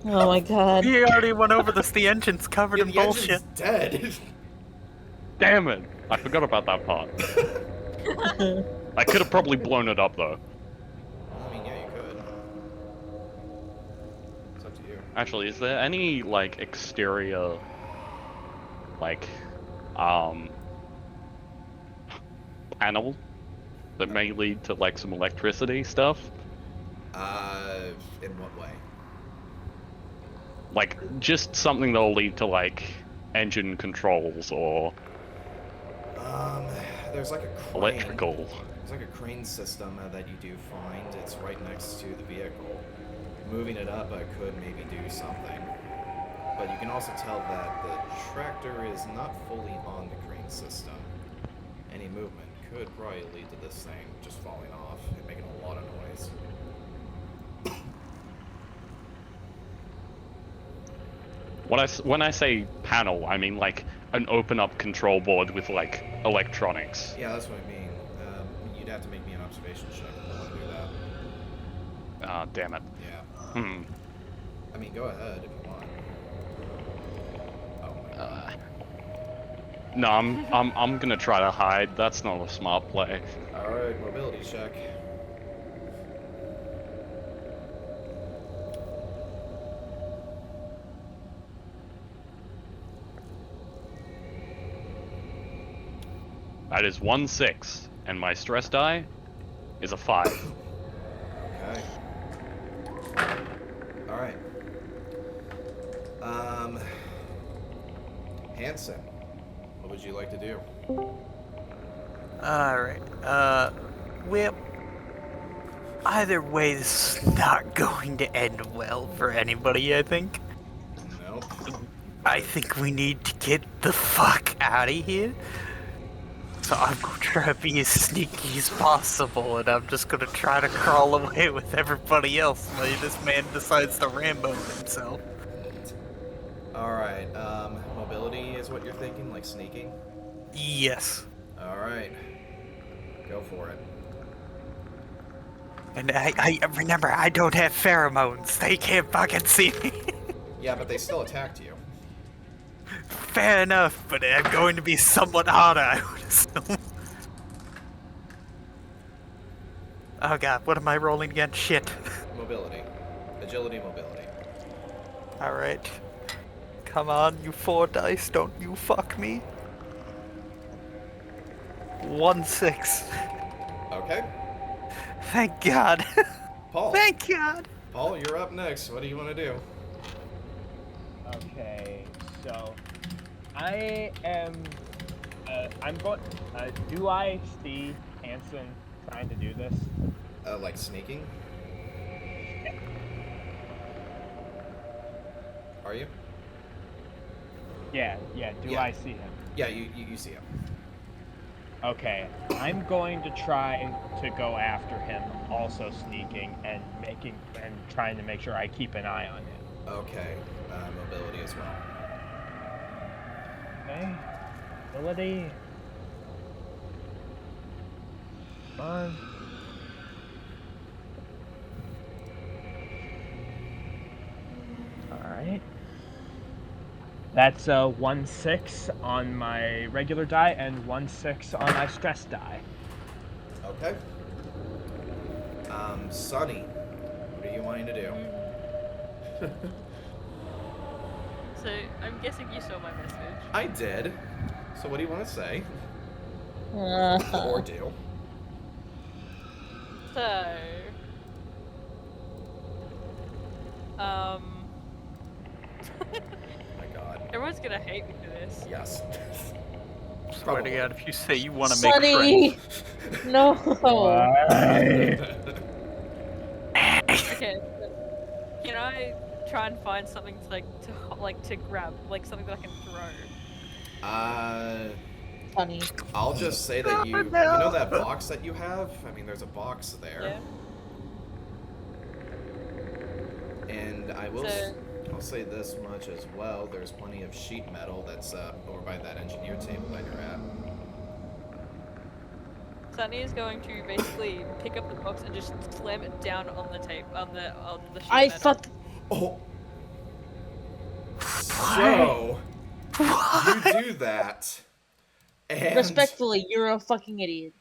Oh my god. He already went over this. The engine's covered Yeah, in the bullshit. engine's dead. Damn it! I forgot about that part. I could have probably blown it up though. I mean, yeah, you could. It's up to you. Actually, is there any like exterior, like, panel that may lead to like some electricity stuff? In what way? Like, just something that'll lead to like engine controls or There's like a crane. electrical. There's like a crane system that you do find. It's right next to the vehicle. Moving it up could maybe do something. But you can also tell that the tractor is not fully on the crane system. Any movement could probably lead to this thing just falling off and making a lot of noise. When I say panel, I mean like an open-up control board with like electronics. Yeah, that's what I mean. You'd have to make me an observation check if I want to do that. Ah, damn it. Yeah. I mean, go ahead if you want. Oh my god. No, I'm gonna try to hide. That's not a smart play. Alright, mobility check. That is 1-6, and my stress die is a 5. Okay. Alright. Hanson, what would you like to do? Alright, well, either way, this is not going to end well for anybody, I think. Nope. I think we need to get the fuck out of here. So I'm gonna try to be as sneaky as possible, and I'm just gonna try to crawl away with everybody else while this man decides to Rambo himself. Alright, mobility is what you're thinking, like sneaking? Yes. Alright. Go for it. And I remember, I don't have pheromones. They can't fucking see me. Yeah, but they still attacked you. Fair enough, but I'm going to be somewhat harder, I would assume. Oh god, what am I rolling again? Shit. Mobility. Agility, mobility. Alright. Come on, you 4 dice, don't you fuck me. 1-6. Okay. Thank god. Paul. Thank god. Paul, you're up next. What do you want to do? Okay, so I am. I'm going. Do I see Hanson trying to do this? Like sneaking? Are you? Yeah. Do Yeah. I see him? Yeah, you see him. Okay, I'm going to try to go after him, also sneaking and trying to make sure I keep an eye on him. Okay. Mobility as well. Okay, ability. Fun. All right. That's a 1-6 on my regular die and 1-6 on my stress die. Okay. Sunny, what are you wanting to do? So, I'm guessing you saw my message. I did. So what do you want to say? Or do? So, Oh my god. everyone's gonna hate me for this. Yes. Swear to god, if you say you want to make Sunny! friends. No! Okay, so can I try and find something to grab, like something that I can throw? Funny. I'll just say that you know that box that you have? I mean, there's a box there. Yeah. And I will. So- I'll say this much as well. There's plenty of sheet metal that's over by that engineer table that you're at. Sunny is going to basically pick up the box and just slam it down on the tape on the sheet I metal. fuck. Oh. So you do that, and Respectfully, you're a fucking idiot.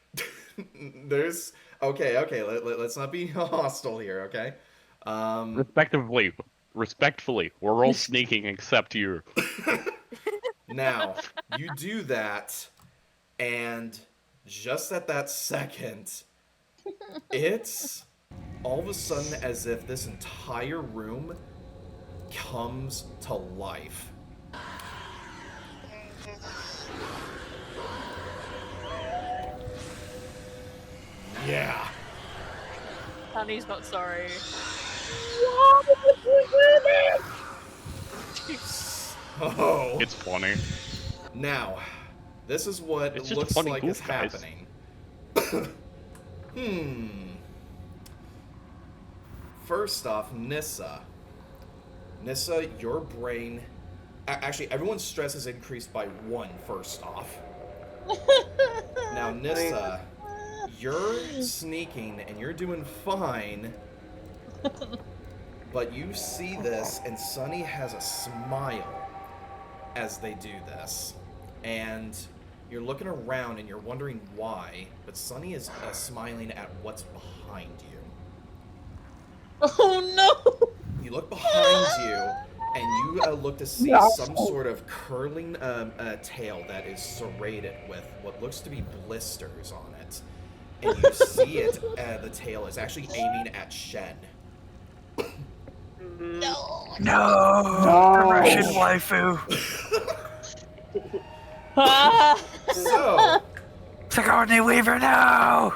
There's okay. Let's not be hostile here, okay? Respectfully, we're all sneaking except you. Now you do that, and just at that second, it's all of a sudden as if this entire room comes to life. Yeah. Honey's not sorry. Oh. It's funny. Now, this is what It's just looks funny like goof, is guys. happening. First off, Nissa. Nissa, your brain... Actually, everyone's stress is increased by 1, first off. Now, Nissa, you're sneaking and you're doing fine. But you see this, and Sunny has a smile as they do this. And you're looking around and you're wondering why, but Sunny is smiling at what's behind you. Oh no! You look behind you, and you look to see some sort of curling tail that is serrated with what looks to be blisters on it. And you see it, the tail is actually aiming at Shen. No! Russian waifu! So, Sigourney Weaver, no!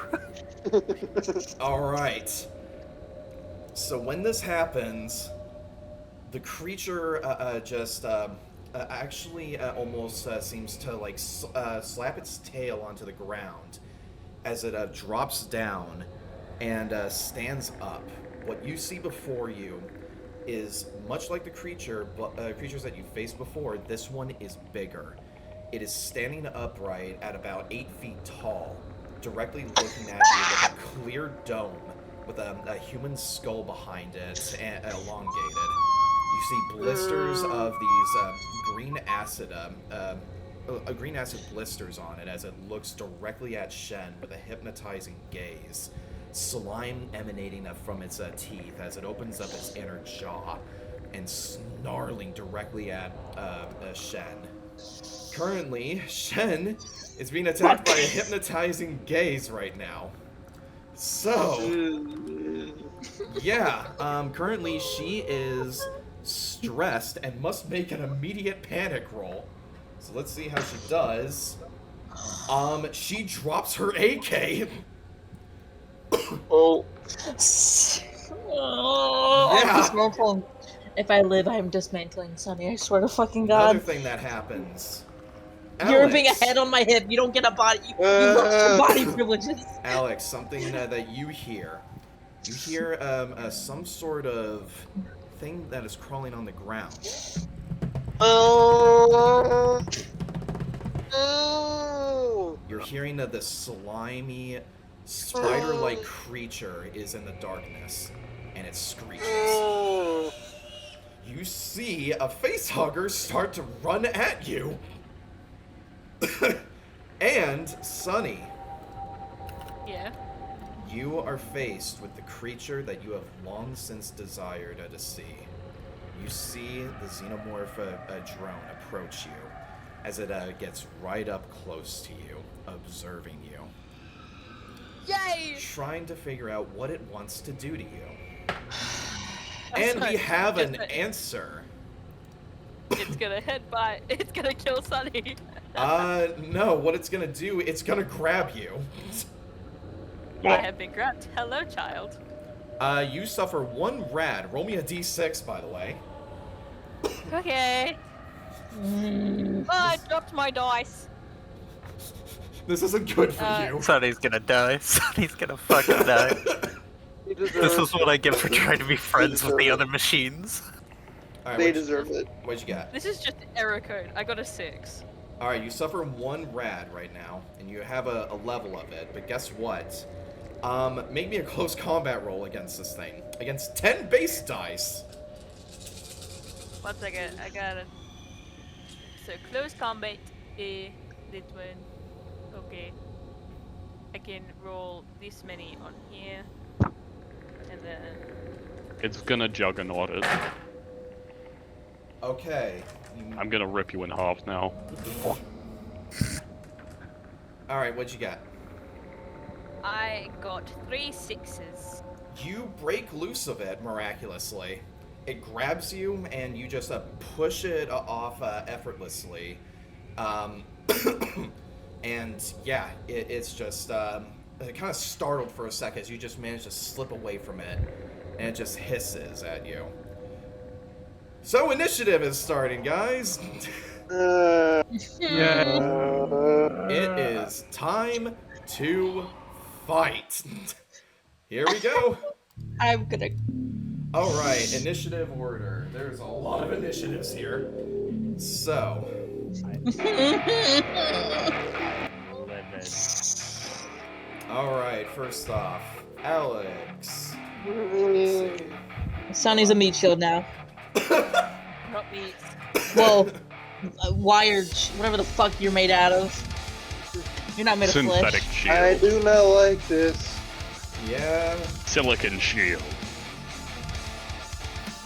alright. So when this happens, the creature actually almost seems to like slap its tail onto the ground as it drops down and stands up. What you see before you is much like the creature, but creatures that you faced before. This one is bigger. It is standing upright at about 8 feet tall, directly looking at you with a clear dome with a human skull behind it and elongated. You see blisters of these green acid blisters on it as it looks directly at Shen with a hypnotizing gaze. Slime emanating from its teeth as it opens up its inner jaw and snarling directly at Shen. Currently, Shen is being attacked by a hypnotizing gaze right now. So, yeah, currently she is stressed and must make an immediate panic roll. So let's see how she does. She drops her AK. Oh, I'm dismantling. If I live, I'm dismantling Sunny. I swear to fucking God. Another thing that happens. You're being a Alex. head on my hip. You don't get a body. You lost your body privileges. Alex, something that you hear. You hear some sort of thing that is crawling on the ground. You're hearing that the slimy, spider-like creature is in the darkness, and it screeches. You see a facehugger start to run at you. And, Sunny, Yeah. you are faced with the creature that you have long since desired to see. You see the xenomorph drone approach you as it gets right up close to you, observing you. Yay! Trying to figure out what it wants to do to you. And we have an answer. It's gonna headbutt. It's gonna kill Sunny. No, what it's gonna do, it's gonna grab you. I have been grabbed. Hello, child. You suffer 1 rad. Roll me a d6, by the way. Okay. Oh, I dropped my dice. This isn't good for you. Sunny's gonna die. Sunny's gonna fucking die. This is what I get for trying to be friends with the other machines. Alright, they deserve it. What'd you got? This is just error code. I got a 6. Alright, you suffer 1 rad right now, and you have a level of it, but guess what? Make me a close combat roll against this thing. Against 10 base dice. 1 second. I got it. So, close combat. This one. Okay. I can roll this many on here, and then It's gonna juggernaut it. Okay. I'm gonna rip you in half now. All right, what'd you got? I got 3 6s. You break loose of it miraculously. It grabs you, and you just push it off effortlessly. And yeah, it's just kind of startled for a second as you just manage to slip away from it, and it just hisses at you. So initiative is starting, guys. It is time to fight. Here we go. I'm gonna. All right, initiative order. There's a lot of initiatives here. So, 11. all right, first off, Alex. Let's see. Sonny's a meat shield now. Not meat. Well, wired, whatever the fuck you're made out of. You're not made of Synthetic flesh. shield. I do not like this. Yeah. Silicon shield.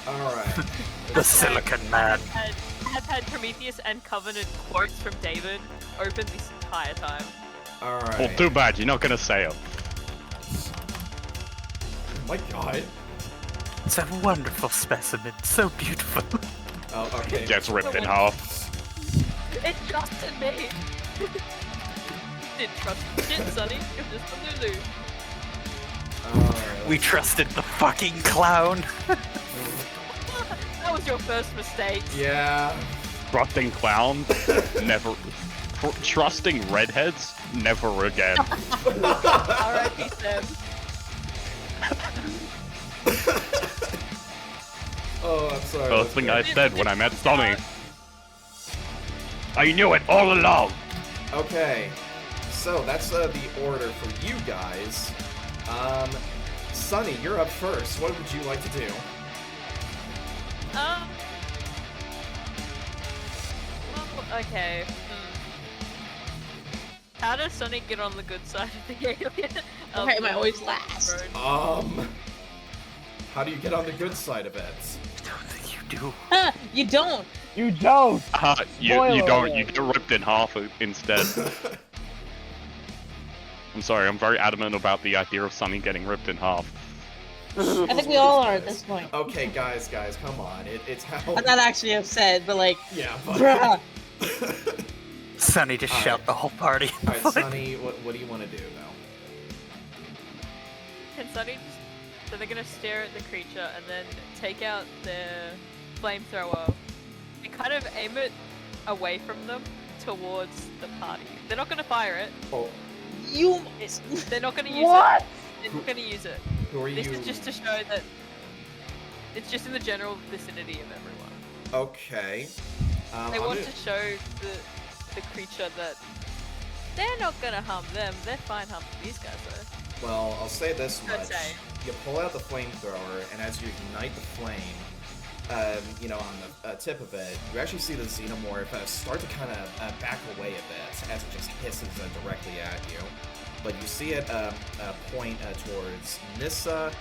All right. The Silicon Man. I've had Prometheus and Covenant quotes from David open this entire time. All right. Well, too bad. You're not gonna say it. Oh my God. It's a wonderful specimen. So beautiful. Oh, okay. Gets ripped in half. It trusted me. Didn't trust shit, Sonny. It was just a Lulu. We trusted the fucking clown. That was your first mistake. Yeah. Trusting clowns? Never. Trusting redheads? Never again. R.I.P. Sam. Oh, I'm sorry. First thing I said when I met Sonny. I knew it all along. Okay. So that's the order for you guys. Sunny, you're up first. What would you like to do? Well, okay. How does Sonic get on the good side of the alien? Why am I always last? How do you get on the good side of it? I don't think you do. Huh, you don't. You don't! You Spoiler don't. alert. You get ripped in half instead. I'm sorry. I'm very adamant about the idea of Sonny getting ripped in half. I think we all are at this point. Okay, guys, come on. It's how. I'm not actually upset, but like, Yeah, but. bruh. Sonny, just All shout right. the whole party. All right, Sunny, what do you want to do now? Can Sonny just... So they're gonna stare at the creature and then take out their flamethrower and kind of aim it away from them towards the party. They're not gonna fire it. Oh, You. They're not gonna use What? it. They're not gonna use it. who are This you? is just to show that it's just in the general vicinity of everyone. Okay. They I'm want gonna- to show the creature that they're not gonna harm them. They're fine harming these guys though. Well, I'll say this Good much. say. You pull out the flamethrower, and as you ignite the flame, on the tip of it, you actually see the xenomorph start to kind of back away a bit as it just hisses directly at you. But you see it point towards Nissa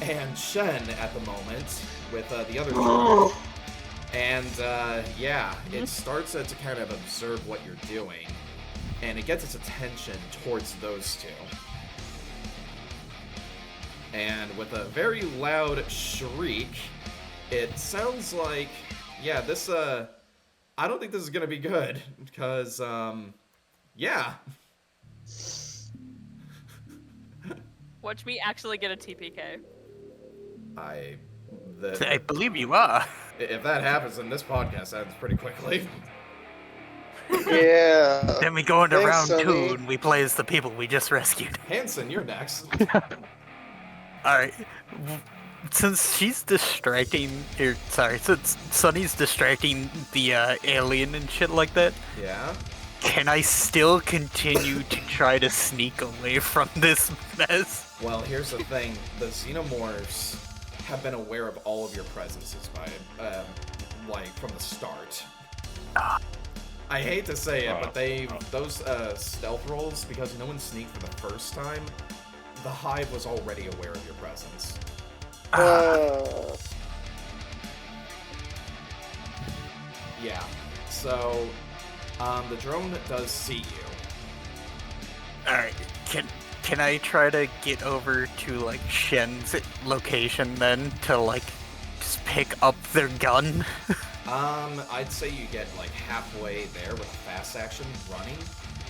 and Shen at the moment with the other two. And it starts to kind of observe what you're doing, and it gets its attention towards those two. And with a very loud shriek, it sounds like, this, I don't think this is gonna be good, because, Watch me actually get a TPK. I believe you are. if that happens, then this podcast ends pretty quickly. Yeah. Then we go into Thanks, round Sonny. 2 and we play as the people we just rescued. Hanson, you're next. Alright. Since she's distracting, since Sunny's distracting the alien and shit like that, Yeah? can I still continue to try to sneak away from this mess? Well, here's the thing. The xenomorphs have been aware of all of your presences from the start. I hate to say it, but those stealth rolls, because no one sneaked for the first time, the Hive was already aware of your presence. Yeah. So, the drone does see you. Alright, can I try to get over to, like, Shen's location then to, like, just pick up their gun? I'd say you get, like, halfway there with a fast action running.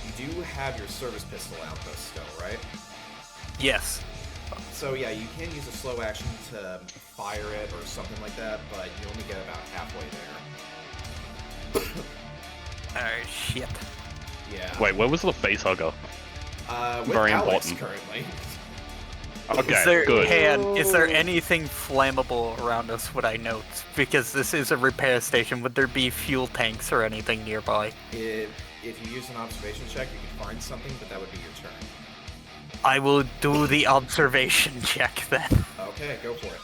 You do have your service pistol out, though, still, right? Yes. So, yeah, you can use a slow action to fire it or something like that, but you only get about halfway there. Alright, shit. Yeah. Wait, where was the face hugger? With Very Alex important. currently. Okay, good. Is there anything flammable around us, would I note? Because this is a repair station, would there be fuel tanks or anything nearby? If you use an observation check, you can find something, but that would be your turn. I will do the observation check then. Okay, go for it.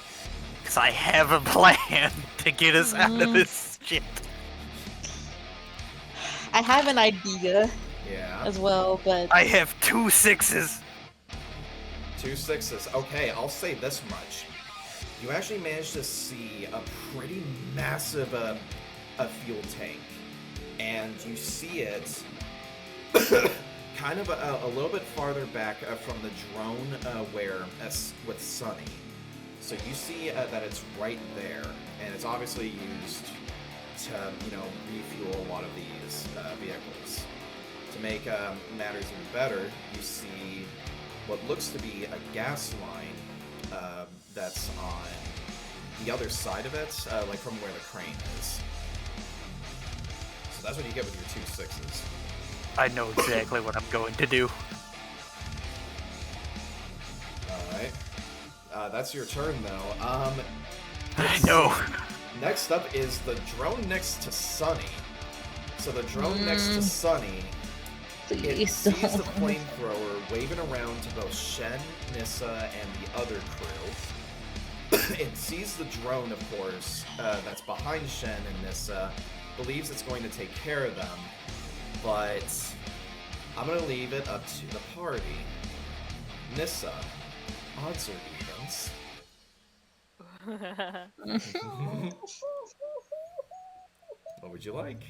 Because I have a plan to get us out of this shit. I have an idea Yeah. as well, but I have 2 6s. 2 6s. Okay, I'll say this much. You actually managed to see a pretty massive fuel tank. And you see it kind of a little bit farther back from the drone with Sunny. So you see that it's right there, and it's obviously used to, refuel a lot of these vehicles. To make matters even better, you see what looks to be a gas line that's on the other side of it, like from where the crane is. So that's what you get with your 2 6s. I know exactly what I'm going to do. Alright. That's your turn, though. I know. Next up is the drone next to Sunny. So the drone next to Sunny, it please sees the don't. flamethrower waving around to both Shen, Nissa, and the other crew. It sees the drone, of course, that's behind Shen and Nissa, believes it's going to take care of them, but I'm going to leave it up to the party. Nissa, odds or evens? What would you like?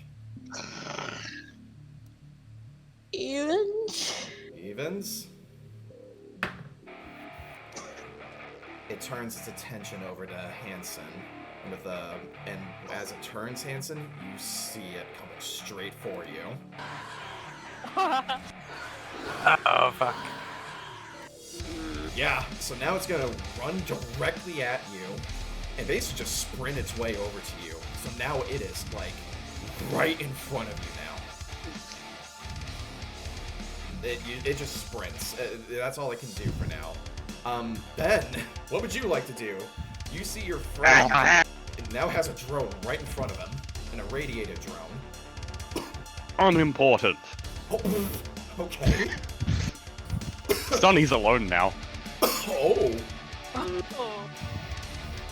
Evens? Evens? It turns its attention over to Hansen and as it turns Hansen, you see it coming straight for you. Oh fuck. Yeah, so now it's gonna run directly at you and basically just sprint its way over to you. So now it is like right in front of you now. It just sprints. That's all it can do for now. Ben, what would you like to do? You see your friend now has a drone right in front of him, an irradiated drone. Unimportant. Oh, okay. Sunny's alone now. Oh. Oh.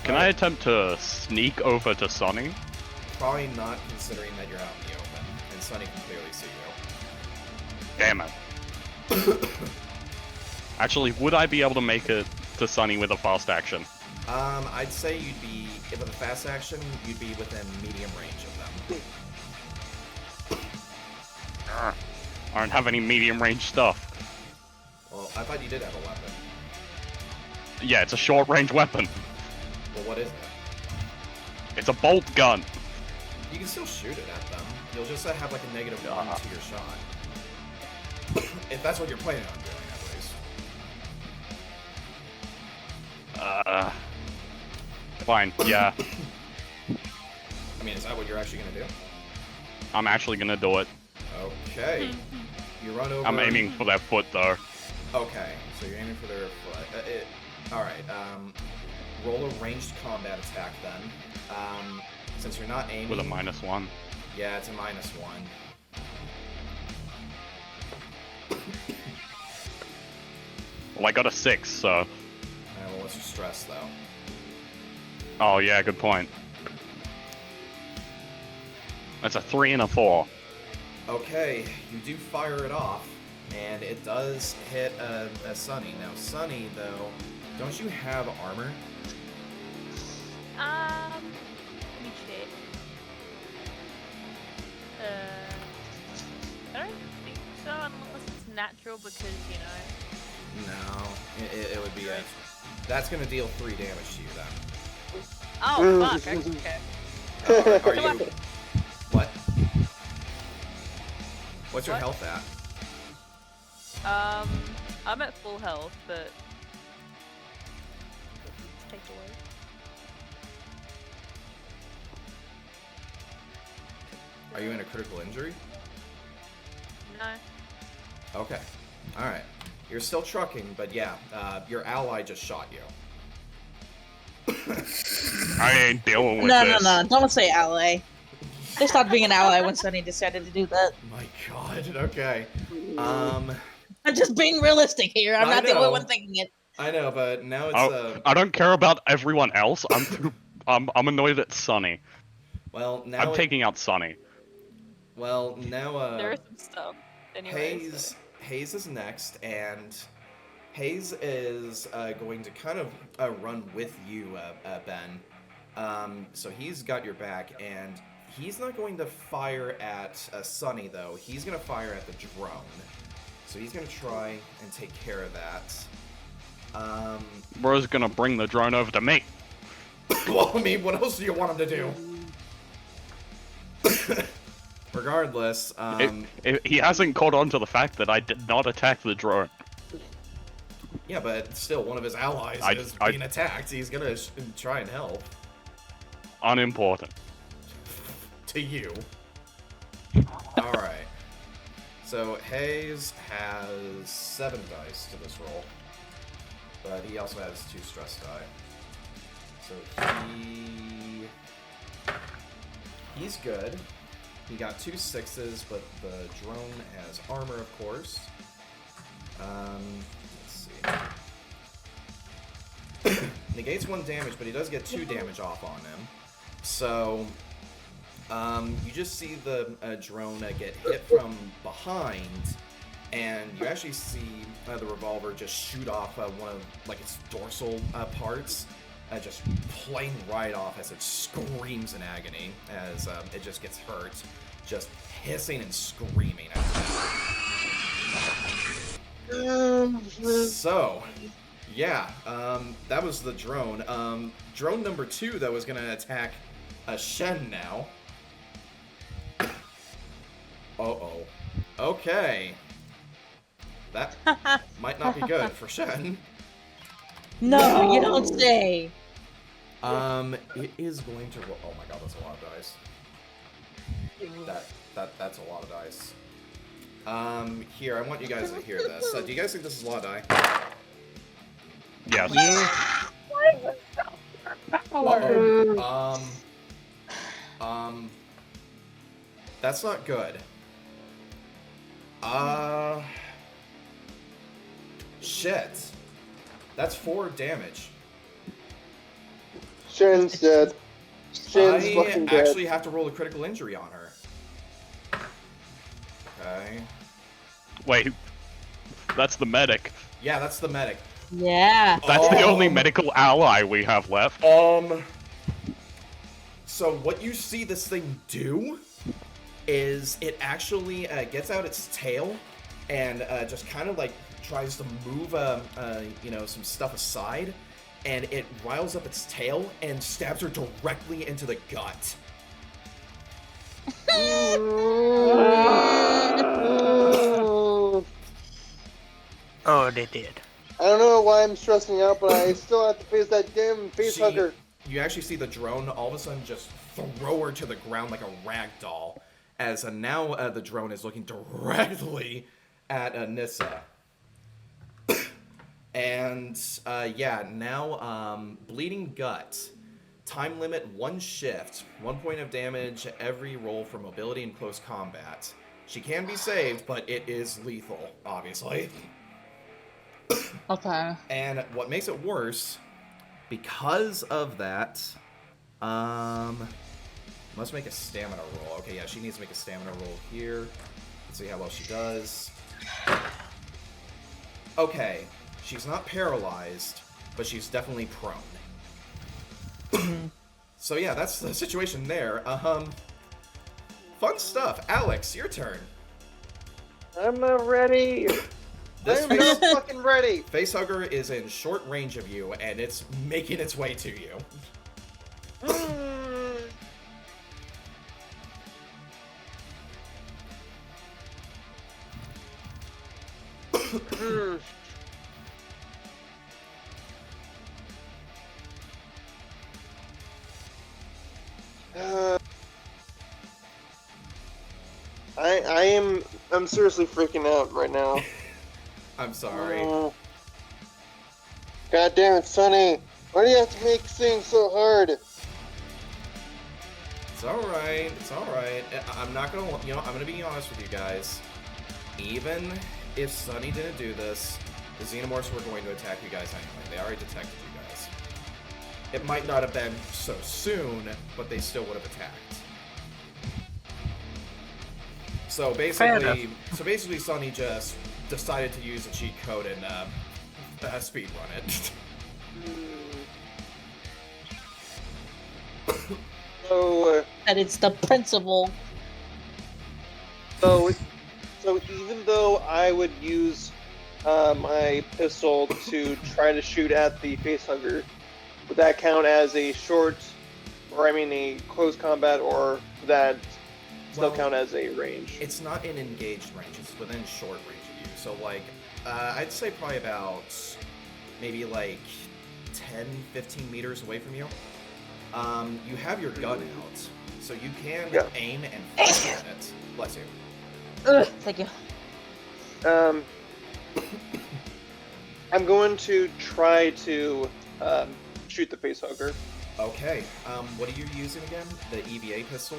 Can I attempt to sneak over to Sunny? Probably not, considering that you're out in the open, and Sunny can clearly see you. Damn it. Actually, would I be able to make it to Sunny with a fast action? I'd say you'd be, with a fast action, you'd be within medium range of them. I don't have any medium range stuff. Well, I thought you did have a weapon. Yeah, it's a short range weapon. Well, what is it? It's a bolt gun. You can still shoot it at them. You'll just have like a -1 to your shot. If that's what you're planning on doing, at least. Fine, yeah. I mean, is that what you're actually gonna do? I'm actually gonna do it. Okay. You run over. I'm aiming for their foot, though. Okay, so you're aiming for their foot. Alright, roll a ranged combat attack then. Since you're not aiming... With a -1. Yeah, it's a -1. Well, I got a 6, so... Alright, well, what's your stress, though? Oh, yeah, good point. That's a 3 and a 4. Okay, you do fire it off, and it does hit a Sunny. Now, Sunny, though, don't you have armor? Let me check. I don't think so, unless it's natural, because, you know... No, it would be a... That's gonna deal 3 damage to you, then. Oh, fuck, okay. Are you... What? What's your health at? I'm at full health, but... Take away. Are you in a critical injury? No. Okay. Alright. You're still trucking, but yeah, your ally just shot you. I ain't dealing with No, this. no, no! Don't say ally. They stopped being an ally when Sunny decided to do that. My god, okay. I'm just being realistic here. I'm I not the know. only one thinking it. I know, but now it's I don't care about everyone else. I'm annoyed at Sunny. well, now I'm taking out Sunny. well, now There is some stuff. Anyway, so. Hayes is next, and Hayes is going to kind of run with you, Ben. So he's got your back, and he's not going to fire at Sunny, though. He's going to fire at the drone. So he's going to try and take care of that. Bro's gonna bring the drone over to me. Well, I mean, what else do you want him to do? Regardless, He hasn't caught on to the fact that I did not attack the drone. yeah, but still, one of his allies is being attacked. He's gonna try and help. Unimportant. To you. Alright. So, Hayes has 7 dice to this roll. But he also has 2 stress die. So he's good. He got 2 6s, but the drone has armor, of course. Let's see. Negates 1 damage, but he does get 2 damage off on him. So, you just see the drone get hit from behind, and you actually see the revolver just shoot off one of its dorsal parts, just plane right off as it screams in agony as it just gets hurt, just hissing and screaming So, yeah, that was the drone. Drone number 2, though, is going to attack Shen now. Uh-oh. Okay. That might not be good for Shen. No, you don't say. It is going to roll. Oh my god, that's a lot of dice. That's a lot of dice. Here, I want you guys to hear this. Do you guys think this is a lot of die? Yes. That's not good. Shit. That's 4 damage. Shen's dead. Shen's I fucking dead. actually have to roll a critical injury on her. Okay. Wait. That's the medic. Yeah, that's the medic. Yeah. That's the only medical ally we have left. So what you see this thing do is it actually gets out its tail and just kind of tries to move some stuff aside, and it riles up its tail and stabs her directly into the gut. Oh, they did. I don't know why I'm stressing out, but I still have to face that damn face hugger. You actually see the drone all of a sudden just throw her to the ground like a rag doll, as now the drone is looking directly at Nissa. And yeah, now bleeding gut. Time limit 1 shift, 1 point of damage every roll for mobility in close combat. She can be saved, but it is lethal, obviously. Okay. And what makes it worse, because of that, must make a stamina roll. Okay, yeah, she needs to make a stamina roll here. Let's see how well she does. Okay, she's not paralyzed, but she's definitely prone. So yeah, that's the situation there. Fun stuff. Alex, your turn. I'm not ready. This I'm not fucking ready. Facehugger is in short range of you, and it's making its way to you. I'm seriously freaking out right now. I'm sorry. God damn it, Sonny. Why do you have to make things so hard? It's alright. It's alright. I'm not gonna, I'm gonna be honest with you guys. Even if Sunny didn't do this, the Xenomorphs were going to attack you guys anyway. They already detected you guys. It might not have been so soon, but they still would have attacked. So basically, Sunny just decided to use a cheat code and speed run it. And it's the principle. So even though I would use my pistol to try to shoot at the facehugger, would that count as a a close combat, or would that still count as a range? It's not in engaged range, it's within short range of you. So like, I'd say probably about maybe like 10, 15 meters away from you. You have your gun out, so you can aim and fire at it. Bless you. Thank you. I'm going to try to shoot the facehugger. Okay. What are you using again? The EVA pistol?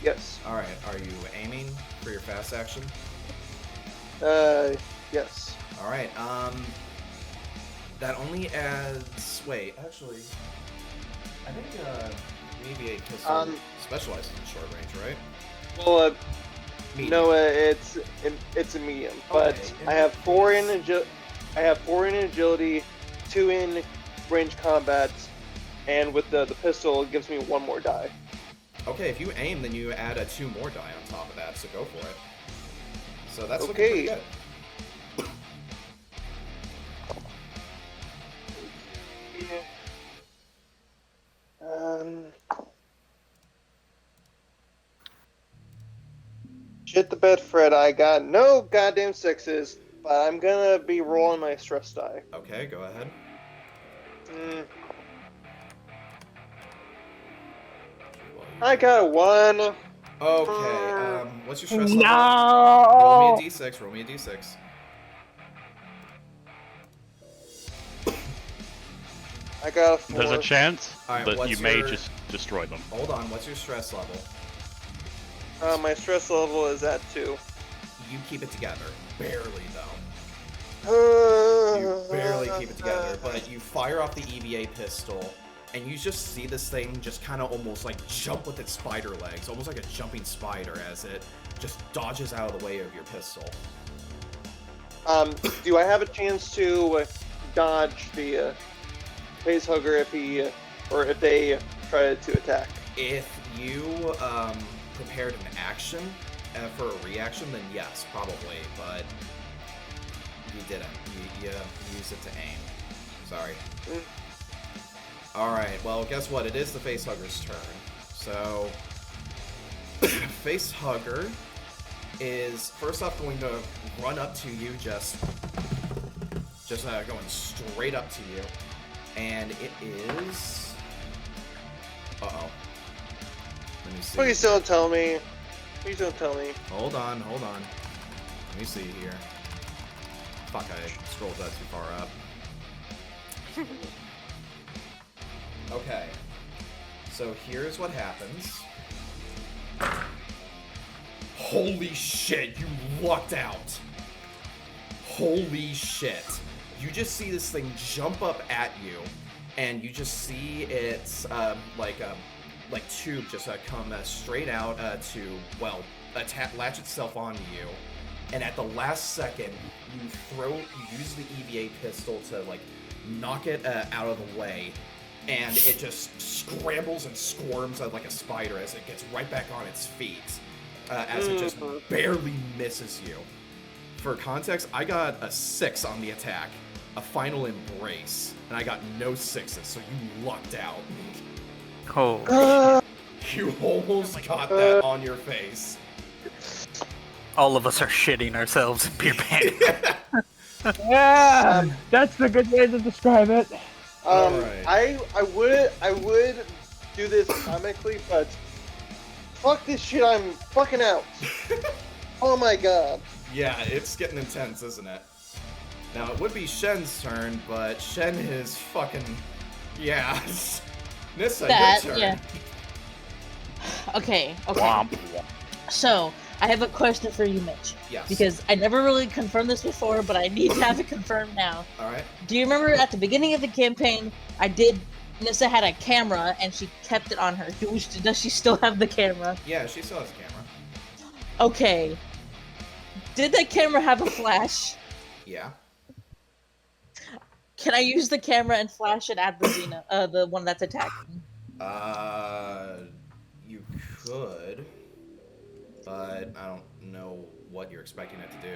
Yes. Alright, are you aiming for your fast action? Yes. Alright, that only adds... Wait, actually... I think, EVA pistol specializes in short range, right? Well, Medium. no, it's a medium, but Okay, I have 4 in agility, 2 in range combat, and with the pistol, it gives me 1 more die. Okay, if you aim, then you add a 2 more die on top of that, so go for it. So that's looking Okay. pretty good. Shit the bed, Fred. I got no goddamn 6s, but I'm gonna be rolling my stress die. Okay, go ahead. I got a 1. Okay, what's your stress level? No! Roll me a d6, roll me a d6. I got a 4. There's a chance Alright, that what's you may your- just destroy them. Hold on, what's your stress level? My stress level is at 2. You keep it together. Barely, though. You You barely keep it together, but you fire off the EVA pistol, and you just see this thing just kind of almost like jump with its spider legs, almost like a jumping spider as it just dodges out of the way of your pistol. Do I have a chance to dodge the facehugger if they try to attack? If you prepared an action for a reaction, then yes, probably, but you didn't. You used it to aim. Sorry. Alright, well, guess what? It is the facehugger's turn. So, facehugger is first off going to run up to you, just going straight up to you, and it is... Uh-oh. Let me see. Please don't tell me. Please don't tell me. Hold on. Let me see here. Fuck, I scrolled that too far up. Okay. So here's what happens. Holy shit, you lucked out. Holy shit. You just see this thing jump up at you, and you just see its, like tube just come straight out to, well, latch itself onto you, and at the last second, you use the EVA pistol to like knock it out of the way, and it just scrambles and squirms like a spider as it gets right back on its feet, as it just barely misses you. For context, I got a 6 on the attack, a final embrace, and I got no 6s, so you lucked out. Oh. You almost got that on your face. All of us are shitting ourselves in beer panic. Yeah, that's the good way to describe it. Alright. I would do this comically, but fuck this shit, I'm fucking out. Oh my god. Yeah, it's getting intense, isn't it? Now, it would be Shen's turn, but Shen is fucking... Yeah. Nissa, your turn. Yeah. Okay. Womp. So, I have a question for you, Mitch. Yes. Because I never really confirmed this before, but I need to have it confirmed now. Alright. Do you remember at the beginning of the campaign, Nissa had a camera and she kept it on her. Does she still have the camera? Yeah, she still has a camera. Okay. Did that camera have a flash? Yeah. Can I use the camera and flash it at the Xena, the one that's attacking? You could, but I don't know what you're expecting it to do.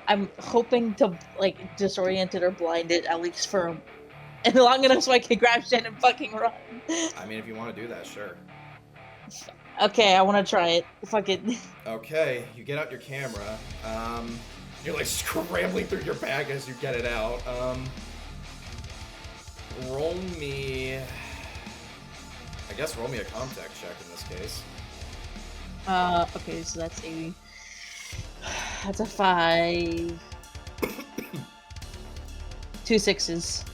I'm hoping to, like, disorient it or blind it, at least for long enough so I can grab Shen and fucking run. I mean, if you want to do that, sure. Okay, I want to try it. Fuck it. Okay, you get out your camera. You're like scrambling through your bag as you get it out. Roll me... I guess roll me a contact check in this case. Okay, so that's a 5. 2 6s.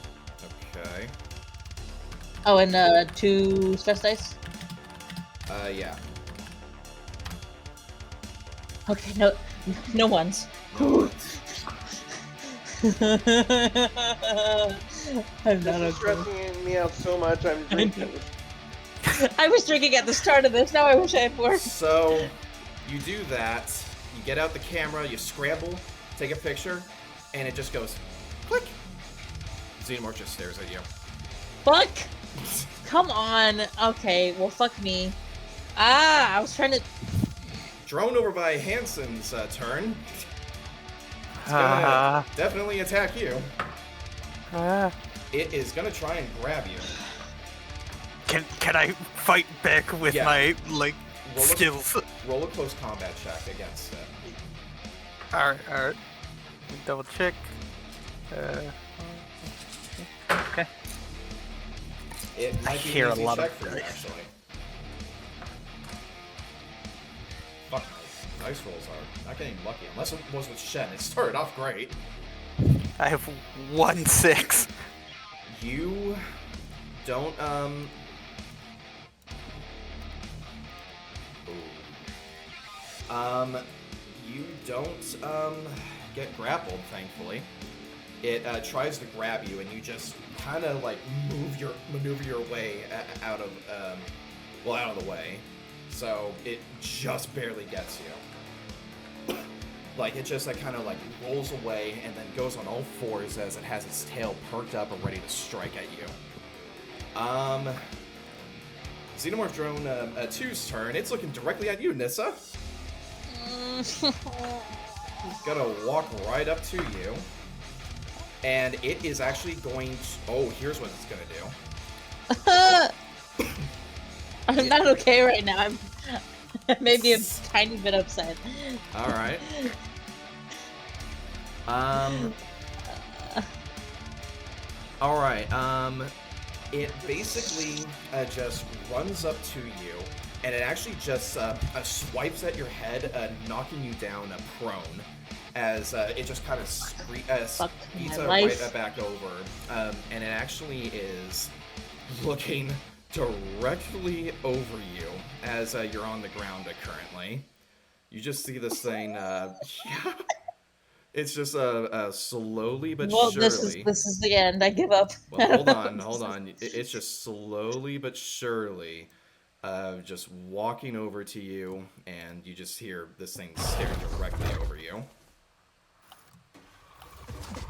Okay. Oh, and 2 stress dice? Yeah. Okay, no ones. No, I'm This not is okay. stressing me out so much, I'm drinking. I was drinking at the start of this, now I wish I had more. So, you do that, you get out the camera, you scramble, take a picture, and it just goes, click! Xenomorph just stares at you. Fuck! Come on. Okay, well, fuck me. I was trying to... Drone over by Hansen's turn. It's gonna definitely attack you. It is gonna try and grab you. Can I fight back with Yeah. my, like, skills? Roll a close combat check against it. Alright. Double check. Okay. It might be hear an a easy lot of check for you, dice. actually. Fuck, my dice rolls are not getting lucky. Unless it was with Shen. It started off great. I have 1 6. You don't, you don't, get grappled, thankfully. It, tries to grab you, and you just kind of, like, maneuver your way out of the way. So, it just barely gets you. Like, it just, like, kind of, like, rolls away and then goes on all fours as it has its tail perked up and ready to strike at you. Xenomorph Drone 2's turn. It's looking directly at you, Nissa. It's gonna walk right up to you. And it is actually going to... Oh, here's what it's gonna do. I'm not okay right now. I'm maybe a tiny bit upset. Alright. Alright, it basically just runs up to you, and it actually just swipes at your head, knocking you down prone, as it just kind of speeds right back over, and it actually is looking directly over you as you're on the ground currently. You just see this thing, yeah. It's just slowly but surely. This is the end. I give up. Well, hold on. It's just slowly but surely just walking over to you, and you just hear this thing staring directly over you.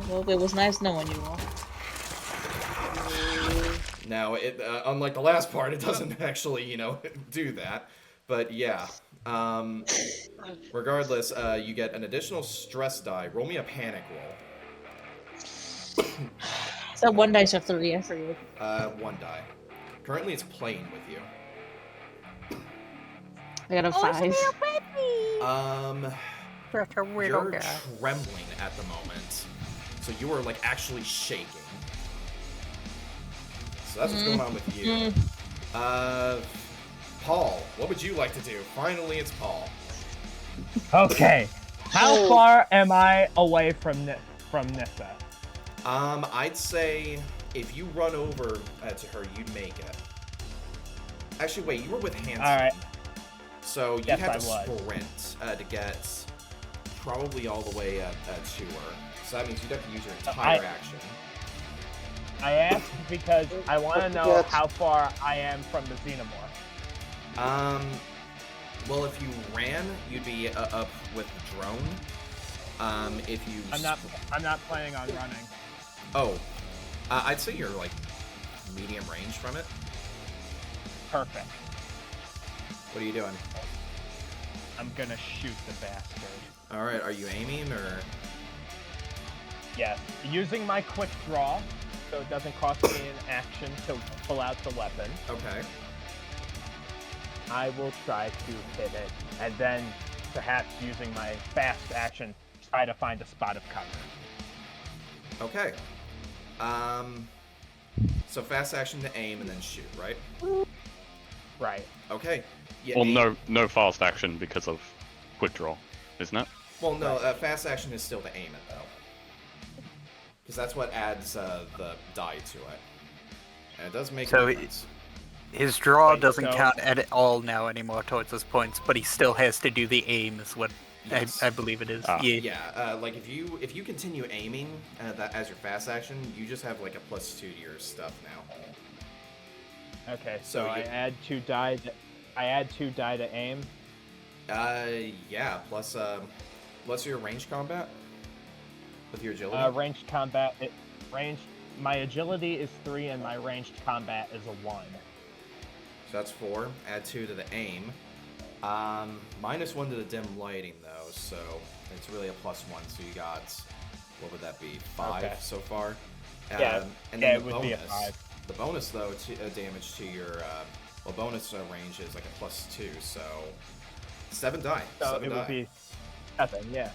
Well, it was nice knowing you all. Now, unlike the last part, it doesn't actually, do that. But yeah. Regardless, you get an additional stress die. Roll me a panic roll. Is that 1 dice or 3? I forget. 1 die. Currently, it's playing with you. I got a 5. Such a weirdo You're guy. trembling at the moment. So you are, actually shaking. So that's what's going on with you. Paul, what would you like to do? Finally, it's Paul. Okay. How far am I away from Nissa? I'd say if you run over to her, you'd make it. Actually, wait, you were with Hanson. Alright. So you Yes, have I to was. sprint to get probably all the way to her. So that means you'd have to use your entire action. I asked because I want to know how far I am from the Xenomorph. Well, if you ran, you'd be up with the drone. If you... I'm not planning on running. Oh. I'd say you're, medium range from it. Perfect. What are you doing? I'm gonna shoot the bastard. Alright, are you aiming, or...? Yes. Using my quick draw, so it doesn't cost me an action to pull out the weapon. Okay. I will try to hit it, and then perhaps using my fast action, try to find a spot of cover. Okay. So fast action to aim and then shoot, right? Right. Okay. Yeah, Well, no fast action because of quick draw, isn't it? Well, no, fast action is still to aim it, though. Because that's what adds the die to it. And it does make a difference. His draw Wait, doesn't so- count at all now anymore towards his points, but he still has to do the aim, is what Yes. I believe it is. Ah. Yeah. Yeah, if you continue aiming that as your fast action, you just have a +2 to your stuff now. Okay, So so I you- add 2 die. I add 2 die to aim. Yeah, plus your range combat with your agility. Ranged combat. My agility is 3 and my ranged combat is a 1. So that's 4. Add 2 to the aim. -1 to the dim lighting though, so it's really a +1. So you got, what would that be? 5 Okay. so far. Yeah, and yeah, then it would be a 5. The bonus though, damage to your bonus range is a +2, so 7 die. So 7 it die. would be 7, yeah.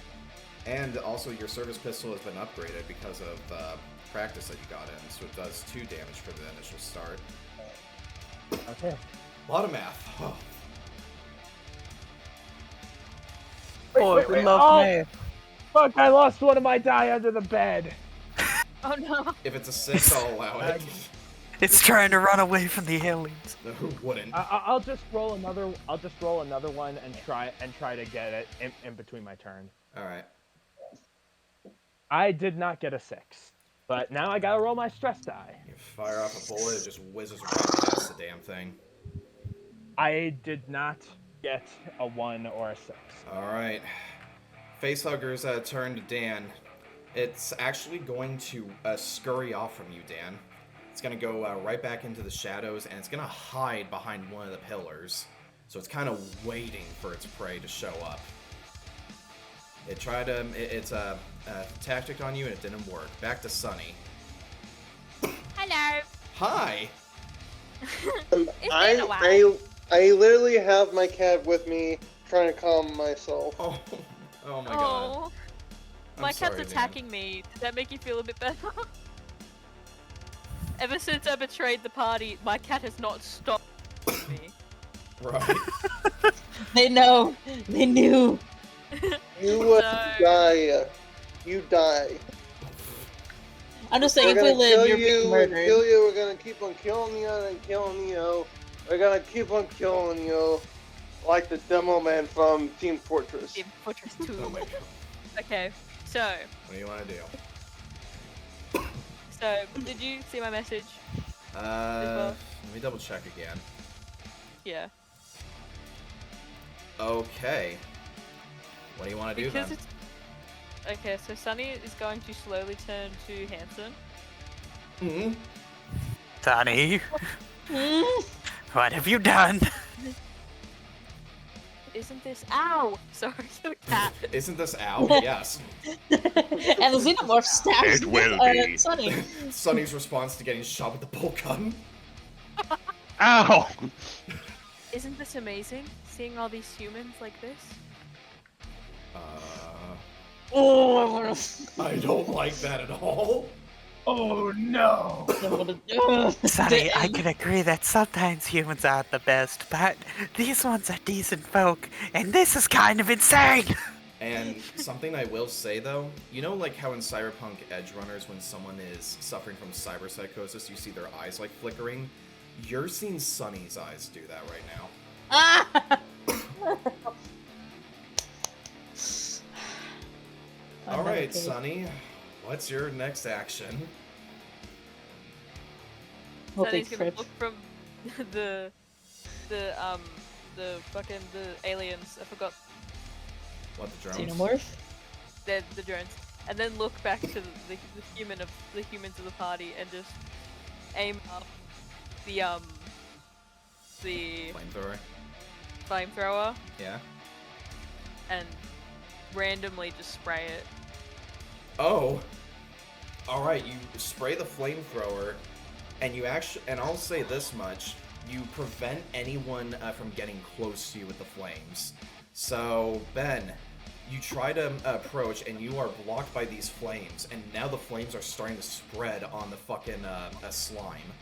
And also your service pistol has been upgraded because of practice that you got in, so it does 2 damage for the initial start. Okay. A lot of math. Oh. Boy, we love oh, math. Fuck, I lost one of my die under the bed. Oh no. If it's a 6, I'll allow it. It's trying to run away from the aliens. No, who wouldn't? I'll just roll another. I'll just roll another one and try to get it in between my turn. All right. I did not get a 6, but now I gotta roll my stress die. You fire off a bullet, it just whizzes right past the damn thing. I did not get a 1 or a 6. All right. Facehugger's turn to Dan. It's actually going to scurry off from you, Dan. It's going to go right back into the shadows, and it's going to hide behind one of the pillars. So it's kind of waiting for its prey to show up. It tried to... It's a tactic on you, and it didn't work. Back to Sunny. Hello. Hi! It's been a while. I literally have my cat with me, trying to calm myself. Oh my god. Oh. I'm My sorry, cat's Dan. attacking me. Does that make you feel a bit better? Ever since I betrayed the party, my cat has not stopped me. Right. They know. They knew. You So- die. You die. I'm just saying, We're if we gonna live, kill you're you being and murdered. kill you. We're gonna keep on killing you and killing you. We're gonna keep on killing you, like the demo man from Team Fortress. Team Fortress 2. Oh my god. Okay, so, What do you want to do? did you see my message? Let me double check again. Yeah. Okay. What do you want to do Because then? it's okay. So Sunny is going to slowly turn to Hanson. Hmm. Sonny, Mm. what have you done? Isn't this? Ow! Sorry, the cat. Isn't this Al? Yes. And the xenomorph stabs It will be. Sunny. Sunny's response to getting shot with the bolt gun. Ow! Isn't this amazing? Seeing all these humans like this. Oh, I don't like that at all. Oh no! Sonny, I can agree that sometimes humans aren't the best, but these ones are decent folk, and this is kind of insane! And something I will say though, you know like how in Cyberpunk Edgerunners when someone is suffering from cyberpsychosis, you see their eyes like flickering? You're seeing Sunny's eyes do that right now. Alright, Sunny. What's your next action? Hope they Sunny's gonna trip. look from the aliens. I forgot What, the drones? Xenomorph? the drones, and then look back to the humans of the party and just aim up the Flamethrower? flamethrower Yeah. and randomly just spray it. Oh! Alright, you spray the flamethrower, and you actually, and I'll say this much, you prevent anyone from getting close to you with the flames. So, Ben, you try to approach, and you are blocked by these flames, and now the flames are starting to spread on the fucking slime.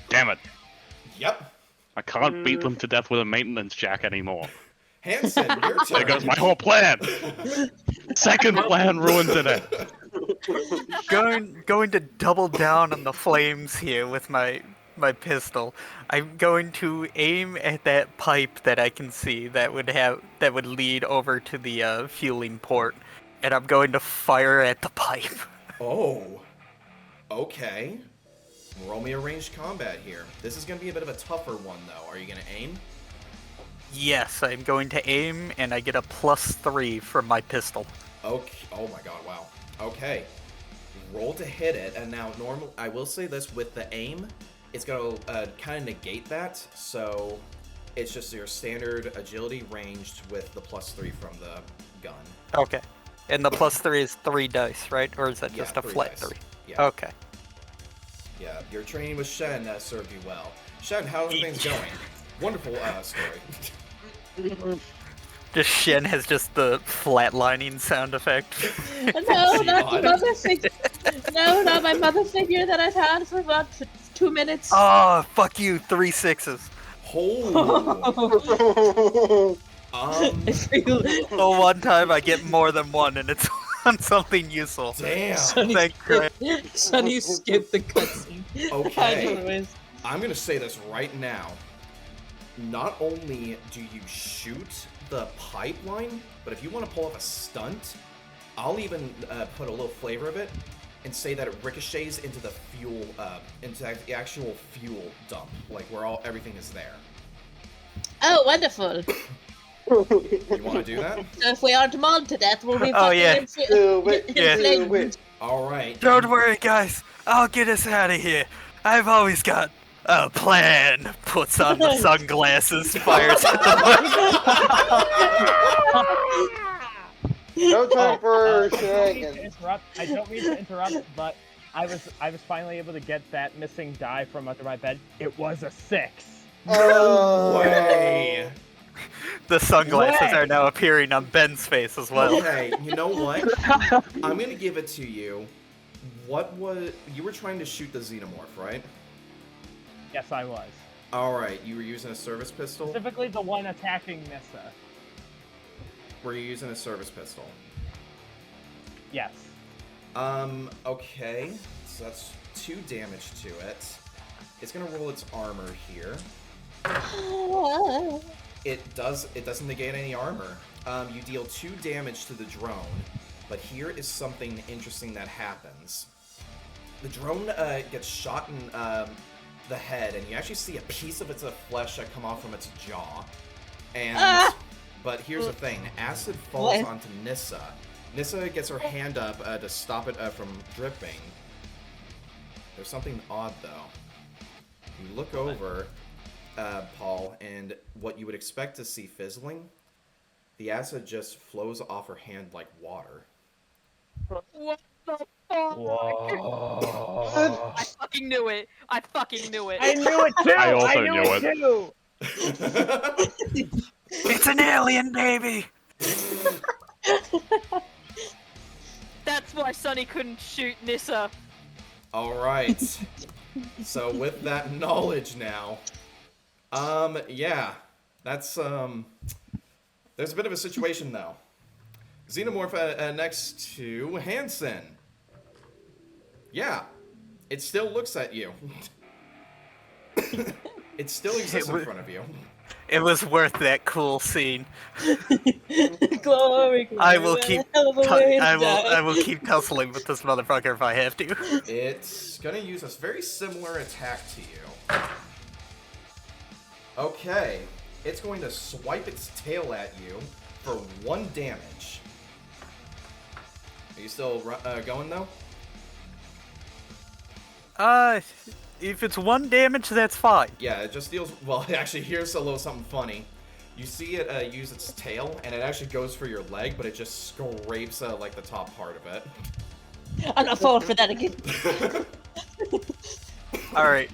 Damn it. Yep. I can't beat them to death with a maintenance jack anymore. Hanson, your turn. There goes my whole plan! Second plan ruins it. Going to double down on the flames here with my pistol. I'm going to aim at that pipe that I can see that would lead over to the fueling port, and I'm going to fire at the pipe. Oh. Okay. Roll me a ranged combat here. This is going to be a bit of a tougher one, though. Are you going to aim? Yes, I'm going to aim, and I get a +3 from my pistol. Okay. Oh my god, wow. Okay. Roll to hit it, and now I will say this, with the aim, it's going to kind of negate that, so it's just your standard agility ranged with the +3 from the gun. Okay. And the +3 is 3 dice, right? Or is that Yeah, just a 3 flat dice. 3? Yeah. Okay. Yeah, your training with Shen served you well. Shen, how are things going? Wonderful story. Just Shen has just the flatlining sound effect. No, not the mother figure. No, not my mother figure that I've had for about 2 minutes. Oh, fuck you, 3 6s. Oh. The one time I get more than one, and it's on something useful. Damn. Thank Christ. Sonny skipped the cutscene. Okay. I'm gonna say this right now. Not only do you shoot the pipeline, but if you want to pull off a stunt, I'll even put a little flavor of it and say that it ricochets into the fuel, into the actual fuel dump, like where everything is there. Oh, wonderful. You want to do that? So if we aren't mauled to death, we'll be Oh, fucking yeah. inflamed. Alright. Don't worry, guys. I'll get us out of here. I've always got a plan. Puts on the sunglasses, fires at the No time for I don't mean to shenanigans. interrupt. I don't mean to interrupt, but I was finally able to get that missing die from under my bed. It was a 6. No way! The sunglasses Way. are now appearing on Ben's face as well. Okay, you know what? I'm gonna give it to you. You were trying to shoot the xenomorph, right? Yes, I was. Alright, you were using a service pistol? Specifically the one attacking Nissa. Were you using a service pistol? Yes. Okay. So that's 2 damage to it. It's gonna roll its armor here. It doesn't negate any armor. You deal 2 damage to the drone, but here is something interesting that happens. The drone gets shot and the head, and you actually see a piece of its flesh that come off from its jaw. And but here's the thing: acid falls onto Nissa. Nissa gets her hand up to stop it from dripping. There's something odd though. You look over, Paul, and what you would expect to see fizzling, the acid just flows off her hand like water. What the fuck? Whoa. I fucking knew it. I fucking knew it. I knew it too! I also knew knew it too! It's an alien, baby! That's why Sonny couldn't shoot Nissa. Alright. So with that knowledge now, yeah. That's, there's a bit of a situation though. Xenomorph next to Hansen. Yeah. It still looks at you. It still exists in front of you. It was worth that cool scene. Glory, I will what a keep. hell of a way to die. I will keep tussling with this motherfucker if I have to. It's gonna use a very similar attack to you. Okay. It's going to swipe its tail at you for 1 damage. Are you still going though? If it's 1 damage, that's fine. Yeah, it just deals. Well, actually, here's a little something funny. You see it use its tail, and it actually goes for your leg, but it just scrapes like the top part of it. I'm not falling for that again. Alright.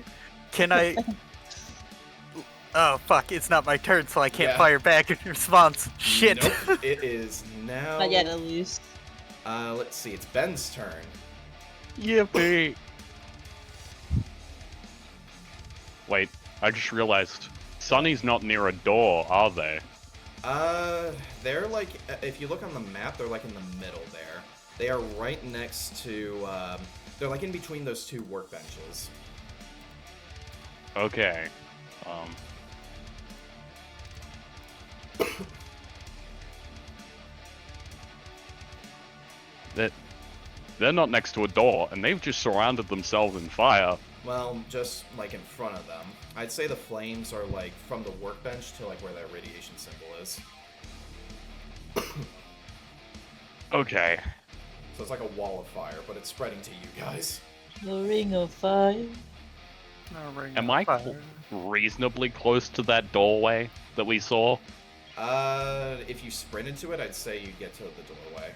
Can I... Oh, fuck, it's not my turn, so I can't fire back in response. Shit. Nope, it is now... Not yet, at least. Let's see, it's Ben's turn. Yippee! Wait, I just realized Sunny's not near a door, are they? They're like, if you look on the map, they're like in the middle there. They are right next to, they're like in between those 2 workbenches. Okay. They're not next to a door, and they've just surrounded themselves in fire. Well, just like in front of them. I'd say the flames are like from the workbench to like where that radiation symbol is. Okay. So it's like a wall of fire, but it's spreading to you guys. The ring of fire. Am I reasonably close to that doorway that we saw? If you sprint into it, I'd say you get to the doorway.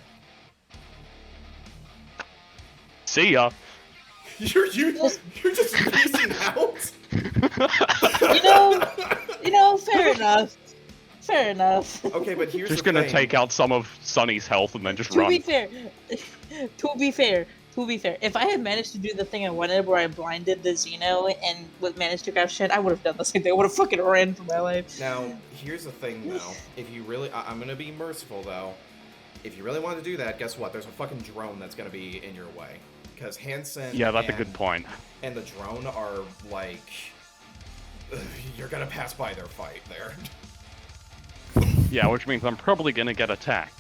See ya! You're just pacing out? You know, fair enough. Fair enough. Okay, but here's Just the gonna thing. take out some of Sunny's health and then just To run. be fair, if I had managed to do the thing I wanted where I blinded the Xeno and managed to grab shit, I would have done the same thing. I would have fucking ran for my life. Now, here's the thing, though. If you really... I'm gonna be merciful, though. If you really want to do that, guess what? There's a fucking drone that's gonna be in your way. Because Hansen Yeah, that's a good point. And the drone are, like... You're gonna pass by their fight there. Yeah, which means I'm probably gonna get attacked.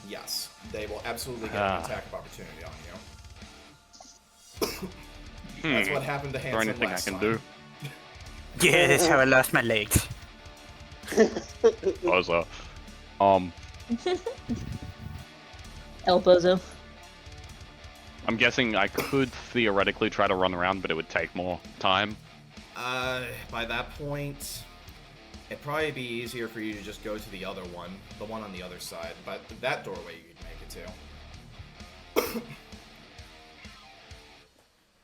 Yes, they will absolutely get an attack of opportunity on you. That's what happened to Is there Hansen anything I last can time. do? Yeah, that's how I lost my legs. Also, El Bozo. I'm guessing I could theoretically try to run around, but it would take more time. By that point, it'd probably be easier for you to just go to the other one, the one on the other side. But that doorway you could make it to.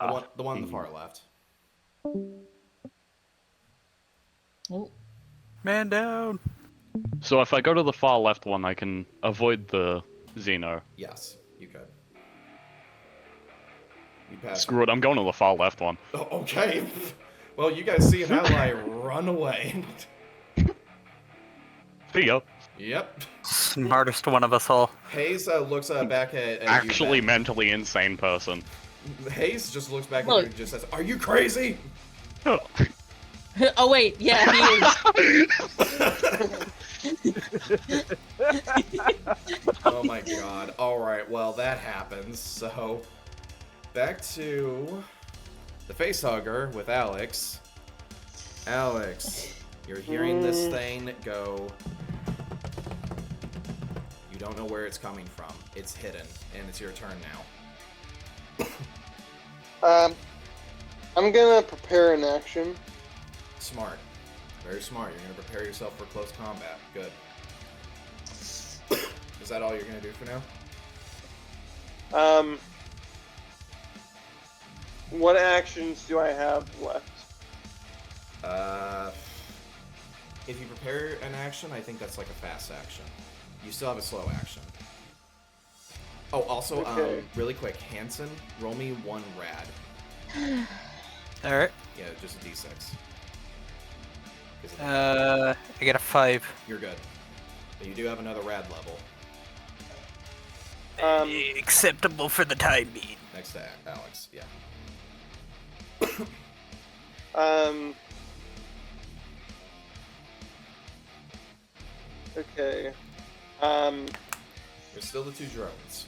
The one on the far left. Oh. Man down. So if I go to the far left one, I can avoid the Xeno. Yes, you could. You pass. Screw it, I'm going to the far left one. Oh, okay. Well, you guys see an ally run away. See ya. Yep. Smartest one of us all. Hayes looks back at Actually you, Ben. mentally insane person. Hayes just looks back at Look. you and just says, "Are you crazy?" Oh wait, yeah, he is. Oh my god. Alright, well, that happens. So, back to the facehugger with Alex. Alex, you're hearing this thing go. You don't know where it's coming from. It's hidden, and it's your turn now. I'm gonna prepare an action. Smart. Very smart. You're gonna prepare yourself for close combat. Good. Is that all you're gonna do for now? What actions do I have left? If you prepare an action, I think that's like a fast action. You still have a slow action. Oh, also, Okay. really quick, Hanson, roll me 1 rad. Alright. Yeah, just a d6. I got a 5. You're good. But you do have another rad level. Acceptable for the time being. Next to Alex, yeah. Okay. There's still the 2 drones.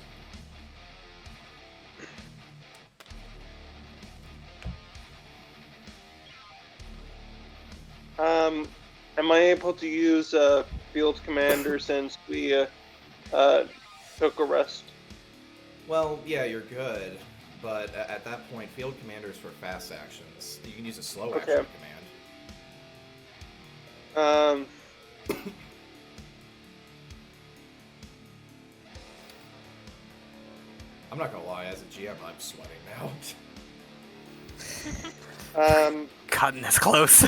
Am I able to use field commander since we took a rest? Well, yeah, you're good. But at that point, field commander is for fast actions. You can use a slow action command. I'm not gonna lie, as a GM, I'm sweating now. Cutting this close.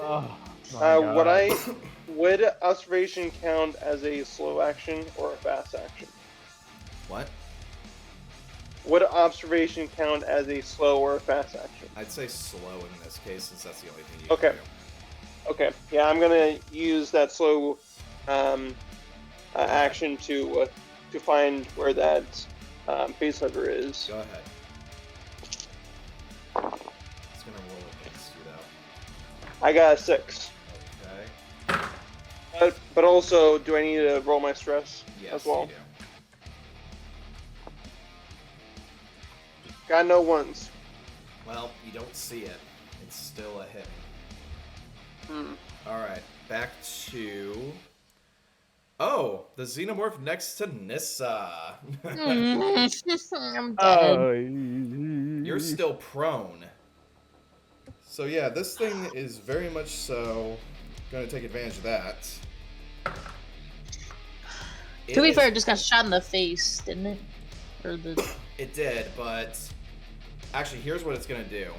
Oh, my God. Would observation count as a slow action or a fast action? What? Would observation count as a slow or a fast action? I'd say slow in this case, since that's the only thing you Okay. can do. Okay, yeah, I'm gonna use that slow action to find where that facehugger is. Go ahead. It's gonna roll against you, though. I got a 6. Okay. But also, do I need to roll my stress Yes, as well? you do. Got no ones. Well, you don't see it. It's still a hit. Hmm. Alright, back to... Oh, the xenomorph next to Nissa. I'm dead. Oh, You're still prone. So yeah, this thing is very much so going to take advantage of that. To be fair, it just got shot in the face, didn't it? Or the... It did, but actually, here's what it's going to do.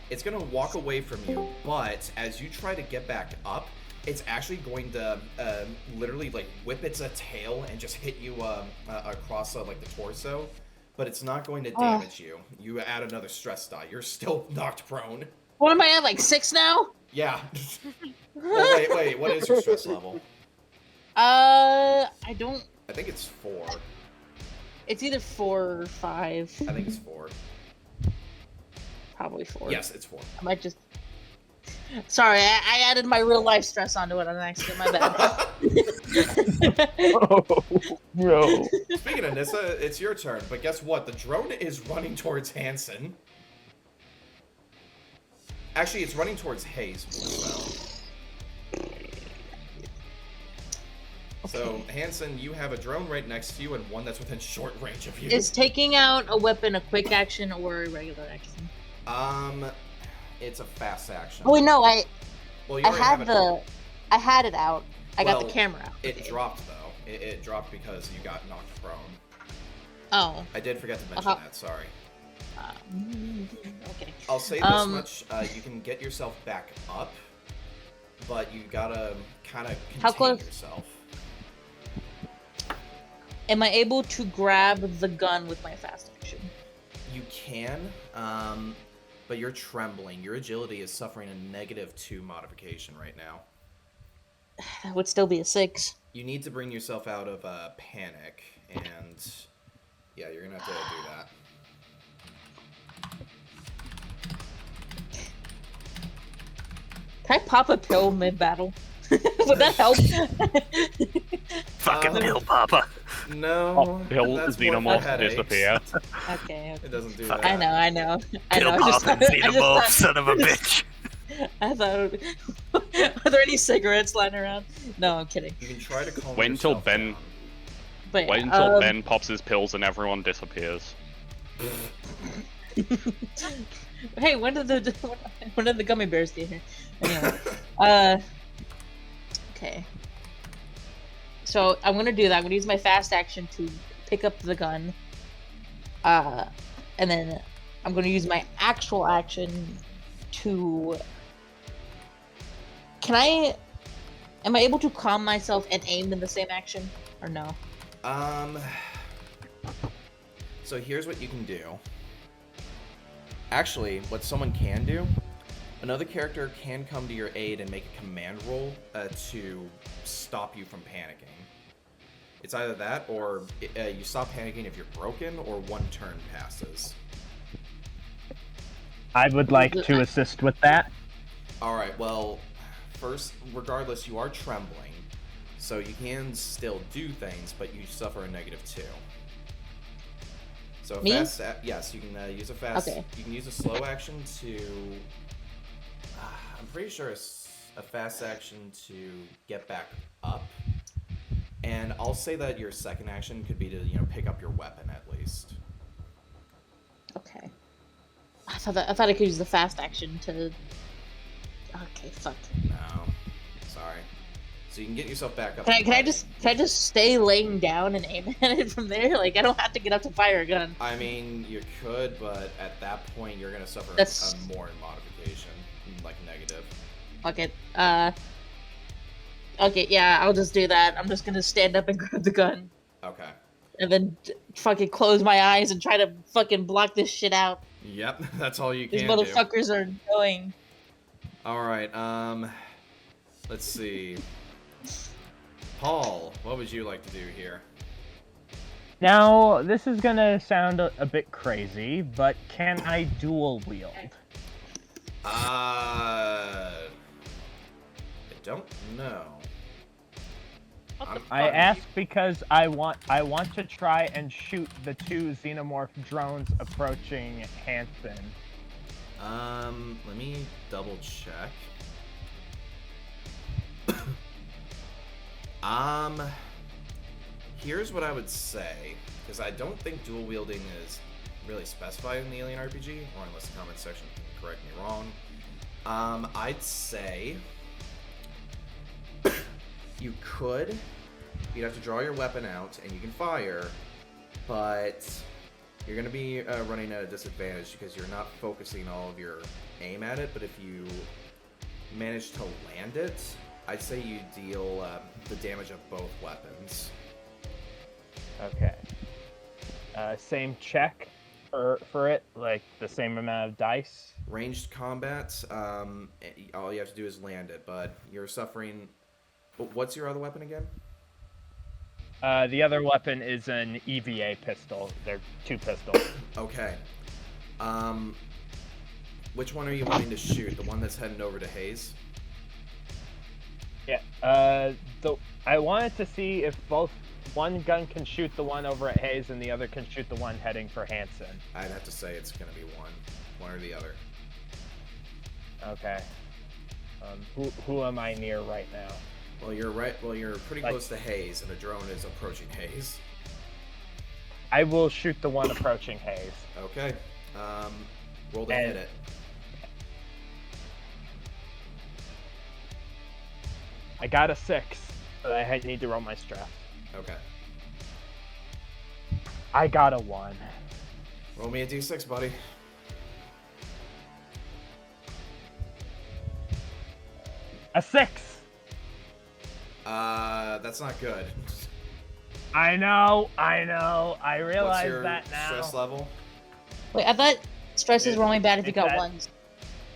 It's going to walk away from you, but as you try to get back up, it's actually going to literally like whip its tail and just hit you across like the torso, but it's not going to damage you. You add another stress die. You're still knocked prone. What am I at, like 6 now? Yeah. Well, wait, what is your stress level? I don't... I think it's 4. It's either 4 or 5. I think it's 4. Probably 4. Yes, it's 4. I might just... Sorry, I added my real life stress onto it on accident, my bad. Oh, no. Speaking of Nissa, it's your turn, but guess what? The drone is running towards Hanson. Actually, it's running towards Hayes. So, Hanson, you have a drone right next to you and one that's within short range of you. Is taking out a weapon a quick action or a regular action? It's a fast action. Oh wait, no, I Well, you I already had have the I had it out. I got Well, the camera out. It dropped though. It dropped because you got knocked prone. Oh. I did forget to mention that. Sorry. Okay. I'll say this much: you can get yourself back up, but you gotta kind of How contain close? yourself. Am I able to grab the gun with my fast action? You can, but you're trembling. Your agility is suffering a -2 modification right now. That would still be a 6. You need to bring yourself out of panic, and yeah, you're gonna have to do that. Can I pop a pill mid-battle? Would that help? Fucking pill papa. No, Pill that's more for xenomorphs headaches. disappear. Okay. It doesn't do Fuck. that. I know. Pill I just popping thought- I just xenomorph, thought- son of a bitch. I thought. Are there any cigarettes lying around? No, I'm kidding. You can try to calm Wait until yourself Ben- down. But Wait until Ben pops his pills and everyone disappears. Hey, when did the gummy bears get here? Anyway, okay. So I'm gonna do that. I'm gonna use my fast action to pick up the gun. And then I'm gonna use my actual action to. Am I able to calm myself and aim in the same action, or no? So here's what you can do. Actually, what someone can do, another character can come to your aid and make a command roll to stop you from panicking. It's either that, or you stop panicking if you're broken, or one turn passes. I would like to assist with that. Alright, well, first, regardless, you are trembling, so you can still do things, but you suffer a -2. So Me? yes, you can use a fast. Okay. You can use a slow action to. I'm pretty sure a fast action to get back up, and I'll say that your second action could be to pick up your weapon at least. Okay. I thought I could use the fast action to. Okay, fuck. No, sorry. So you can get yourself back up. Can I just stay laying down and aim at it from there? Like I don't have to get up to fire a gun. I mean, you could, but at that point, you're gonna suffer That's- a more modification, like negative. Okay. Okay, yeah, I'll just do that. I'm just gonna stand up and grab the gun, Okay. and then fucking close my eyes and try to fucking block this shit out. Yep, that's all you These can do. motherfuckers are annoying. All right. Let's see. Paul, what would you like to do here? Now, this is gonna sound a bit crazy, but can I dual wield? I don't know. I ask because I want to try and shoot the 2 xenomorph drones approaching Hansen. Let me double check. Here's what I would say, because I don't think dual wielding is really specified in the Alien RPG, or unless the comment section can correct me wrong. I'd say you'd have to draw your weapon out and you can fire, but you're going to be running at a disadvantage because you're not focusing all of your aim at it, but if you manage to land it, I'd say you deal the damage of both weapons. Okay. Same check for it, like the same amount of dice. Ranged combat, all you have to do is land it, but you're suffering... What's your other weapon again? The other weapon is an EVA pistol. They're 2 pistols. Okay. Which one are you wanting to shoot? The one that's heading over to Hayes? Yeah. I wanted to see if both one gun can shoot the one over at Hayes and the other can shoot the one heading for Hansen. I'd have to say it's going to be one or the other. Okay. Who am I near right now? Well, you're pretty close to Hayes, and a drone is approaching Hayes. I will shoot the one approaching Hayes. Okay. Roll to hit it. I got a 6, but I need to roll my stress. Okay. I got a 1. Roll me a d6, buddy. A 6! That's not good. I know. I What's realize your that now. stress level? Wait, I thought stresses were only bad if you got that- ones.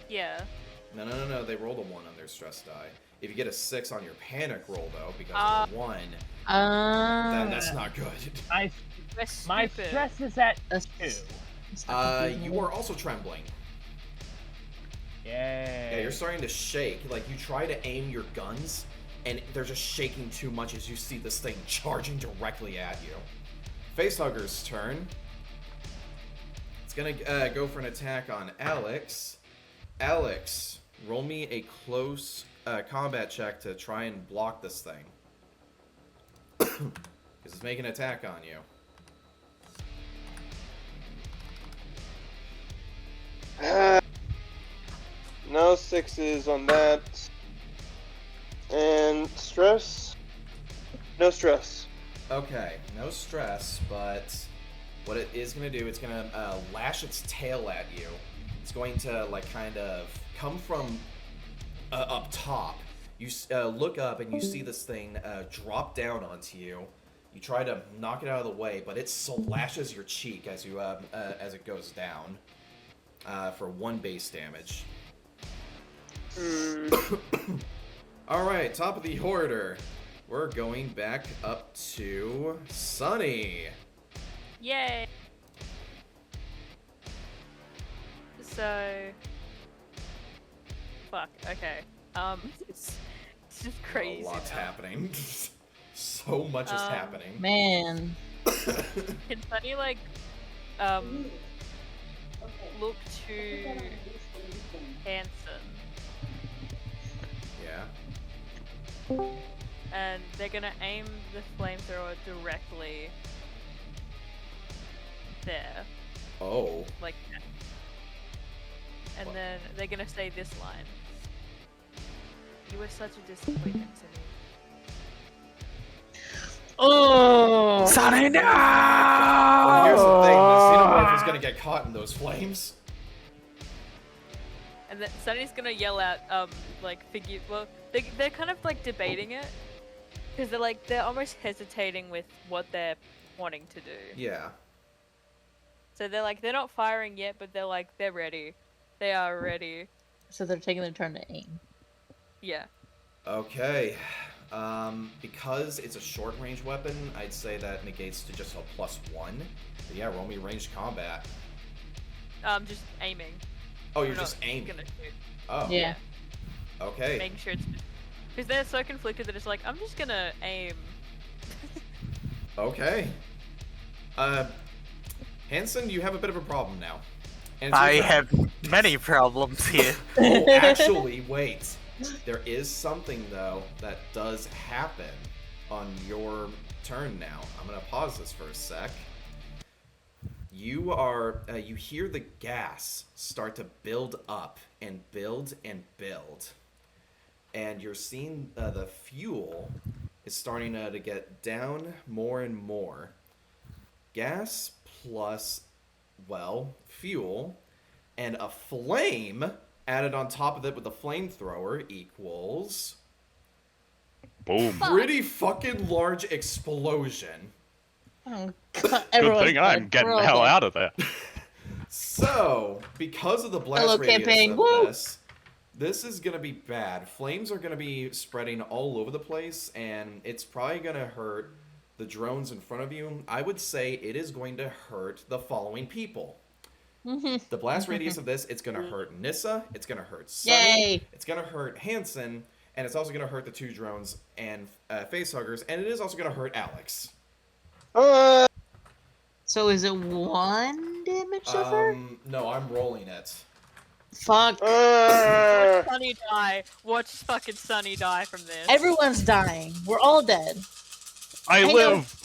Yeah. No. They rolled a 1 on their stress die. If you get a 6 on your panic roll, though, because of a 1, then that's not good. My stress is at 2. You are also trembling. Yay. Yeah, you're starting to shake. Like, you try to aim your guns, and they're just shaking too much as you see this thing charging directly at you. Facehugger's turn. It's gonna go for an attack on Alex. Alex, roll me a close combat check to try and block this thing. Because it's making an attack on you. No sixes on that. And stress? No stress. Okay, no stress, but what it is going to do, it's going to lash its tail at you. It's going to, like, kind of come from up top. You look up and you see this thing drop down onto you. You try to knock it out of the way, but it slashes your cheek as you as it goes down for 1 base damage. Alright, top of the order. We're going back up to Sunny. Yay! So... Fuck, okay. It's just crazy. A lot's now. happening. So much is happening. Man. Can Sunny, like, look to Hanson, Yeah. and they're gonna aim the flamethrower directly there, Oh. like that. And What? then they're gonna say this line. You were such a disappointment to me. Oh. Sonny, no! Well, here's the thing, the xenomorph is gonna get caught in those flames. And then Sunny's gonna yell out, like, figure. Well, they're kind of like debating it, because they're almost hesitating with what they're wanting to do. Yeah. So they're not firing yet, but they're ready. They are ready. So they're taking their turn to aim. Yeah. Okay. Because it's a short range weapon, I'd say that negates to just a +1. But yeah, roll me ranged combat. Just aiming. Oh, you're We're just not aiming. gonna shoot. Oh. Yeah. Okay. Making sure it's. Because they're so conflicted that it's like, I'm just gonna aim. Okay. Hanson, you have a bit of a problem now. And it's your I turn. have many problems here. Oh, actually, wait. There is something, though, that does happen on your turn now. I'm gonna pause this for a sec. You are, you hear the gas start to build up and build and build. And you're seeing the fuel is starting to get down more and more. Gas plus, well, fuel, and a flame added on top of it with a flamethrower equals Boom. pretty fucking large explosion. Oh, God. Good Everyone's thing I'm dead. getting We're the all hell dead. out of there. So, because of the blast Hello, radius campaign. of Woo! this is gonna be bad. Flames are gonna be spreading all over the place, and it's probably gonna hurt the drones in front of you. I would say it is going to hurt the following people. The blast radius of this, it's gonna hurt Nissa, it's gonna hurt Sunny, Yay! it's gonna hurt Hanson, and it's also gonna hurt the 2 drones and facehuggers, and it is also gonna hurt Alex. So is it 1 damage so far? No, I'm rolling it. Fuck. Watch Sunny die. Watch fucking Sunny die from this. Everyone's dying. We're all dead. I I know. live.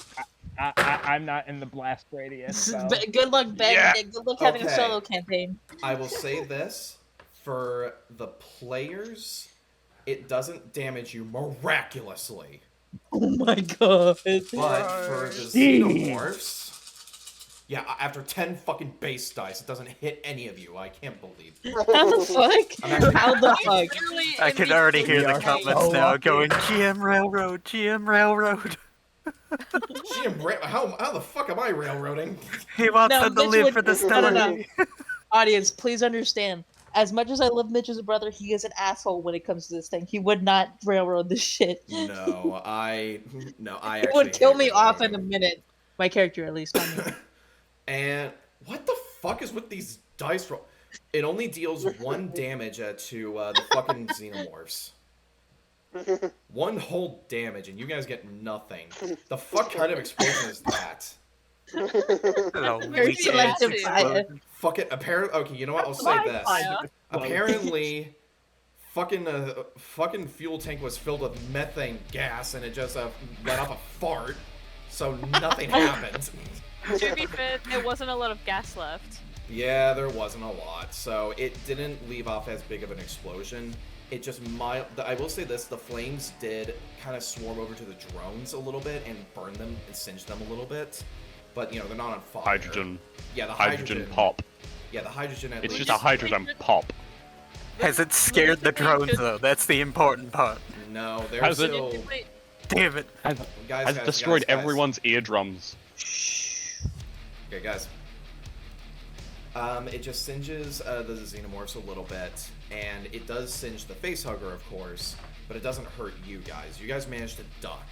I'm not in the blast radius. So. Good luck, Ben. Yeah. Good luck having a Okay. solo campaign. I will say this, for the players, it doesn't damage you miraculously. Oh my god. But for the xenomorphs, yeah, after 10 fucking base dice, it doesn't hit any of you. I can't believe it. How the fuck? How the fuck? Literally I in can the already hear the game. comments so now lucky. going, GM Railroad, GM Railroad. How the fuck am I railroading? He wants No, them to Mitch live would- for the no, no, story. no. Audience, please understand. As much as I love Mitch as a brother, he is an asshole when it comes to this thing. He would not railroad this shit. No, I It actually would kill hate me off in a railroading. minute. My character, at least. Not me. And what the fuck is with these dice roll? It only deals 1 damage to the fucking xenomorphs. 1 whole damage, and you guys get nothing. The fuck kind of explosion is that? Very selective fire. Fuck it. Apparently, okay. You know what? I'll say this. Apparently, fucking fuel tank was filled with methane gas, and it just let off a fart, so nothing happened. To be fair, there wasn't a lot of gas left. Yeah, there wasn't a lot, so it didn't leave off as big of an explosion. It just I will say this: the flames did kind of swarm over to the drones a little bit and burn them and singe them a little bit. But, you know, they're not on fire. Hydrogen. Yeah, the hydrogen pop. Yeah, the hydrogen at It's least. just a hydrogen pop. Has it scared the drones, though? That's the important part. No, they're Has it- still... Damn it. Has destroyed everyone's eardrums. Okay, guys. It just singes the xenomorphs a little bit, and it does singe the facehugger, of course, but it doesn't hurt you guys. You guys managed to duck.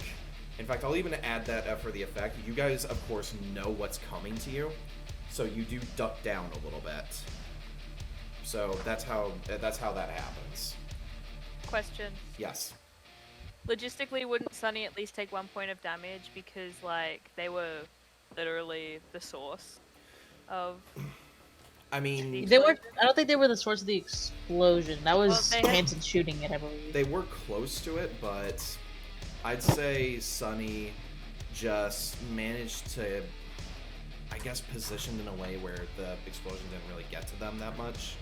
In fact, I'll even add that for the effect. You guys, of course, know what's coming to you, so you do duck down a little bit. So that's how that happens. Question. Yes. Logistically, wouldn't Sunny at least take 1 point of damage because, like, they were literally the source of... I mean... They were. I don't think they were the source of the explosion. That was Well, they had- Hanson shooting it, I believe. They were close to it, but I'd say Sunny just managed to, I guess, position in a way where the explosion didn't really get to them that much.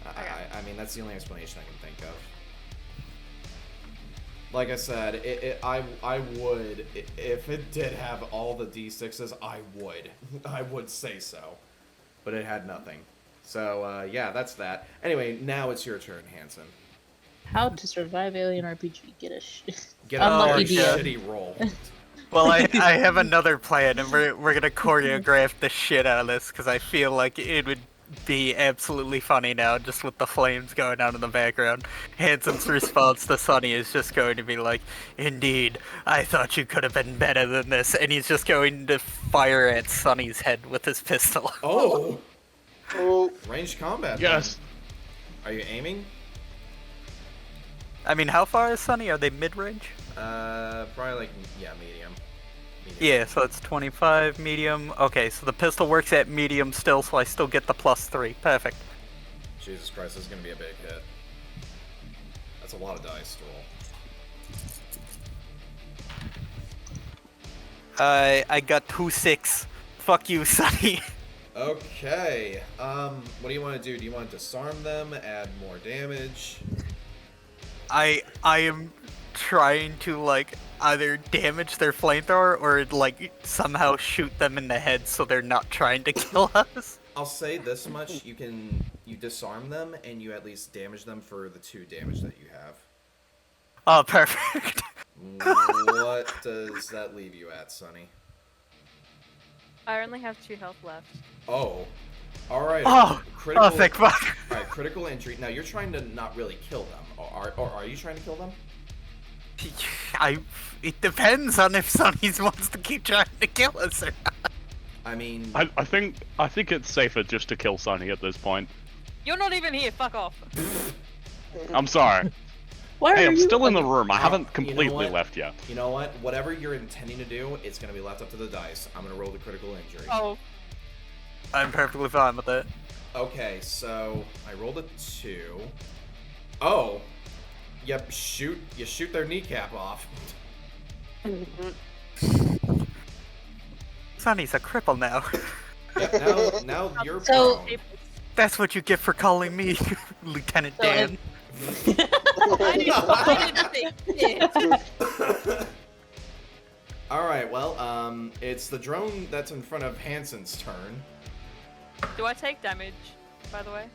I mean, that's the only explanation I can think of. Like I said, I would, if it did have all the D6s, I would say so. But it had nothing. So, yeah, that's that. Anyway, now it's your turn, Hanson. How to survive Alien RPG? Get a Get Unlucky a DM. shitty roll. Well, I have another plan, and we're gonna choreograph the shit out of this, because I feel like it would be absolutely funny now, just with the flames going on in the background. Hanson's response to Sunny is just going to be like, "Indeed, I thought you could have been better than this," and he's just going to fire at Sunny's head with his pistol. Oh! Oh, Ranged combat. Yes. Then. Are you aiming? I mean, how far is Sunny? Are they mid-range? Probably like, yeah, medium. Yeah, so it's 25, medium. Okay, so the pistol works at medium still, so I still get the +3. Perfect. Jesus Christ, this is gonna be a big hit. That's a lot of dice to roll. I got 2-6. Fuck you, Sunny. Okay. What do you want to do? Do you want to disarm them, add more damage? I am trying to, like, either damage their flamethrower or, like, somehow shoot them in the head so they're not trying to kill us. I'll say this much: you disarm them, and you at least damage them for the 2 damage that you have. Oh, perfect. What does that leave you at, Sunny? I only have 2 health left. Oh. Alright. Oh, critical, thank fuck. Alright, critical injury. Now, you're trying to not really kill them. Or are you trying to kill them? It depends on if Sunny wants to keep trying to kill us or not. I mean... I think it's safer just to kill Sunny at this point. You're not even here, fuck off! I'm sorry. Why Hey, are I'm you? still in the room. I haven't you know completely what? left yet. You know what? Whatever you're intending to do, it's going to be left up to the dice. I'm going to roll the critical injury. Oh, I'm perfectly fine with it. Okay, so I rolled a 2. Oh! Yep, you shoot their kneecap off. Sunny's a cripple now. Yeah, now you're So- prone. That's what you get for calling me Lieutenant So Dan. I didn't say shit. Alright, well, it's the drone that's in front of Hanson's turn. Do I take damage, by the way?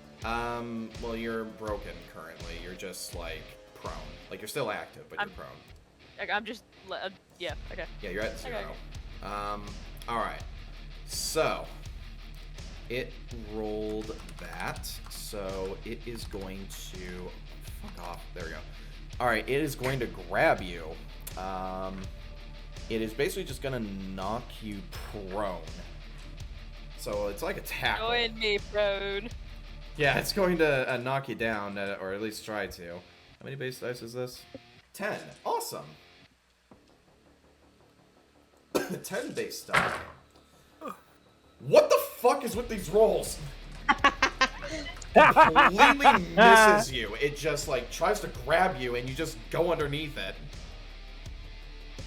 Well, you're broken currently. You're just, like, prone. Like, you're still active, but you're prone. Like, I'm just... yeah, okay. Yeah, you're at 0. Okay. Alright. So, it rolled that, so it is going to... Fuck off. There we go. Alright, it is going to grab you. It is basically just going to knock you prone. So it's like a tackle. Join me, prone. Yeah, it's going to knock you down, or at least try to. How many base dice is this? 10. Awesome. 10 base die. What the fuck is with these rolls? Completely misses you. It just like tries to grab you and you just go underneath it.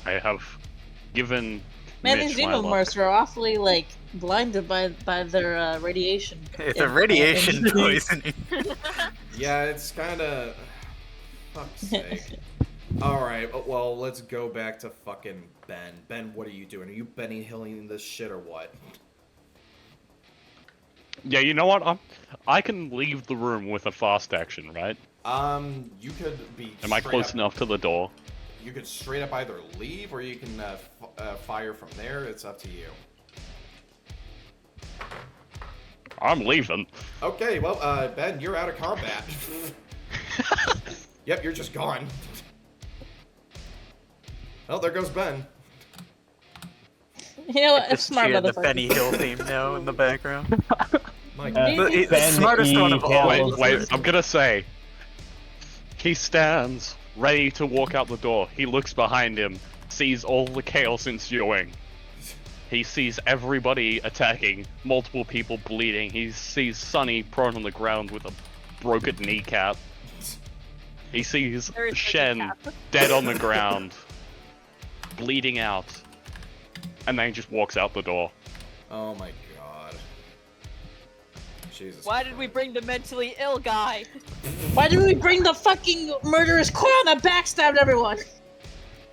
I have given Man, Mitch these my luck. xenomorphs are awfully like blinded by their radiation. It's a radiation poisoning. Yeah, it's kind of. Fuck's sake. Alright, well, let's go back to fucking Ben. Ben, what are you doing? Are you Benny Hilling this shit or what? Yeah, you know what? I can leave the room with a fast action, right? You could be. Am I straight close up- enough to the door? You could straight up either leave or you can fire from there. It's up to you. I'm leaving. Okay, well, Ben, you're out of combat. Yep, you're just gone. Well, there goes Ben. You know what? Just Smart cheer the motherfucker. Benny Hill theme now in the background. My The Ben smartest one of E. all. Wait, wait, I'm gonna say. He stands, ready to walk out the door. He looks behind him, sees all the chaos ensuing. He sees everybody attacking, multiple people bleeding. He sees Sunny prone on the ground with a broken kneecap. He sees There is no Shen kneecap. dead on the ground, bleeding out. And then he just walks out the door. Oh my god. Jesus. Why did we bring the mentally ill guy? Why did we bring the fucking murderous clown that backstabbed everyone?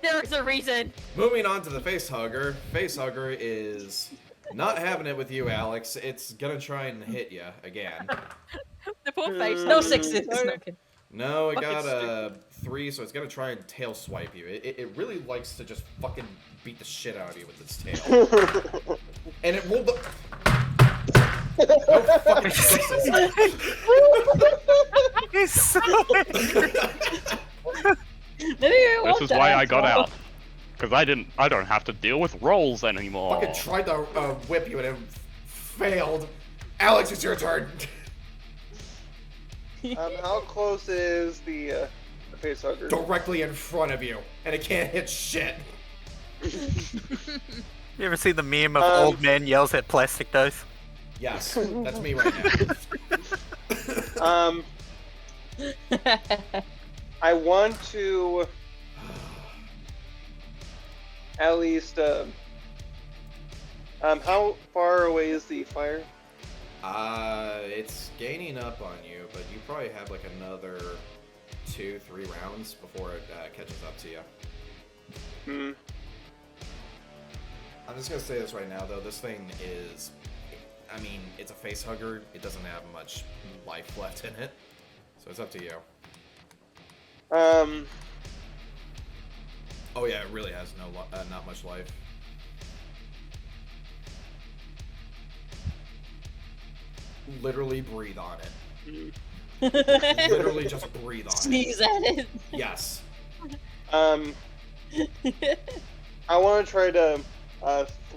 There's a reason. Moving on to the facehugger. Facehugger is not having it with you, Alex. It's gonna try and hit you again. The poor face. No sixes. No kidding. No, it Fucking got a 3, so it's gonna try and tail swipe you. It really likes to just fucking beat the shit out of you with its tail. And it rolled the. No fucking sixes. He's so angry. Maybe you This want is that why I after got all. out. Because I don't have to deal with rolls anymore. Fucking tried to whip you and it failed. Alex, it's your turn. How close is the facehugger? Directly in front of you, and it can't hit shit. You ever see the meme of old man yells at plastic dice? Yes, that's me right now. I want to at least. How far away is the fire? It's gaining up on you, but you probably have like another 2-3 rounds before it catches up to you. Hmm. I'm just gonna say this right now, though. This thing is, I mean, it's a face hugger. It doesn't have much life left in it, so it's up to you. Oh yeah, it really has not much life. Literally breathe on it. Literally just breathe on it. Sneeze at it. Yes. I want to try to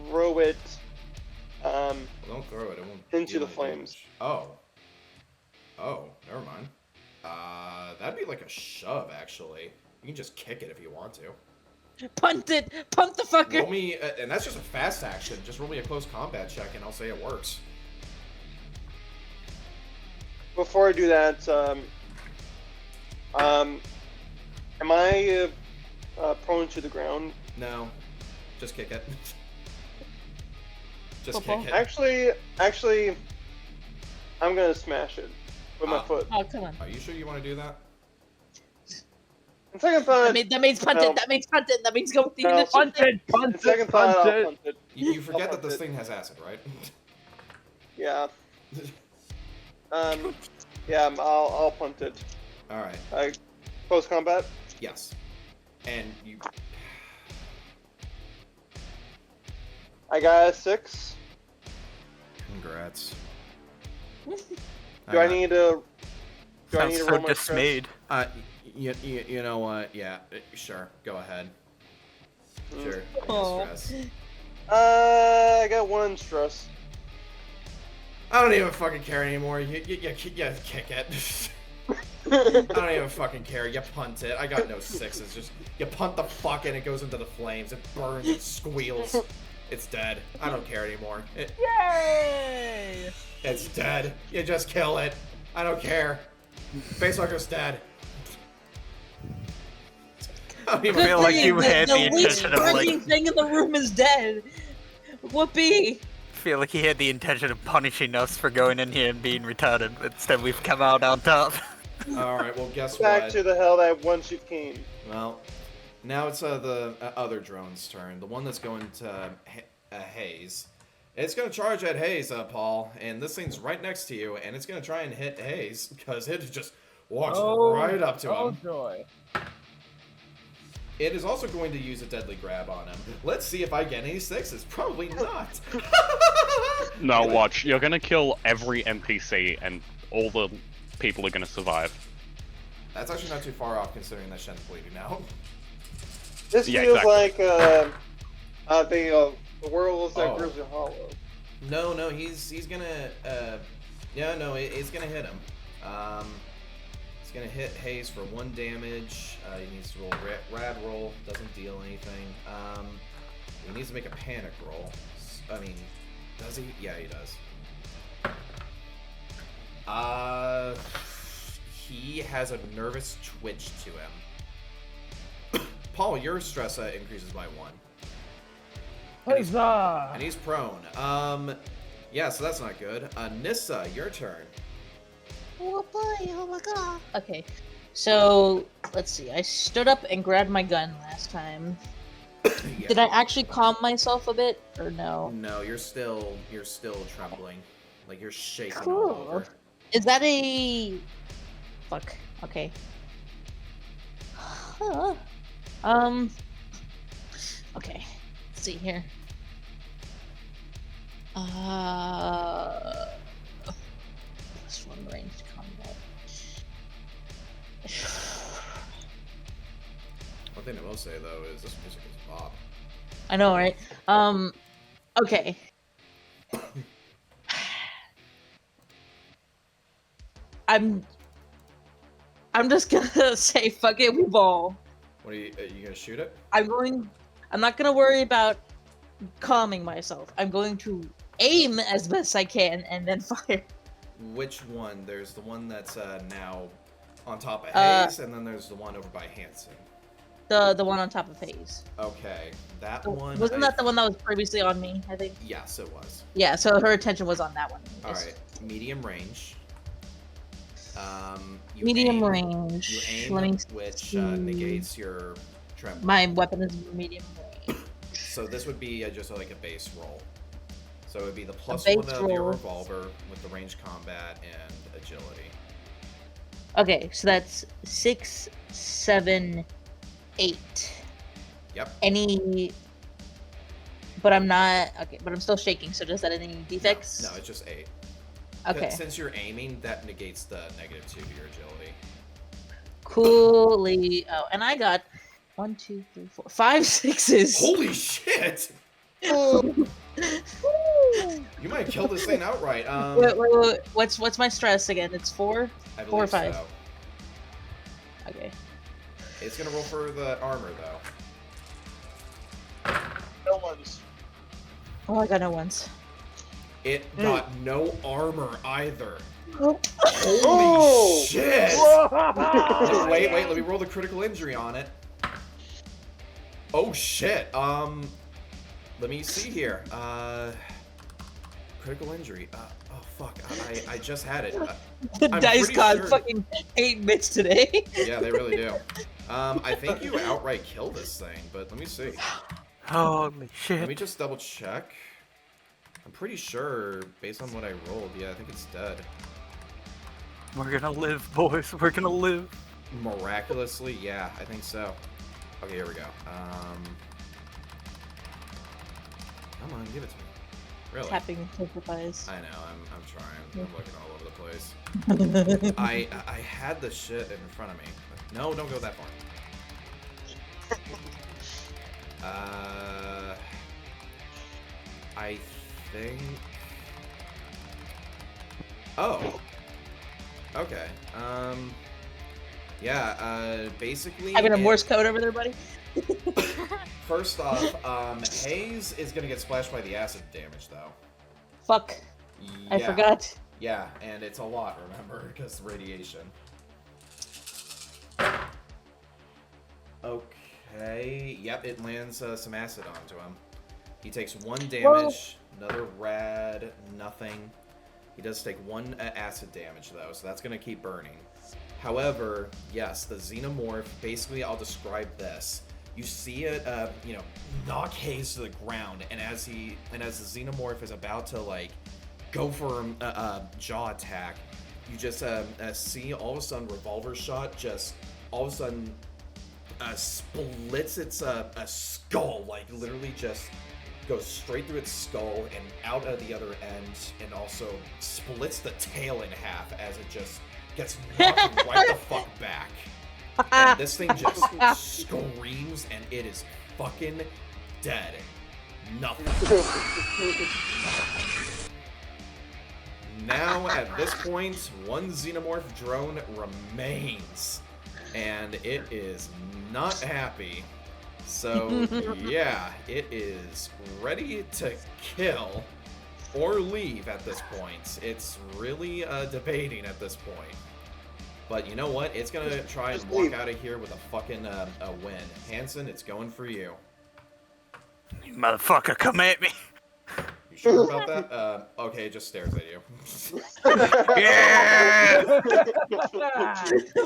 throw it. Well, don't throw it. It won't. Into deal the any flames. damage. Oh. Oh, never mind. That'd be like a shove, actually. You can just kick it if you want to. Punt it. Punt the fucker. Roll me, and that's just a fast action. Just roll me a close combat check, and I'll say it works. Before I do that, am I prone to the ground? No, just kick it. Just kick it. Actually, I'm gonna smash it with my foot. Oh, come on. Are you sure you want to do that? In second thought, That means punt it. no. That means punt it. That means go with the No. initiative. In second thought, I'll punt it. You forget I'll that this punt it. thing has acid, right? Yeah. Yeah, I'll punt it. All right. Close combat. Yes. And you. I got a 6. Congrats. Do I need to? Do I Sounds need to so roll my dismayed. You know what? Yeah, sure. Go ahead. Mm. Sure. Aw. Stress. I got 1 stress. I don't even fucking care anymore. You kick it. I don't even fucking care. You punt it. I got no 6s. Just you punt the fuck and it goes into the flames. It burns. It squeals. It's dead. I don't care anymore. Yay! It's dead. You just kill it. I don't care. Facehugger's dead. I don't even feel like you had the least intention of, like- burning thing in the room is dead. Whoopee! Feel like he had the intention of punishing us for going in here and being retarded, but instead we've come out on top. Alright, well, guess Back what? to the hell that once you came. Well, now it's the other drone's turn. The one that's going to Haze. It's going to charge at Haze, Paul, and this thing's right next to you, and it's going to try and hit Haze, because it just walks right up to him. Oh joy. It is also going to use a deadly grab on him. Let's see if I get any 6s. Probably not. No, watch. You're gonna kill every NPC, and all the people are gonna survive. That's actually not too far off, considering that Shen's bleeding now. This Yeah, feels exactly. like the world is that Oh. Grizzly Hollow. No, he's gonna, it's gonna hit him. It's gonna hit Haze for 1 damage. He needs to roll rad roll, doesn't deal anything. He needs to make a panic roll. I mean, does he? Yeah, he does. He has a nervous twitch to him. Paul, your stress increases by 1. Huzzah! And he's prone. Yeah, so that's not good. Nissa, your turn. Oh boy, oh my god. Okay, so let's see. I stood up and grabbed my gun last time. Yeah. Did I actually calm myself a bit, or no? No, you're still trembling. Like you're shaking all Cool. over. Is that a... Fuck. Okay. Okay. Let's see here. This one ranged combat. One thing I will say though is this music is pop. I know, right? Okay. I'm just gonna say fuck it, we ball. What are you gonna shoot it? I'm not gonna worry about calming myself. I'm going to aim as best I can and then fire. Which one? There's the one that's now on top of Uh, Hayes, and then there's the one over by Hanson. The one on top of Hayes. Okay, that one. Wasn't that the one that was previously on me, I think? Yes, it was. Yeah, so her attention was on that one. All right, medium range. You Medium aim, range. You aim, Let me which see. negates your tremble. My weapon is medium range. So this would be just like a base roll. So it would be the plus base 1 of your roll. revolver with the range combat and agility. Okay, so that's 6, 7, 8. Yep. Any... But I'm not... Okay, but I'm still shaking, so does that have any defects? No, it's just 8. Okay. Since you're aiming, that negates the -2 to your agility. Coolly. Oh, and I got 1, 2, 3, 4, 5 6s. Holy shit! Oh, You might kill this thing outright. Wait. What's my stress again? It's 4? I 4 or believe 5? so. Okay. It's gonna roll for the armor though. no one's. Oh, I got no ones. It got no armor either. Oh. Holy shit! Whoa! Wait, let me roll the critical injury on it. Oh shit. Let me see here. Critical injury. Oh fuck. I just had it. The I'm dice pretty god sure- fucking 8 bits today. Yeah, they really do. I think you outright kill this thing, but let me see. Holy Let shit. me just double check. I'm pretty sure, based on what I rolled, yeah, I think it's dead. We're gonna live, boys. We're gonna live. Miraculously, yeah, I think so. Okay, here we go. Come on, give it to me. Really? Tapping testifies. I know, I'm trying. I'm looking all over the place. I had the shit in front of me. No, don't go that far. I think... Oh. Okay. Yeah, basically... Having a Morse code over there, buddy? First off, Haze is gonna get splashed by the acid damage, though. Fuck. Yeah. I forgot. Yeah, and it's a lot, remember, because radiation. Okay, yep, it lands some acid onto him. He takes 1 damage, another rad, nothing. He does take 1 acid damage, though, so that's going to keep burning. However, yes, the xenomorph, basically I'll describe this. You see it, knock Haze to the ground, and as the xenomorph is about to, like, go for a jaw attack, you just see all of a sudden revolver shot just all of a sudden splits its skull, like literally just goes straight through its skull and out of the other end, and also splits the tail in half as it just gets knocked right the fuck back. And this thing just screams, and it is fucking dead. Nothing. Now, at this point, 1 xenomorph drone remains, and it is not happy. So, yeah, it is ready to kill or leave at this point. It's really debating at this point. But you know what? It's gonna try and walk out of here with a fucking a win. Hanson, it's going for you. You motherfucker, come at me. You sure about that? Okay, it just stares at you. Yeah!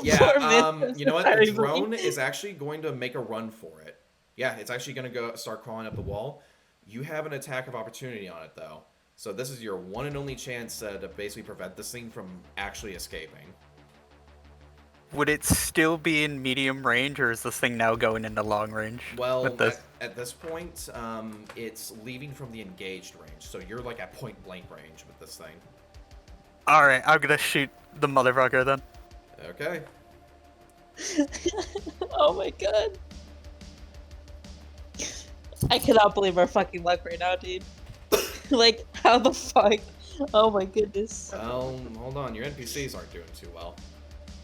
Yeah, you know what? The drone is actually going to make a run for it. Yeah, it's actually going to go start crawling up the wall. You have an attack of opportunity on it, though. So this is your one and only chance to basically prevent this thing from actually escaping. Would it still be in medium range, or is this thing now going into long range? Well, with this? at this point, it's leaving from the engaged range, so you're like at point blank range with this thing. Alright, I'm gonna shoot the motherfucker then. Okay. Oh my god. I cannot believe our fucking luck right now, dude. Like, how the fuck? Oh my goodness. Well, hold on, your NPCs aren't doing too well.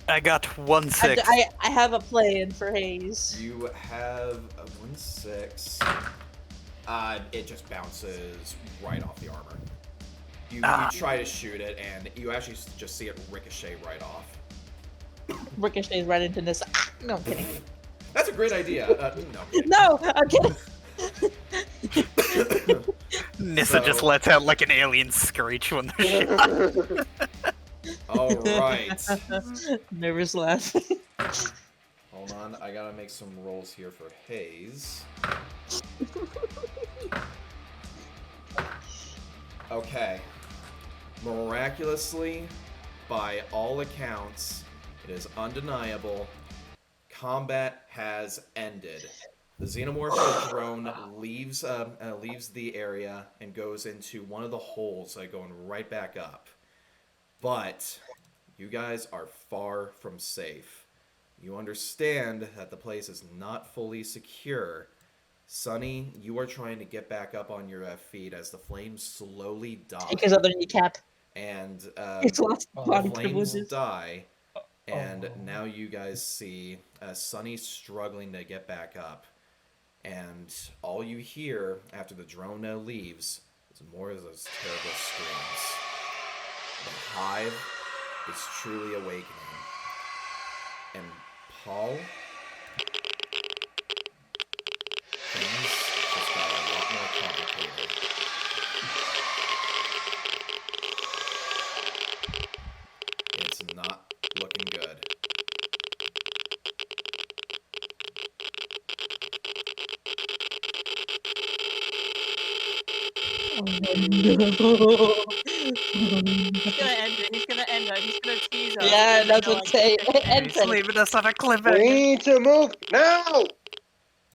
I got 1-6. I have a plan for Haze. You have a 1-6. It just bounces right off the armor. You try to shoot it, and you actually just see it ricochet right off. Ricochets right into this. No, I'm kidding. That's a great idea. No. No, I'm kidding. Nissa just lets out like an alien screech when they're shot. Alright. Nervous laugh. Hold on, I gotta make some rolls here for Haze. Okay. Miraculously, by all accounts, it is undeniable, combat has ended. The xenomorph drone leaves the area and goes into one of the holes, going right back up. But you guys are far from safe. You understand that the place is not fully secure. Sunny, you are trying to get back up on your feet as the flames slowly die. Because other kneecap. And It's lost the body flames privileges. die. And now you guys see Sunny struggling to get back up. And all you hear after the drone leaves is more of those terrible screams. The Hive is truly awakening. And Paul, things just got a lot more complicated. It's not looking good. Oh, no. He's gonna end it. He's gonna end it. He's gonna tease us. Yeah, that's No, what I'm saying. End He's credit. leaving us on a We cliffhanger. need to move now!